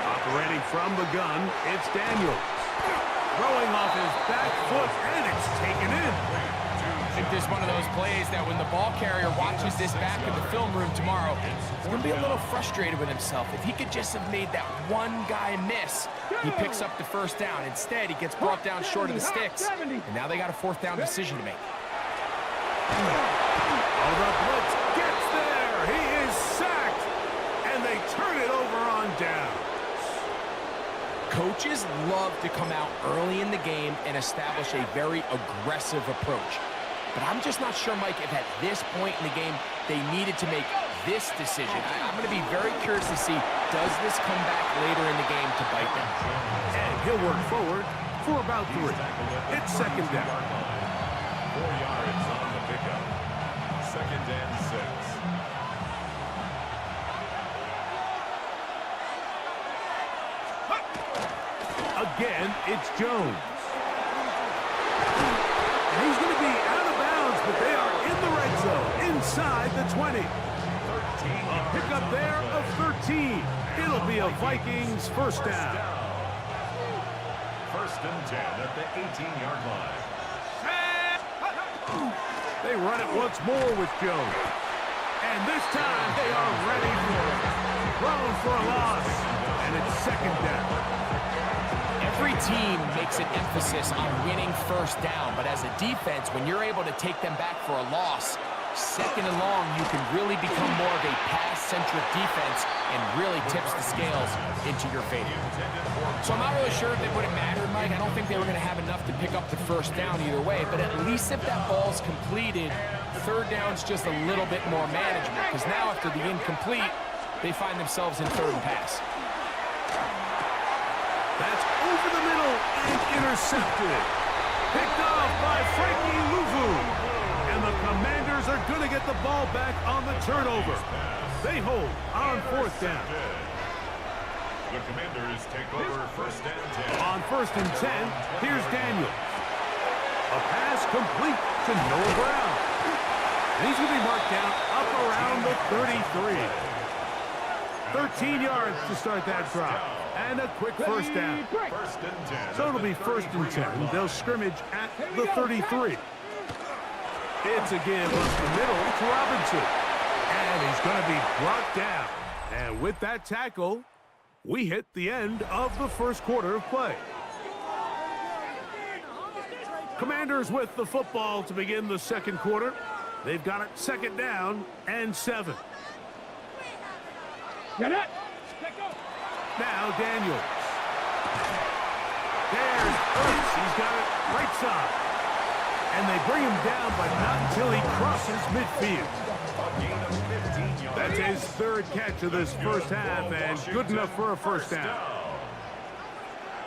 Operating from the gun, it's Daniels. Throwing off his back foot, and it's taken in. I think this is one of those plays that when the ball carrier watches this back in the film room tomorrow, he's going to be a little frustrated with himself. If he could just have made that one guy miss, he picks up the first down. Instead, he gets brought down short of the sticks, and now they got a 4th down decision to make. Oh, the blitz gets there. He is sacked, and they turn it over on down. Coaches love to come out early in the game and establish a very aggressive approach. But I'm just not sure, Mike, if at this point in the game they needed to make this decision. I'm going to be very curious to see, does this come back later in the game to bite them? And he'll work forward for about 3. It's 2nd down. 4 yards on the pickup. 2nd and 6. Again, it's Jones. And he's going to be out of bounds, but they are in the red zone, inside the 20. A pickup there of 13. It'll be a Vikings first down. 1st and 10 at the 18-yard line. They run it once more with Jones. And this time they are ready for it. Thrown for a loss. And it's 2nd down. Every team makes an emphasis on winning first down, but as a defense, when you're able to take them back for a loss, 2nd and long, you can really become more of a pass-centric defense and really tips the scales into your favor. So I'm not really sure if it would have mattered, Mike. I don't think they were going to have enough to pick up the first down either way, but at least if that ball's completed, 3rd down's just a little bit more manageable, because now after the incomplete, they find themselves in 3rd and pass. That's over the middle and intercepted. Picked off by Frankie Luvu. And the Commanders are going to get the ball back on the turnover. They hold on 4th down. The Commanders take over 1st and 10. On 1st and 10, here's Daniels. A pass complete to Noah Brown. And he's going to be marked down up around the 33. 13 yards to start that drive. And a quick first down. 1st and 10. So it'll be 1st and 10. They'll scrimmage at the 33. It's a give up the middle to Robinson. And he's going to be brought down. And with that tackle, we hit the end of the first quarter of play. Commanders with the football to begin the 2nd quarter. They've got it 2nd down and 7. Get it. Now Daniels. There's Ertz. He's got it right side. And they bring him down, but not until he crosses midfield. That's his 3rd catch of this first half, and good enough for a first down.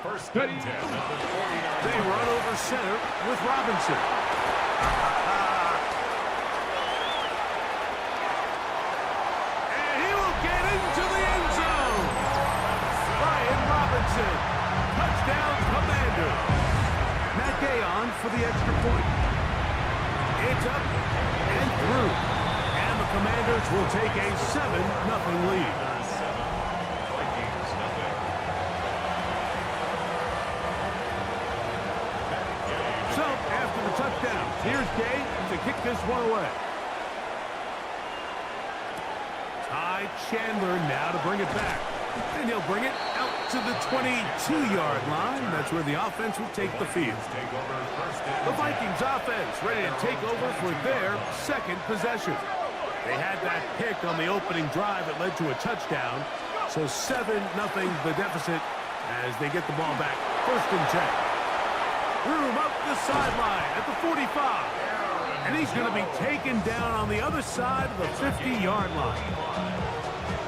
First and 10 at the 49. They run over center with Robinson. And he will get into the end zone. Brian Robinson. Touchdown, Commander. Matt Gay on for the extra point. It's up and through. And the Commanders will take a 7-0 lead. Vikings nothing. So, after the touchdown, here's Gay to kick this one away. Ty Chandler now to bring it back. And he'll bring it out to the 22-yard line. That's where the offense will take the field. The Vikings offense ready to take over for their second possession. They had that pick on the opening drive that led to a touchdown. So 7-0 the deficit as they get the ball back. First and 10. Room up the sideline at the 45. And he's going to be taken down on the other side of the 50-yard line.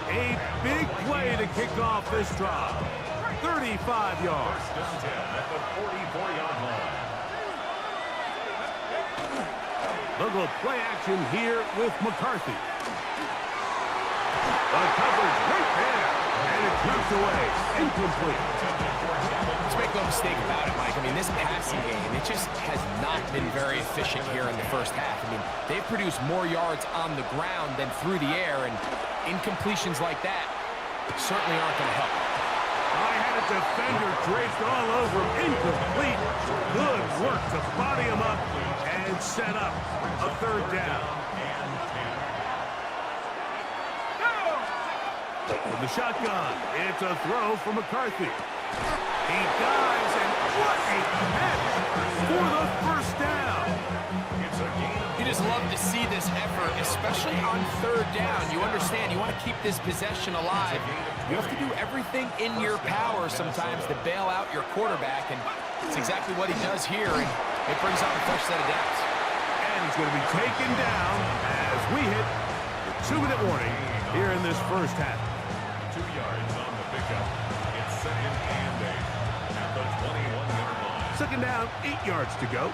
A big play to kick off this drive. 35 yards. First and 10 at the 44-yard line. They'll go play action here with McCarthy. The coverage right there. And it's ripped away. Incomplete. Let's make no mistake about it, Mike. I mean, this passing game, it just has not been very efficient here in the first half. I mean, they've produced more yards on the ground than through the air, and incompletions like that certainly aren't going to help. I had a defender draped all over him. Incomplete. Good work to body him up and set up a third down. With the shotgun, it's a throw for McCarthy. He dives, and what a catch for the first down. You just love to see this effort, especially on third down. You understand, you want to keep this possession alive. You have to do everything in your power sometimes to bail out your quarterback, and it's exactly what he does here, and it brings up a fresh set of downs. And he's going to be taken down as we hit the 2-minute warning here in this first half. 2 yards on the pickup. It's second and 8 at the 21-yard line. Second down, 8 yards to go.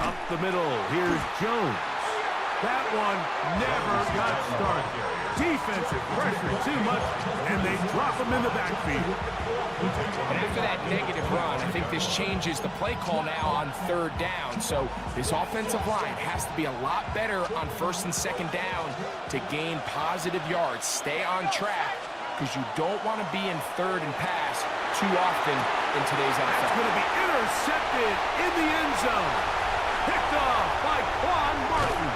Up the middle, here's Jones. That one never got started. Defensive pressure too much, and they drop him in the backfield. And after that negative run, I think this changes the play call now on third down. So this offensive line has to be a lot better on first and second down to gain positive yards. Stay on track, because you don't want to be in third and pass too often in today's NFL. That's going to be intercepted in the end zone. Picked off by Quan Martin.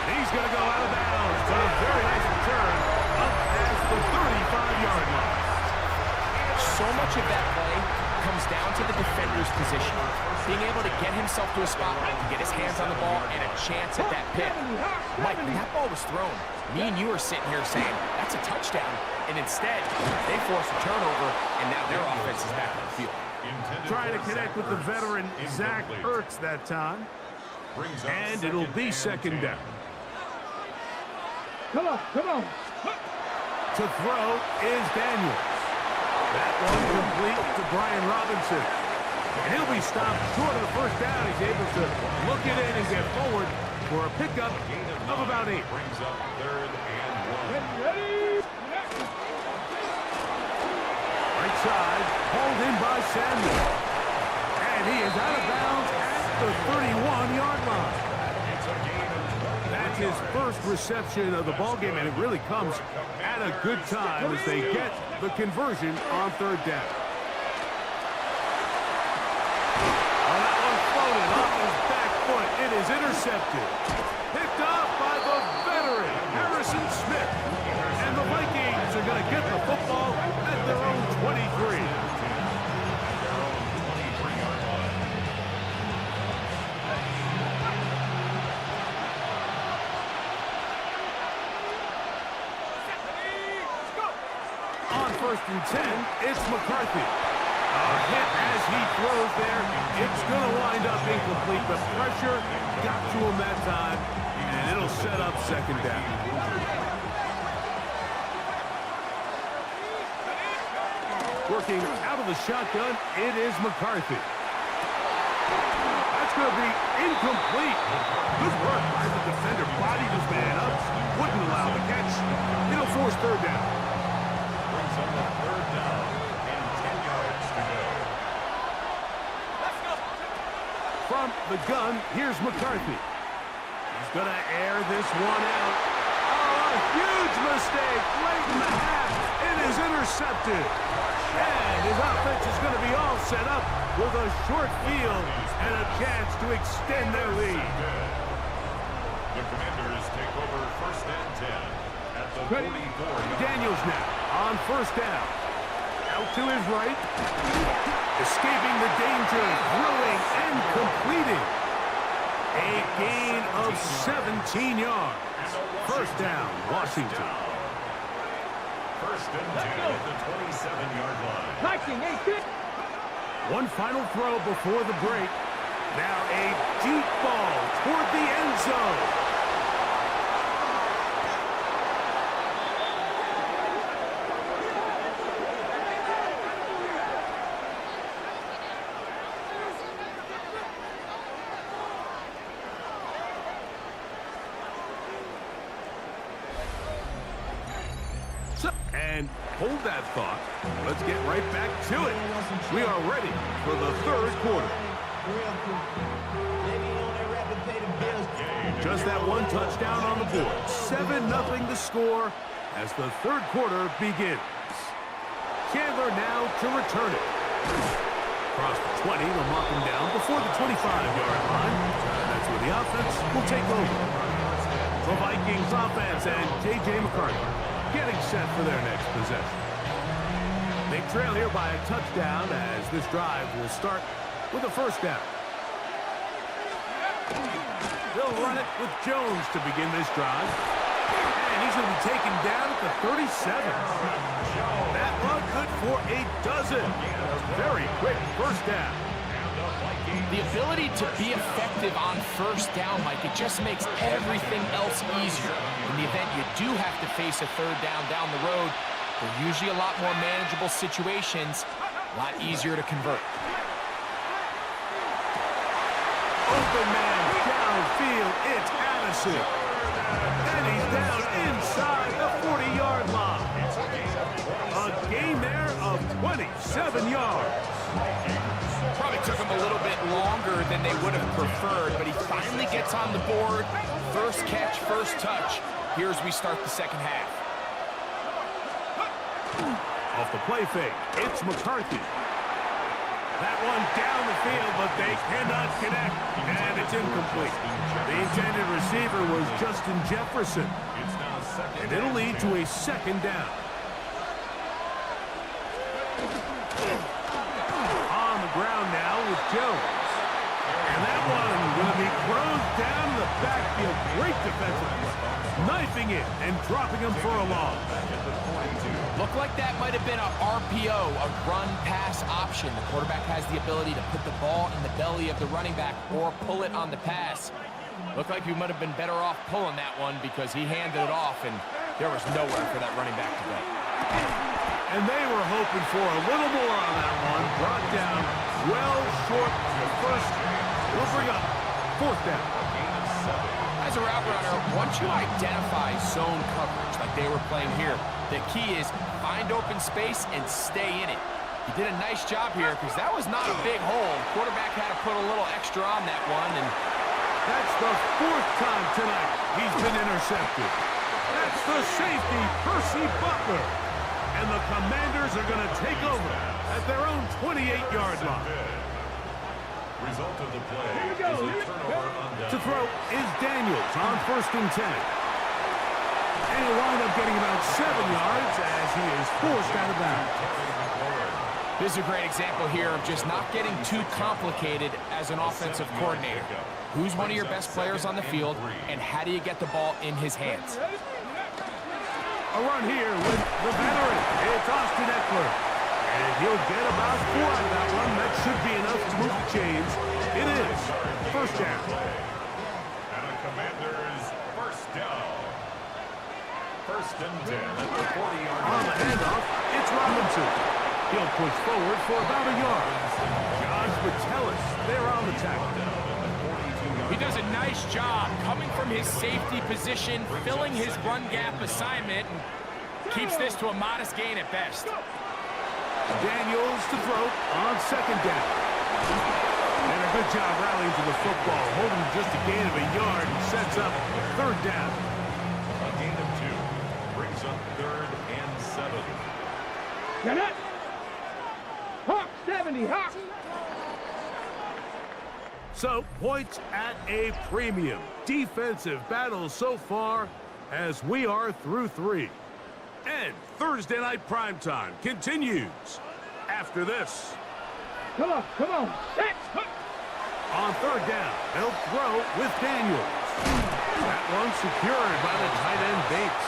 And he's going to go out of bounds, but a very nice return up past the 35-yard line. So much of that play comes down to the defender's position. Being able to get himself to a spot where he can get his hands on the ball and a chance at that pick. Mike, when that ball was thrown, me and you are sitting here saying, that's a touchdown. And instead, they force a turnover, and now their offense is back on the field. Trying to connect with the veteran Zach Ertz that time. And it'll be second down. Come on, come on. To throw is Daniels. That one complete to Brian Robinson. And he'll be stopped short of the first down. He's able to look it in and get forward for a pickup of about 8. Brings up third and 1. Ready? Right side, pulled in by Samuel. And he is out of bounds at the 31-yard line. That's his first reception of the ballgame, and it really comes at a good time as they get the conversion on third down. Oh, that one floated off his back foot. It is intercepted. Picked off by the veteran, Harrison Smith. And the Vikings are going to get the football at their own 23. First and 10, it's McCarthy. A hit as he throws there. It's going to wind up incomplete. The pressure got to him that time, and it'll set up second down. working out of the shotgun. It is McCarthy. That's going to be incomplete. Good work by the defender. Bodied his man up. Wouldn't allow the catch. It'll force third down. Brings up a third down and 10 yards to go. From the gun, here's McCarthy. He's going to air this one out. Oh, a huge mistake late in the half. It is intercepted. And his offense is going to be all set up with a short field and a chance to extend their lead. The Commanders take over first and 10 at the 44. Daniels now on first down. Out to his right. Escaping the danger, throwing and completing. A gain of 17 yards. First down, Washington. First and 10 at the 27-yard line. Viking, 8-6. One final throw before the break. Now a deep ball toward the end zone. And hold that thought. Let's get right back to it. We are ready for the third quarter. Just that one touchdown on the board. 7-0 the score as the third quarter begins. Chandler now to return it. Across the 20, they'll mark him down before the 25-yard line. That's where the offense will take over. The Vikings offense and J.J. McCarthy getting set for their next possession. They trail here by a touchdown as this drive will start with a first down. They'll run it with Jones to begin this drive. And he's going to be taken down at the 37. That run good for a dozen. A very quick first down. The ability to be effective on first down, Mike, it just makes everything else easier. In the event you do have to face a third down the road, they're usually a lot more manageable situations, a lot easier to convert. Open man downfield, it's Addison. And he's down inside the 40-yard line. A gain there of 27 yards. Probably took him a little bit longer than they would have preferred, but he finally gets on the board. First catch, first touch. Here as we start the second half. Off the play fake, it's McCarthy. That one down the field, but they cannot connect, and it's incomplete. The intended receiver was Justin Jefferson, and it'll lead to a second down. On the ground now with Jones. And that one going to be thrown down the backfield. Great defensive play. Knifing it and dropping him for a loss. Looked like that might have been a RPO, a run-pass option. The quarterback has the ability to put the ball in the belly of the running back or pull it on the pass. Looked like he might have been better off pulling that one because he handed it off, and there was nowhere for that running back to go. And they were hoping for a little more on that one. Brought down well short of the first. We'll bring up fourth down. As a route runner, once you identify zone coverage like they were playing here, the key is find open space and stay in it. He did a nice job here because that was not a big hole. Quarterback had to put a little extra on that one, and that's the fourth time tonight he's been intercepted. That's the safety, Percy Butler. And the Commanders are going to take over at their own 28-yard line. Result of the play is a turnover on down. To throw is Daniels on first and 10. And he'll wind up getting about 7 yards as he is forced out of bounds. This is a great example here of just not getting too complicated as an offensive coordinator. Who's one of your best players on the field, and how do you get the ball in his hands? A run here with the veteran. It's Austin Eckler. And he'll get about 4 out of that one. That should be enough to move the chains. It is first down. And a Commanders first down. First and 10 at the 40-yard line. On the handoff, it's Robinson. He'll push forward for about a yard. Josh Metellus there on the tackle. He does a nice job coming from his safety position, filling his run gap assignment, and keeps this to a modest gain at best. Daniels to throw on second down. And a good job rallying to the football, holding just a gain of a yard and sets up third down. A gain of 2 brings up 3rd and 7. Get it. Hawk 70, Hawk. So, points at a premium. Defensive battle so far as we are through 3. And Thursday Night Primetime continues after this. Come on, come on. Set. On third down, they'll throw with Daniels. That one secured by the tight end Bates.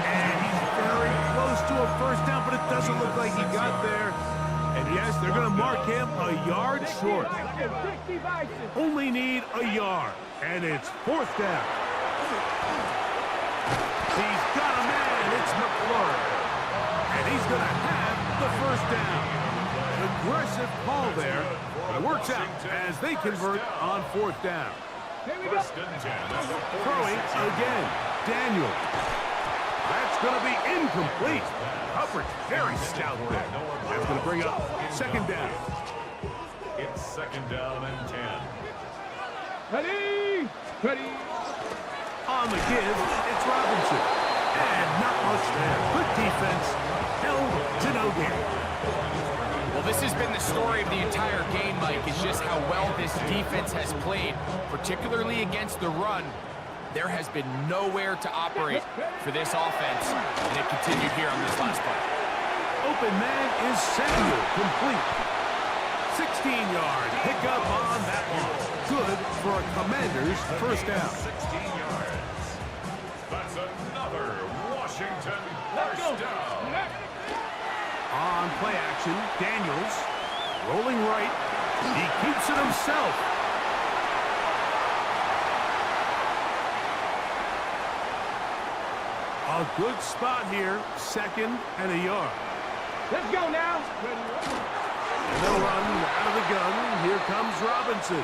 And he's very close to a first down, but it doesn't look like he got there. And yes, they're going to mark him a yard short. Only need a yard, and it's fourth down. He's got a man. It's McLaurin. And he's going to have the first down. Aggressive call there. But it works out as they convert on fourth down. Here we go. Throwing again. Daniel. That's going to be incomplete. Coverage very stout there. That's going to bring up second down. It's 2nd down and 10. Ready. Ready. On the give, it's Robinson. And not much there. Good defense. Held to no gain. Well, this has been the story of the entire game, Mike, is just how well this defense has played, particularly against the run. There has been nowhere to operate for this offense, and it continued here on this last play. Open man is Samuel, complete. 16-yard pickup on that one. Good for a Commanders first down. 16 yards. That's another Washington first down. On play action, Daniels rolling right. He keeps it himself. A good spot here, 2nd and a yard. Let's go now. And they'll run out of the gun. Here comes Robinson.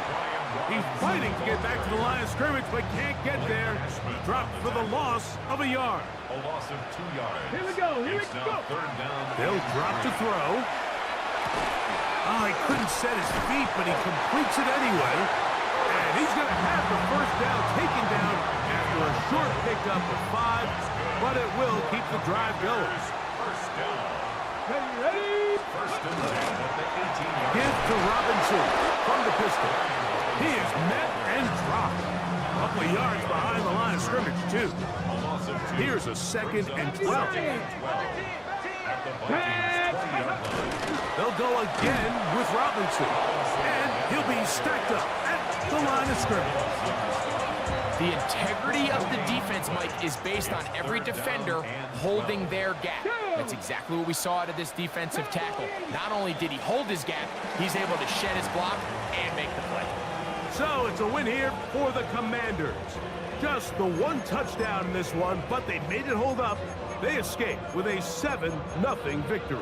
He's fighting to get back to the line of scrimmage, but can't get there. Dropped for the loss of a yard. A loss of 2 yards. Here we go. Here we It's now go. 3rd down. They'll drop to throw. Oh, he couldn't set his feet, but he completes it anyway. And he's going to have the first down taken down after a short pickup of 5, but it will keep the drive going. First down. Ready. First and 10 at the 18-yard. Give to Robinson from the pistol. He is met and dropped. A couple of yards behind the line of scrimmage, too. A loss of 2. Here's a 2nd and 12. At the Vikings 20-yard line. They'll go again with Robinson. And he'll be stacked up at the line of scrimmage. The integrity of the defense, Mike, is based on every defender holding their gap. That's exactly what we saw out of this defensive tackle. Not only did he hold his gap, he's able to shed his block and make the play. So it's a win here for the Commanders. Just the one touchdown in this one, but they made it hold up. They escaped with a 7-0 victory.